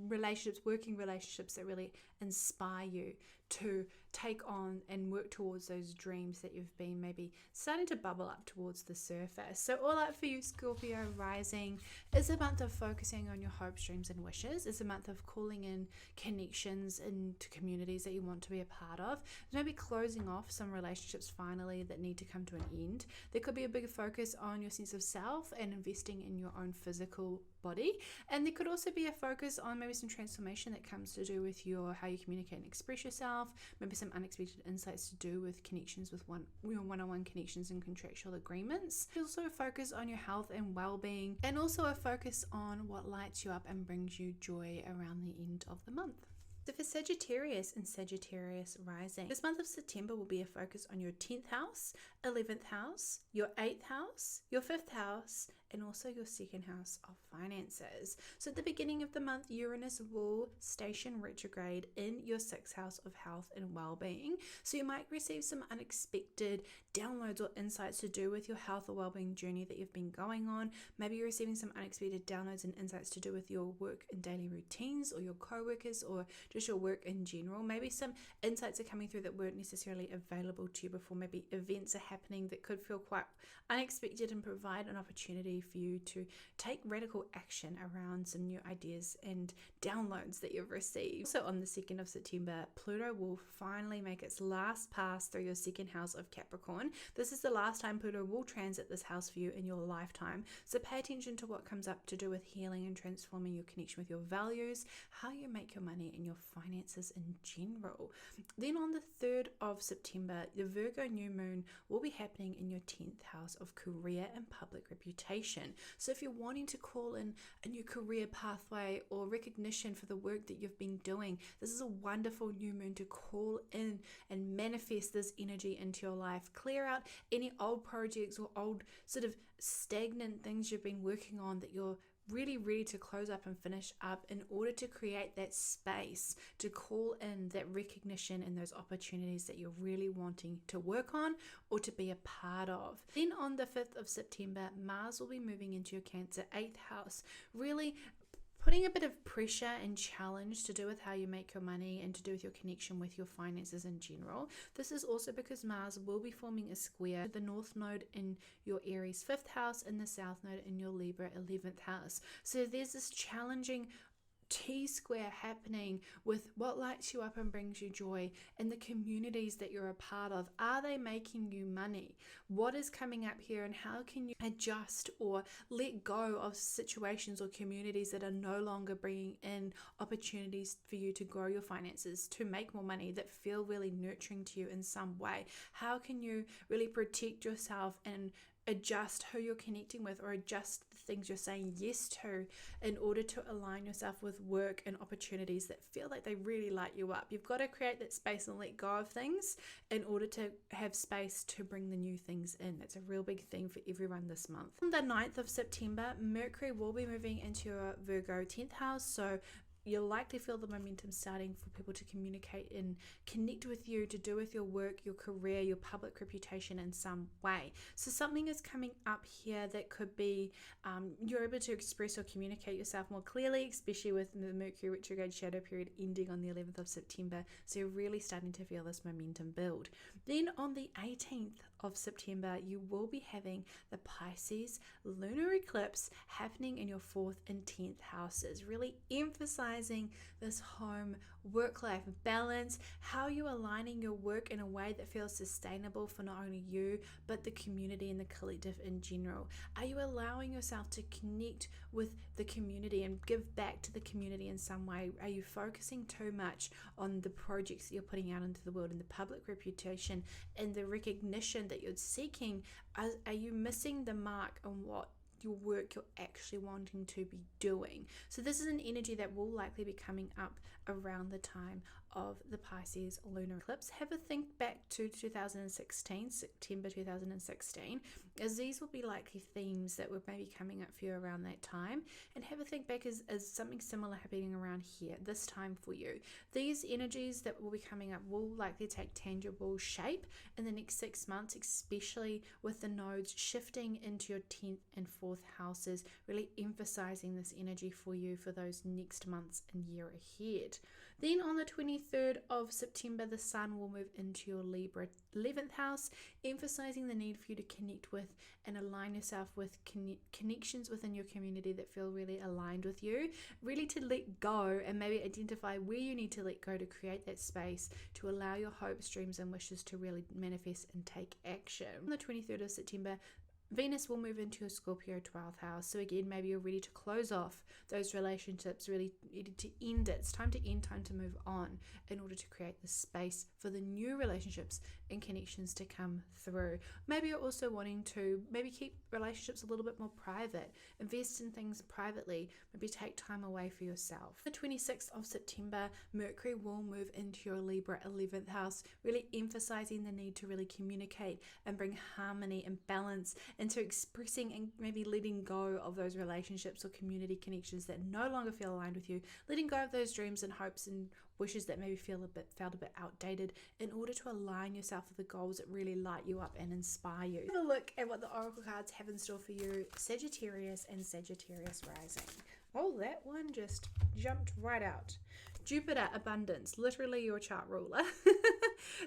relationships, working relationships that really inspire you to take on and work towards those dreams that you've been maybe starting to bubble up towards the surface. So all up for you, Scorpio rising, is a month of focusing on your hopes, dreams, and wishes. It's a month of calling in connections into communities that you want to be a part of. Maybe closing off some relationships finally that need to come to an end. There could be a bigger focus on your sense of self and investing in your own physical body, and there could also be a focus on maybe some transformation that comes to do with your how you communicate and express yourself, maybe some unexpected insights to do with connections with one-on-one connections and contractual agreements. There's also a focus on your health and well-being, and also a focus on what lights you up and brings you joy around the end of the month. So for Sagittarius and Sagittarius rising, this month of September will be a focus on your 10th house, 11th house, your 8th house, your 5th house, and also your 2nd house of finances. So at the beginning of the month, Uranus will station retrograde in your 6th house of health and well-being. So you might receive some unexpected downloads or insights to do with your health or well-being journey that you've been going on. Maybe you're receiving some unexpected downloads and insights to do with your work and daily routines, or your co-workers, or just your work in general. Maybe some insights are coming through that weren't necessarily available to you before. Maybe events are happening that could feel quite unexpected and provide an opportunity for you to take radical action around some new ideas and downloads that you've received. So on the 2nd of September, Pluto will finally make its last pass through your 2nd house of Capricorn. This is the last time Pluto will transit this house for you in your lifetime. So pay attention to what comes up to do with healing and transforming your connection with your values, how you make your money, and your finances in general. Then on the 3rd of September, the Virgo new moon will be happening in your 10th house of career and public reputation. So if you're wanting to call in a new career pathway or recognition for the work that you've been doing, this is a wonderful new moon to call in and manifest this energy into your life. Clear out any old projects or old sort of stagnant things you've been working on that you're really ready to close up and finish up, in order to create that space to call in that recognition and those opportunities that you're really wanting to work on or to be a part of. Then on the 5th of September, Mars will be moving into your Cancer 8th house, really putting a bit of pressure and challenge to do with how you make your money and to do with your connection with your finances in general. This is also because Mars will be forming a square, the North Node in your Aries 5th house and the South Node in your Libra 11th house. So there's this challenging T-square happening with what lights you up and brings you joy, and the communities that you're a part of. Are they making you money? What is coming up here, and how can you adjust or let go of situations or communities that are no longer bringing in opportunities for you to grow your finances, to make more money, that feel really nurturing to you in some way? How can you really protect yourself and adjust who you're connecting with, or adjust the things you're saying yes to, in order to align yourself with work and opportunities that feel like they really light you up? You've got to create that space and let go of things in order to have space to bring the new things in. That's a real big theme for everyone this month. On the 9th of September, Mercury will be moving into your Virgo 10th house, so you'll likely feel the momentum starting for people to communicate and connect with you, to do with your work, your career, your public reputation in some way. So something is coming up here that could be you're able to express or communicate yourself more clearly, especially with the Mercury retrograde shadow period ending on the 11th of September. So you're really starting to feel this momentum build. Then on the 18th of September, you will be having the Pisces lunar eclipse happening in your 4th and 10th houses, really emphasizing this home work-life balance, how you're aligning your work in a way that feels sustainable for not only you but the community and the collective in general. Are you allowing yourself to connect with the community and give back to the community in some way? Are you focusing too much on the projects that you're putting out into the world and the public reputation and the recognition that you're seeking? Are you missing the mark on what your work you're actually wanting to be doing? So this is an energy that will likely be coming up around the time of the Pisces lunar eclipse. Have a think back to 2016, September 2016, as these will be likely themes that were maybe coming up for you around that time. And have a think back as something similar happening around here this time for you. These energies that will be coming up will likely take tangible shape in the next 6 months, especially with the nodes shifting into your 10th and 4th houses, really emphasizing this energy for you for those next months and year ahead. Then on the 23rd of September, the sun will move into your Libra 11th house, emphasizing the need for you to connect with and align yourself with connections within your community that feel really aligned with you, really to let go and maybe identify where you need to let go to create that space to allow your hopes, dreams and wishes to really manifest and take action. On the 23rd of September, Venus will move into your Scorpio 12th house. So again, maybe you're ready to close off those relationships, really ready to end it. It's time to end, time to move on in order to create the space for the new relationships and connections to come through. Maybe you're also wanting to maybe keep relationships a little bit more private, invest in things privately, maybe take time away for yourself. The 26th of September, Mercury will move into your Libra 11th house, really emphasizing the need to really communicate and bring harmony and balance into expressing and maybe letting go of those relationships or community connections that no longer feel aligned with you, letting go of those dreams and hopes and wishes that maybe felt a bit outdated in order to align yourself with the goals that really light you up and inspire you. Have a look at what the oracle cards have in store for you, Sagittarius and Sagittarius rising. Oh, that one just jumped right out. Jupiter, abundance, literally your chart ruler.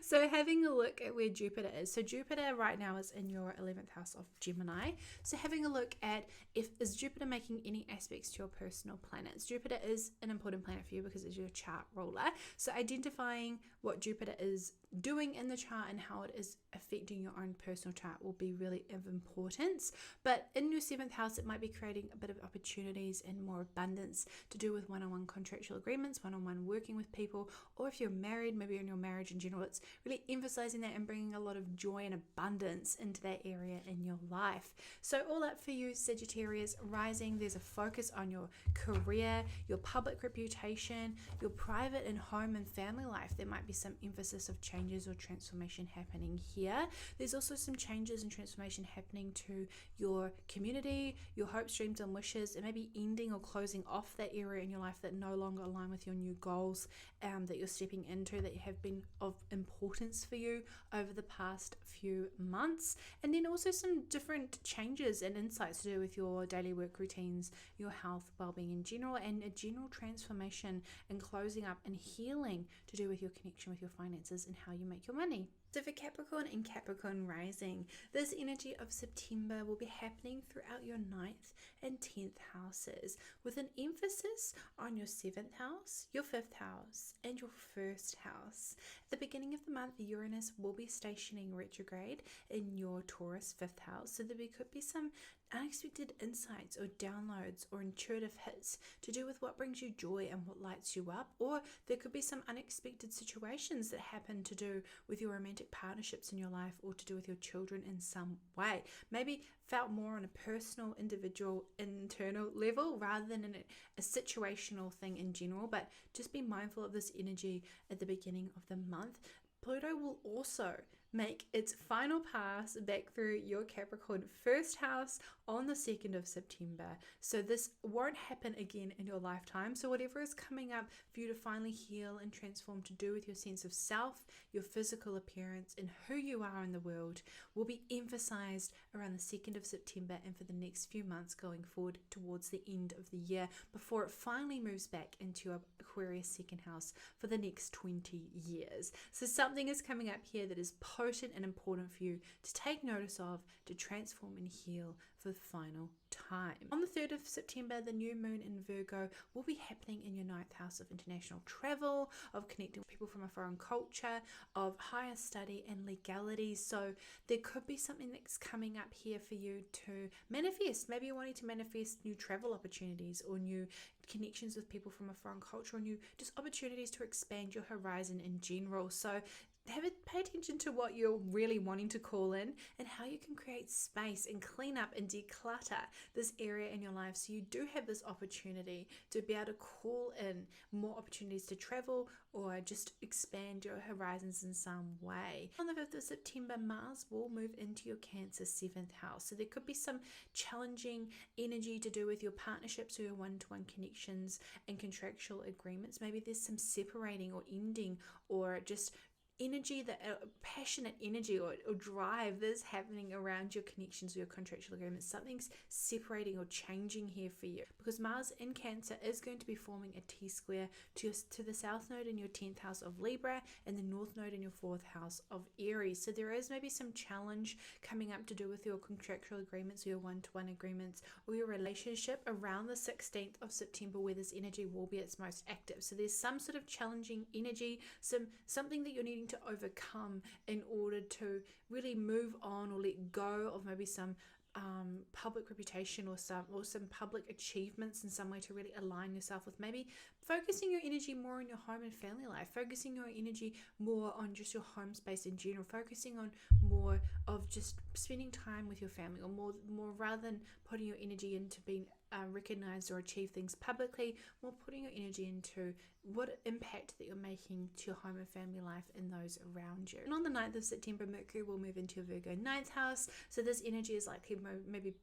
So having a look at where Jupiter is. So Jupiter right now is in your 11th house of Gemini. So having a look at is Jupiter making any aspects to your personal planets. Jupiter is an important planet for you because it's your chart ruler. So identifying what Jupiter is doing in the chart and how it is affecting your own personal chart will be really of importance. But in your 7th house, it might be creating a bit of opportunities and more abundance to do with one-on-one contractual agreements, one-on-one working with people, or if you're married, maybe in your marriage in general, it's really emphasizing that and bringing a lot of joy and abundance into that area in your life. So all up for you, Sagittarius rising, there's a focus on your career, your public reputation, your private and home and family life. There might be some emphasis of changes or transformation happening here. There's also some changes and transformation happening to your community, your hopes, dreams and wishes, and maybe ending or closing off that area in your life that no longer align with your new goals that you're stepping into, that have been of importance for you over the past few months. And then also some different changes and insights to do with your daily work routines, your health, well-being in general, and a general transformation and closing up and healing to do with your connection with your finances and how you make your money. So for Capricorn and Capricorn rising, this energy of September will be happening throughout your 9th and 10th houses, with an emphasis on your 7th house, your 5th house, and your 1st house. At the beginning of the month, Uranus will be stationing retrograde in your Taurus 5th house, so there could be some unexpected insights or downloads or intuitive hits to do with what brings you joy and what lights you up, or there could be some unexpected situations that happen to do with your romantic partnerships in your life or to do with your children in some way. Maybe felt more on a personal, individual, internal level rather than in a situational thing in general, but just be mindful of this energy at the beginning of the month. Pluto will also make its final pass back through your Capricorn 1st house on the 2nd of September. So this won't happen again in your lifetime. So whatever is coming up for you to finally heal and transform to do with your sense of self, your physical appearance, and who you are in the world will be emphasized around the 2nd of September and for the next few months going forward towards the end of the year before it finally moves back into your Aquarius 2nd house for the next 20 years. So something is coming up here that is potent and important for you to take notice of, to transform and heal for the final time. On the 3rd of September, the new moon in Virgo will be happening in your 9th house of international travel, of connecting with people from a foreign culture, of higher study and legality. So there could be something that's coming up here for you to manifest. Maybe you're wanting to manifest new travel opportunities or new connections with people from a foreign culture, or new just opportunities to expand your horizon in general. So pay attention to what you're really wanting to call in and how you can create space and clean up and declutter this area in your life, so you do have this opportunity to be able to call in more opportunities to travel or just expand your horizons in some way. On the 5th of September, Mars will move into your Cancer 7th house, so there could be some challenging energy to do with your partnerships or your one-to-one connections and contractual agreements. Maybe there's some separating or ending or just energy, that passionate energy or drive that's happening around your connections or your contractual agreements. Something's separating or changing here for you, because Mars in Cancer is going to be forming a T-square to the South Node in your 10th house of Libra and the North Node in your 4th house of Aries. So there is maybe some challenge coming up to do with your contractual agreements or your one-to-one agreements or your relationship around the 16th of September, where this energy will be its most active. So there's some sort of challenging energy, something that you're needing to overcome in order to really move on or let go of maybe some public reputation or some public achievements in some way, to really align yourself with maybe focusing your energy more on your home and family life, focusing your energy more on just your home space in general, focusing on more of just spending time with your family, or more rather than putting your energy into being recognized or achieve things publicly, more putting your energy into what impact that you're making to your home and family life and those around you. And on the 9th of September, Mercury will move into your Virgo 9th house, so this energy is likely maybe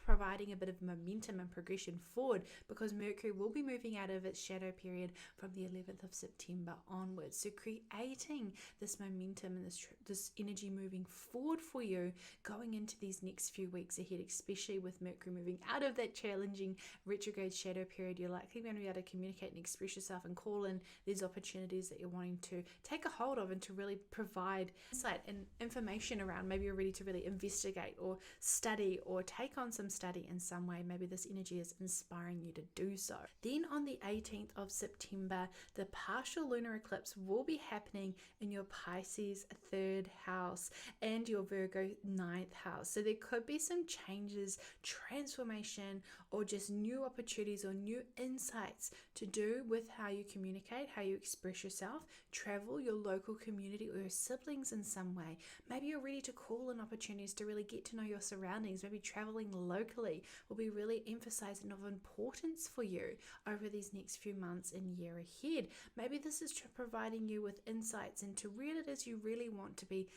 providing a bit of momentum and progression forward, because Mercury will be moving out of its shadow period from the 11th of September onwards, so creating this momentum and this energy moving forward for you going into these next few weeks ahead, especially with Mercury moving out of that challenging retrograde shadow period. You're likely going to be able to communicate and express yourself and call in these opportunities that you're wanting to take a hold of and to really provide insight and information around. Maybe you're ready to really investigate or study or take on some study in some way. Maybe this energy is inspiring you to do so. Then on the 18th of September, the partial lunar eclipse will be happening in your Pisces 3rd house and your Virgo 9th house. So there could be some changes, transformation, or just new opportunities or new insights to do with how you communicate, how you express yourself, travel, your local community, or your siblings in some way. Maybe you're ready to call in opportunities to really get to know your surroundings. Maybe traveling locally will be really emphasized and of importance for you over these next few months and year ahead. Maybe this is providing you with insights into where it is you really want to be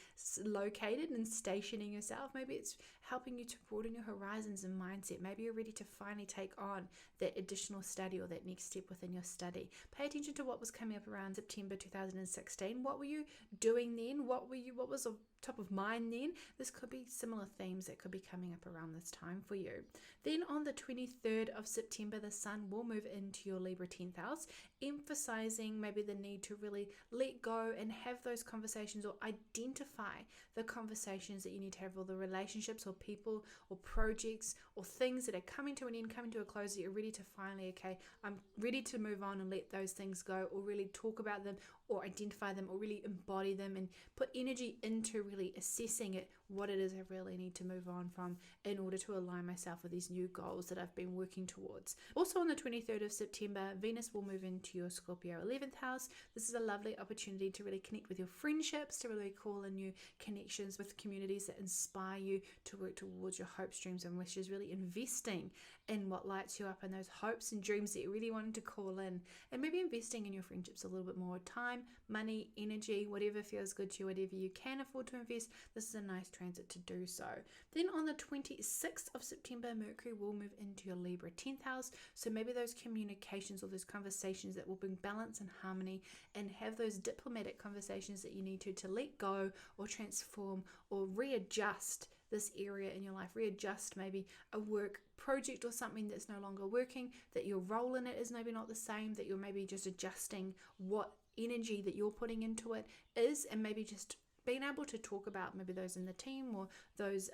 located and stationing yourself. Maybe it's helping you to broaden your horizons and mindset. Maybe you're ready to finally take on that additional study or that next step within your study. Pay attention to what was coming up around September 2016. What were you doing then? What was top of mind then? This could be similar themes that could be coming up around this time for you. Then on the 23rd of September, the Sun will move into your Libra 10th house, emphasizing maybe the need to really let go and have those conversations, or identify the conversations that you need to have, or the relationships or people or projects or things that are coming to an end, coming to a close, that you're ready to finally, okay, I'm ready to move on and let those things go, or really talk about them or identify them or really embody them and put energy into really assessing it, what it is I really need to move on from in order to align myself with these new goals that I've been working towards. Also on the 23rd of September, Venus will move into your Scorpio 11th house. This is a lovely opportunity to really connect with your friendships, to really call in new connections with communities that inspire you to work towards your hopes, dreams, and wishes, really investing in what lights you up and those hopes and dreams that you really wanted to call in, and maybe investing in your friendships a little bit more time, money, energy, whatever feels good to you, whatever you can afford to invest. This is a nice transit to do so. Then on the 26th of September, Mercury will move into your Libra 10th house. So maybe those communications or those conversations that will bring balance and harmony, and have those diplomatic conversations that you need to let go or transform or readjust this area in your life, readjust maybe a work project or something that's no longer working, that your role in it is maybe not the same, that you're maybe just adjusting what energy that you're putting into it is, and maybe just being able to talk about maybe those in the team or those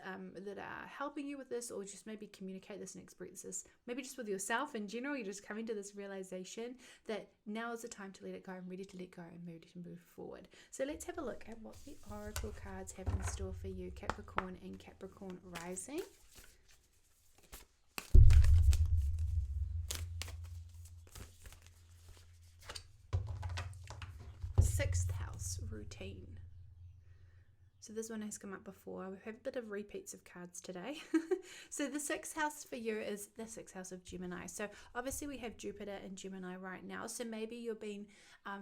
that are helping you with this, or just maybe communicate this and express this maybe just with yourself in general. You're just coming to this realization that now is the time to let it go. I'm ready to let go and ready to move forward. So let's have a look at what the oracle cards have in store for you, Capricorn and Capricorn rising. Sixth house, routine. So this one has come up before. We've had a bit of repeats of cards today. So the 6th house for you is the 6th house of Gemini. So obviously we have Jupiter in Gemini right now. So maybe you've been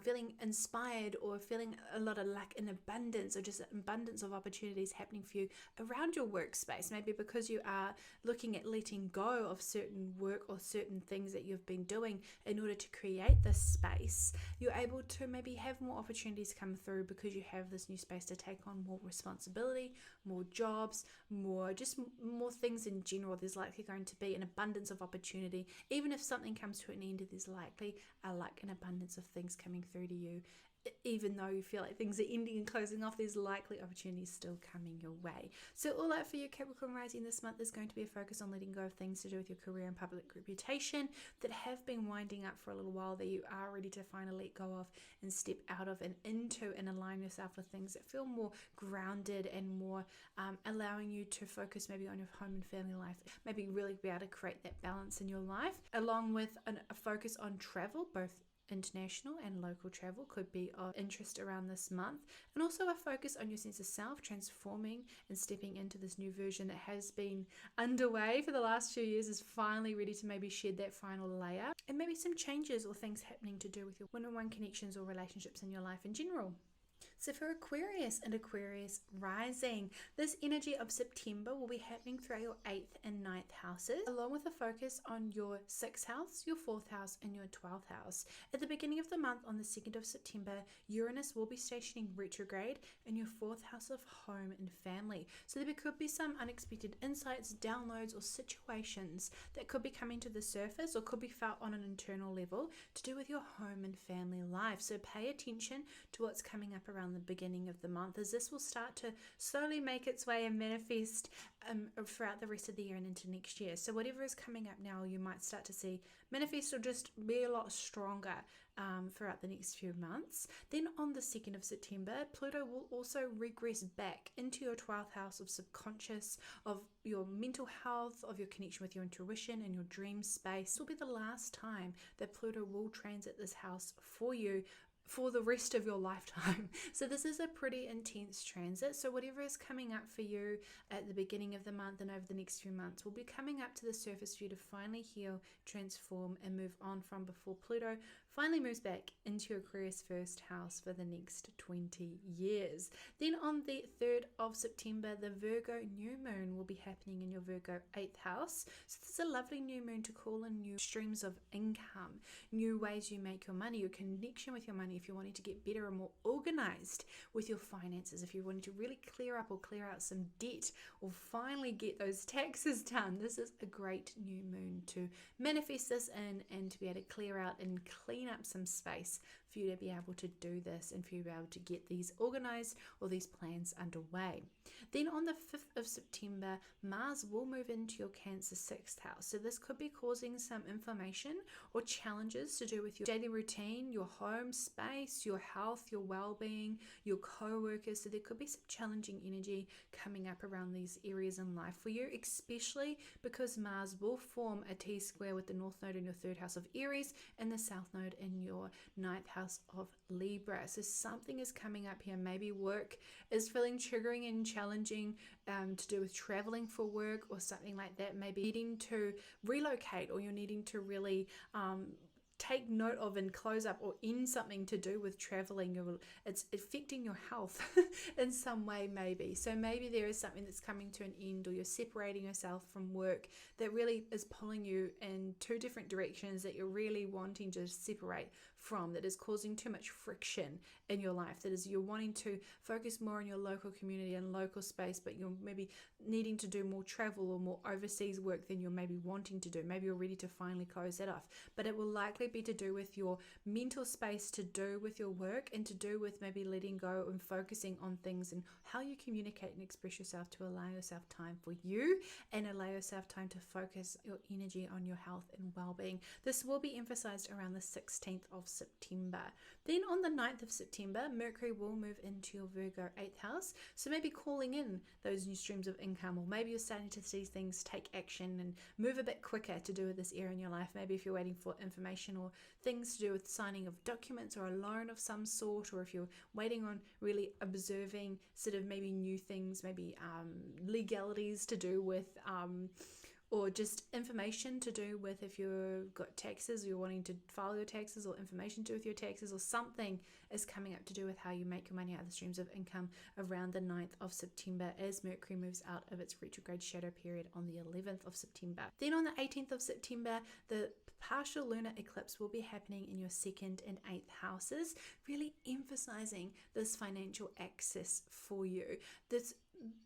feeling inspired or feeling a lot of lack in abundance, or just abundance of opportunities happening for you around your workspace. Maybe because you are looking at letting go of certain work or certain things that you've been doing in order to create this space, you're able to maybe have more opportunities come through because you have this new space to take on more responsibility, more jobs, more things in general. There's likely going to be an abundance of opportunity. Even if something comes to an end, there's likely an abundance of things coming through to you. Even though you feel like things are ending and closing off, there's likely opportunities still coming your way. So all out for you, Capricorn rising this month is going to be a focus on letting go of things to do with your career and public reputation that have been winding up for a little while, that you are ready to finally let go of and step out of and into, and align yourself with things that feel more grounded and more allowing you to focus maybe on your home and family life, maybe really be able to create that balance in your life, along with a focus on travel, both international and local travel could be of interest around this month, and also a focus on your sense of self, transforming and stepping into this new version that has been underway for the last few years, is finally ready to maybe shed that final layer, and maybe some changes or things happening to do with your one-on-one connections or relationships in your life in general. So for Aquarius and Aquarius rising, this energy of September will be happening throughout your 8th and 9th houses, along with a focus on your 6th house, your 4th house, and your 12th house. At the beginning of the month, on the 2nd of September, Uranus will be stationing retrograde in your 4th house of home and family. So there could be some unexpected insights, downloads, or situations that could be coming to the surface or could be felt on an internal level to do with your home and family life. So pay attention to what's coming up around the beginning of the month, as this will start to slowly make its way and manifest throughout the rest of the year and into next year. So whatever is coming up now, you might start to see manifest or just be a lot stronger throughout the next few months. Then on the 2nd of September, Pluto will also regress back into your 12th house of subconscious, of your mental health, of your connection with your intuition and your dream space. This will be the last time that Pluto will transit this house for you for the rest of your lifetime. So this is a pretty intense transit. So whatever is coming up for you at the beginning of the month and over the next few months will be coming up to the surface for you to finally heal, transform, and move on from before Pluto finally moves back into Aquarius' first house for the next 20 years. Then on the 3rd of September, the Virgo new moon will be happening in your Virgo 8th house. So this is a lovely new moon to call in new streams of income, new ways you make your money, your connection with your money. If you're wanting to get better and more organized with your finances, if you're wanting to really clear up or clear out some debt, or finally get those taxes done, this is a great new moon to manifest this in and to be able to clear out and clean up some space for you to be able to do this and for you to be able to get these organized or these plans underway. Then on the 5th of September, Mars will move into your Cancer 6th house. So this could be causing some inflammation or challenges to do with your daily routine, your home space, your health, your well-being, your co-workers. So there could be some challenging energy coming up around these areas in life for you, especially because Mars will form a T-square with the North Node in your 3rd house of Aries and the South Node in your 9th house of Libra. So something is coming up here. Maybe work is feeling triggering and challenging to do with traveling for work or something like that. Maybe needing to relocate, or you're needing to really take note of and close up or end something to do with traveling. It's affecting your health in some way maybe. So maybe there is something that's coming to an end, or you're separating yourself from work that really is pulling you in two different directions that you're really wanting to separate from, that is causing too much friction in your life, that is you're wanting to focus more on your local community and local space, but you're maybe needing to do more travel or more overseas work than you're maybe wanting to do. Maybe you're ready to finally close that off, but it will likely be to do with your mental space, to do with your work, and to do with maybe letting go and focusing on things and how you communicate and express yourself, to allow yourself time for you and allow yourself time to focus your energy on your health and well-being. This will be emphasized around the 16th of of September. Then on the 9th of September, Mercury will move into your Virgo 8th house. So maybe calling in those new streams of income, or maybe you're starting to see things take action and move a bit quicker to do with this area in your life. Maybe if you're waiting for information or things to do with signing of documents or a loan of some sort, or if you're waiting on really observing sort of maybe new things, maybe legalities to do with or just information to do with if you've got taxes, or you're wanting to file your taxes, or information to do with your taxes, or something is coming up to do with how you make your money out of the streams of income around the 9th of September as Mercury moves out of its retrograde shadow period on the 11th of September. Then on the 18th of September, the partial lunar eclipse will be happening in your 2nd and 8th houses, really emphasizing this financial access for you. This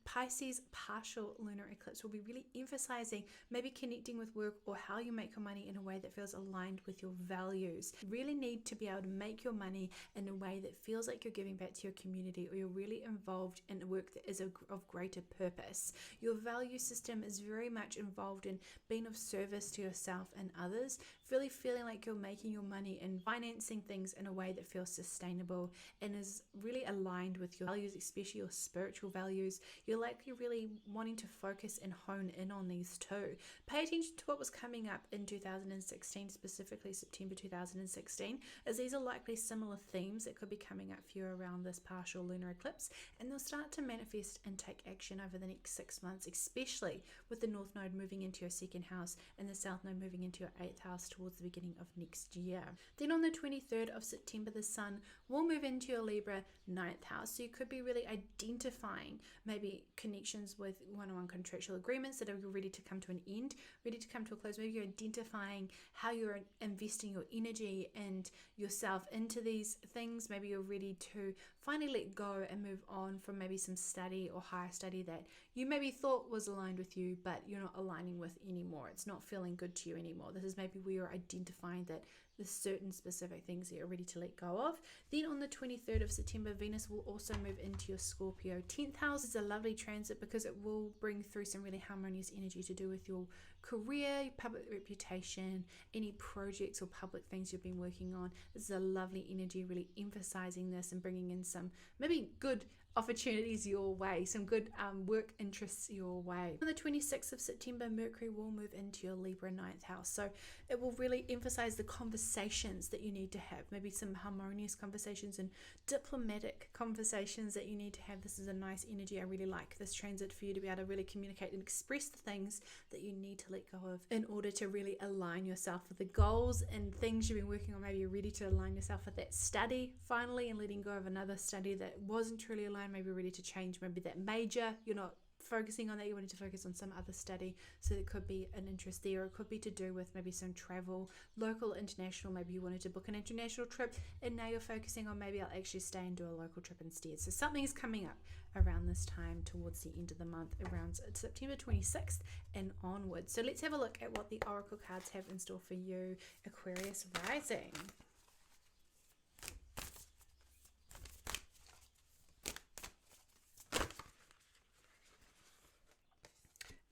Pisces partial lunar eclipse will be really emphasizing maybe connecting with work or how you make your money in a way that feels aligned with your values. You really need to be able to make your money in a way that feels like you're giving back to your community, or you're really involved in work that is of greater purpose. Your value system is very much involved in being of service to yourself and others, really feeling like you're making your money and financing things in a way that feels sustainable and is really aligned with your values, especially your spiritual values. You're likely really wanting to focus and hone in on these too. Pay attention to what was coming up in 2016, specifically September 2016, as these are likely similar themes that could be coming up for you around this partial lunar eclipse, and they'll start to manifest and take action over the next 6 months, especially with the North Node moving into your 2nd house and the South Node moving into your 8th house towards the beginning of next year. Then on the 23rd of September, the Sun will move into your Libra 9th house, so you could be really identifying maybe connections with one-on-one contractual agreements that are ready to come to an end, ready to come to a close. Maybe you're identifying how you're investing your energy and yourself into these things. Maybe you're ready to finally let go and move on from maybe some study or higher study that you maybe thought was aligned with you, but you're not aligning with anymore. It's not feeling good to you anymore. This is maybe where you're identifying that there's certain specific things that you're ready to let go of. Then on the 23rd of September, Venus will also move into your Scorpio 10th house. It's a lovely transit because it will bring through some really harmonious energy to do with your career, your public reputation, any projects or public things you've been working on. This is a lovely energy, really emphasizing this and bringing in some maybe good opportunities your way, some good work interests your way. On the 26th of September, Mercury will move into your Libra 9th house. So it will really emphasize the conversations that you need to have, maybe some harmonious conversations and diplomatic conversations that you need to have. This is a nice energy. I really like this transit for you to be able to really communicate and express the things that you need to let go of in order to really align yourself with the goals and things you've been working on. Maybe you're ready to align yourself with that study finally and letting go of another study that wasn't truly aligned. Maybe ready to change maybe that major, you're not focusing on that, you wanted to focus on some other study, so there could be an interest there. It could be to do with maybe some travel, local, international. Maybe you wanted to book an international trip and now you're focusing on maybe I'll actually stay and do a local trip instead. So something is coming up around this time towards the end of the month, around September 26th and onwards. So let's have a look at what the oracle cards have in store for you, Aquarius rising.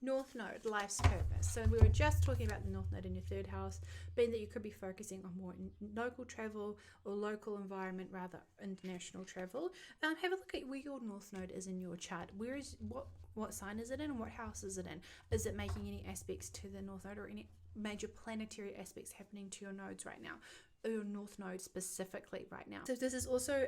North Node, life's purpose. So we were just talking about the North Node in your 3rd house, being that you could be focusing on more local travel or local environment rather international travel. Have a look at where your North Node is in your chart. Where is what sign is it in and what house is it in? Is it making any aspects to the North Node or any major planetary aspects happening to your nodes right now? Your North Node specifically right now. So this is also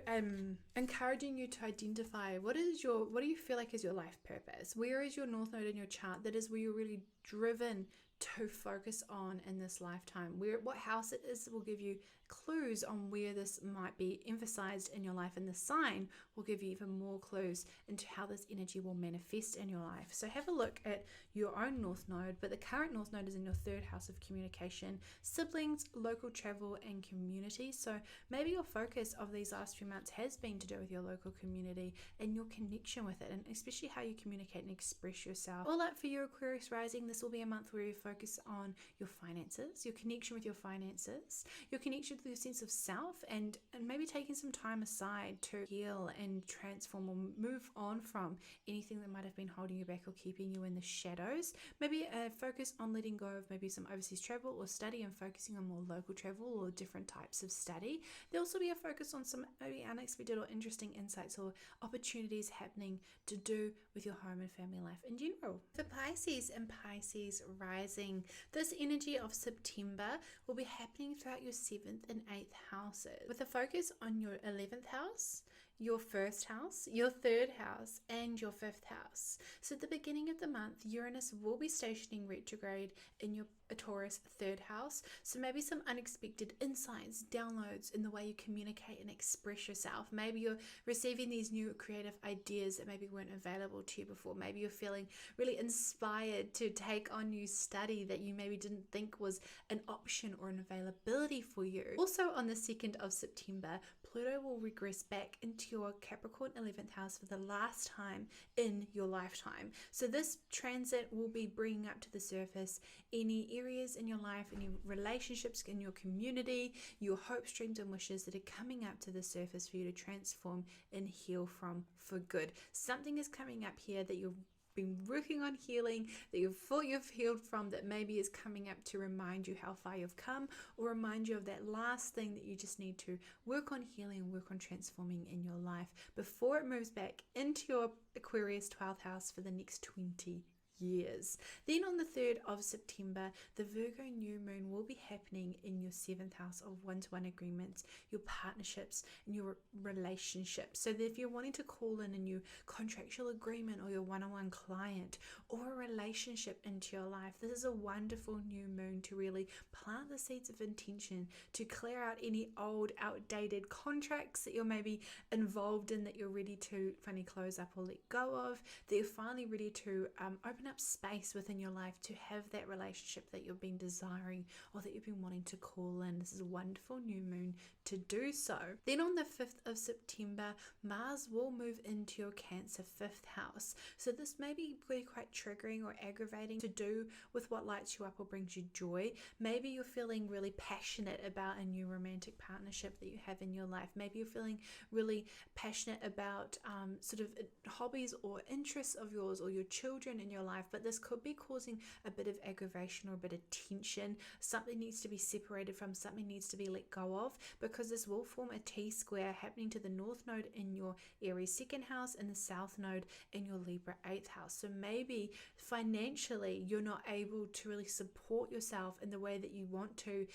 encouraging you to identify what do you feel like is your life purpose? Where is your North Node in your chart? That is where you're really driven to focus on in this lifetime. What house it is will give you clues on where this might be emphasized in your life, and the sign will give you even more clues into how this energy will manifest in your life. So have a look at your own North Node, but the current North Node is in your 3rd house of communication, siblings, local travel, and community. So maybe your focus of these last few months has been to do with your local community and your connection with it, and especially how you communicate and express yourself. All up for you, Aquarius rising this will be a month where you focus on your finances, your connection with your finances, your connection with your sense of self, and maybe taking some time aside to heal and transform or move on from anything that might have been holding you back or keeping you in the shadows. Maybe a focus on letting go of maybe some overseas travel or study and focusing on more local travel or different types of study. There'll also be a focus on some maybe unexpected or interesting insights or opportunities happening to do with your home and family life in general. For Pisces and Pisces rising, this energy of September will be happening throughout your 7th and 8th houses, with a focus on your 11th house, your 1st house, your 3rd house, and your 5th house. So at the beginning of the month, Uranus will be stationing retrograde in your Taurus 3rd house. So maybe some unexpected insights, downloads in the way you communicate and express yourself. Maybe you're receiving these new creative ideas that maybe weren't available to you before. Maybe you're feeling really inspired to take on new study that you maybe didn't think was an option or an availability for you. Also on the 2nd of September, Pluto will regress back into your Capricorn 11th house for the last time in your lifetime. So this transit will be bringing up to the surface any areas in your life, any relationships in your community, your hopes, dreams and wishes that are coming up to the surface for you to transform and heal from for good. Something is coming up here that you've been working on healing, that you've thought you've healed from, that maybe is coming up to remind you how far you've come, or remind you of that last thing that you just need to work on healing, work on transforming in your life before it moves back into your Aquarius 12th house for the next 20 years. Then on the 3rd of September, the Virgo new moon will be happening in your 7th house of one-to-one agreements, your partnerships and your relationships. So that if you're wanting to call in a new contractual agreement or your one-on-one client or a relationship into your life, this is a wonderful new moon to really plant the seeds of intention, to clear out any old outdated contracts that you're maybe involved in, that you're ready to finally close up or let go of, that you're finally ready to open up space within your life to have that relationship that you've been desiring or that you've been wanting to call in. This is a wonderful new moon to do so. Then on the 5th of September, Mars will move into your Cancer 5th house. So this may be really quite triggering or aggravating to do with what lights you up or brings you joy. Maybe you're feeling really passionate about a new romantic partnership that you have in your life. Maybe you're feeling really passionate about sort of hobbies or interests of yours or your children in your life, but this could be causing a bit of aggravation or a bit of tension. Something needs to be separated from, something needs to be let go of, because this will form a T-square happening to the North Node in your Aries 2nd house and the South Node in your Libra 8th house. So maybe financially you're not able to really support yourself in the way that you want to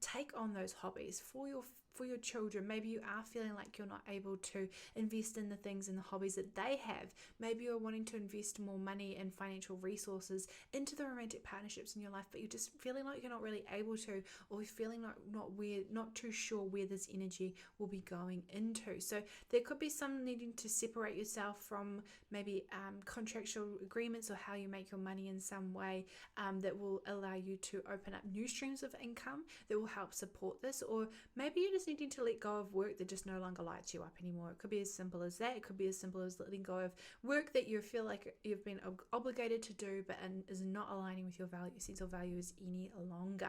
take on those hobbies for your children. Maybe you are feeling like you're not able to invest in the things and the hobbies that they have. Maybe you're wanting to invest more money and financial resources into the romantic partnerships in your life, but you're just feeling like you're not really able to, or you're feeling like not too sure where this energy will be going into. So there could be some needing to separate yourself from maybe contractual agreements or how you make your money in some way that will allow you to open up new streams of income that will help support this. Or maybe you're just needing to let go of work that just no longer lights you up anymore. It could be as simple as that. It could be as simple as letting go of work that you feel like you've been obligated to do but is not aligning with your sense of values any longer.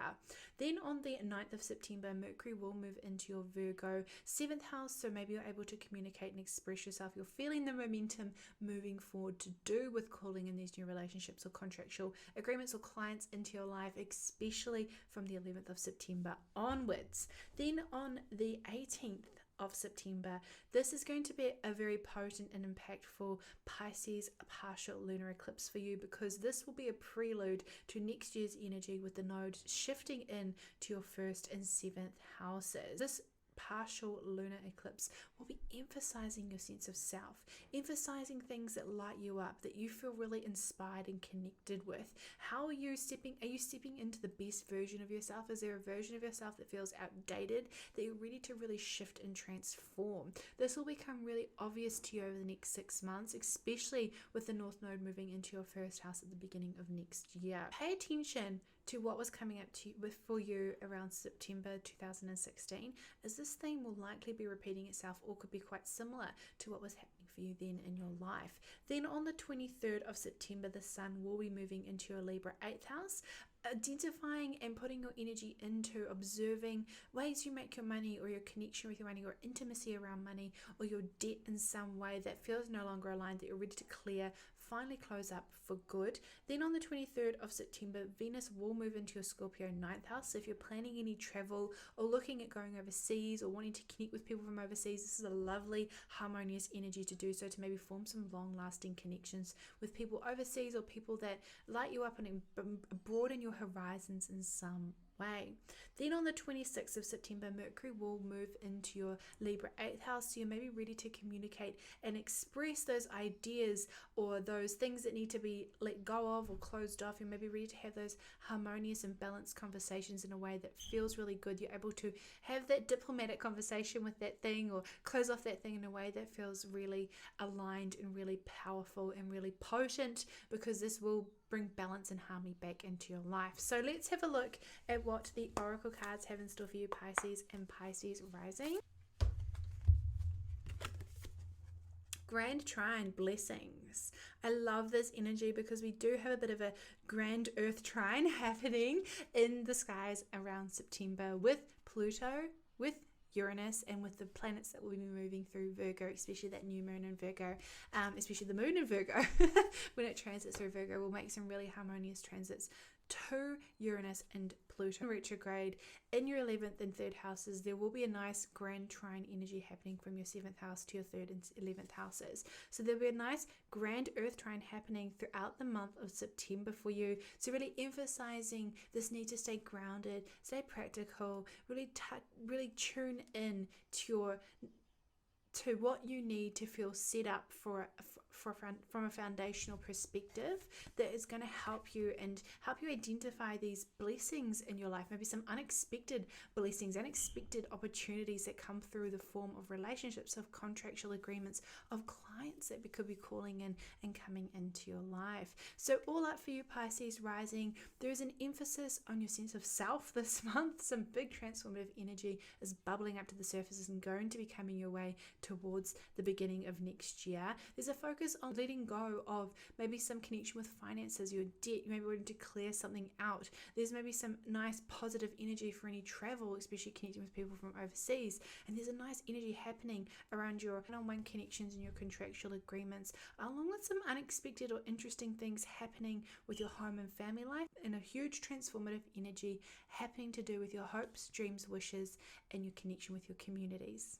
Then on the 9th of September, Mercury will move into your Virgo 7th house, so maybe you're able to communicate and express yourself. You're feeling the momentum moving forward to do with calling in these new relationships or contractual agreements or clients into your life, especially from the 11th of September onwards. Then on the 18th of September, this is going to be a very potent and impactful Pisces partial lunar eclipse for you, because this will be a prelude to next year's energy with the node shifting in to your 1st and 7th houses. This partial lunar eclipse will be emphasizing your sense of self, emphasizing things that light you up, that you feel really inspired and connected with. How are you stepping into the best version of yourself? Is there a version of yourself that feels outdated, that you're ready to really shift and transform? This will become really obvious to you over the next 6 months, especially with the North Node moving into your 1st house at the beginning of next year. Pay attention to what was coming up for you around September 2016, as this theme will likely be repeating itself or could be quite similar to what was happening for for you then in your life. Then on the 23rd of September, the sun will be moving into your Libra 8th house, identifying and putting your energy into observing ways you make your money, or your connection with your money, or intimacy around money, or your debt in some way that feels no longer aligned, that you're ready to clear, finally close up for good. Then on the 23rd of September, Venus will move into your Scorpio 9th house. So if you're planning any travel or looking at going overseas or wanting to connect with people from overseas, this is a lovely harmonious energy to do so, to maybe form some long-lasting connections with people overseas, or people that light you up and broaden your horizons in some way. Then on the 26th of September, Mercury will move into your Libra 8th house, so you may be ready to communicate and express those ideas or those things that need to be let go of or closed off. You may be ready to have those harmonious and balanced conversations in a way that feels really good. You're able to have that diplomatic conversation with that thing, or close off that thing in a way that feels really aligned and really powerful and really potent, because this will bring balance and harmony back into your life. So let's have a look at what the oracle cards have in store for you, Pisces and Pisces rising. Grand trine, blessings. I love this energy because we do have a bit of a grand earth trine happening in the skies around September, with Pluto, with Uranus, and with the planets that will be moving through Virgo, especially that new moon in Virgo, especially the moon in Virgo when it transits through Virgo, will make some really harmonious transits to Uranus and Pluto retrograde in your 11th and 3rd houses. There will be a nice grand trine energy happening from your 7th house to your 3rd and 11th houses. So there'll be a nice grand earth trine happening throughout the month of September for you. So really emphasizing this need to stay grounded, stay practical, really tune in to what you need to feel set up from a foundational perspective that is going to help you and help you identify these blessings in your life, maybe some unexpected blessings, unexpected opportunities that come through the form of relationships, of contractual agreements, of clients that could be calling in and coming into your life. So all up for you, Pisces rising. There is an emphasis on your sense of self this month. Some big transformative energy is bubbling up to the surface and going to be coming your way towards the beginning of next year. There's a focus on letting go of maybe some connection with finances, your debt. You may be wanting to clear something out. There's maybe some nice positive energy for any travel, especially connecting with people from overseas. And there's a nice energy happening around your one-on-one connections and your contractual agreements, along with some unexpected or interesting things happening with your home and family life, and a huge transformative energy happening to do with your hopes, dreams, wishes, and your connection with your communities.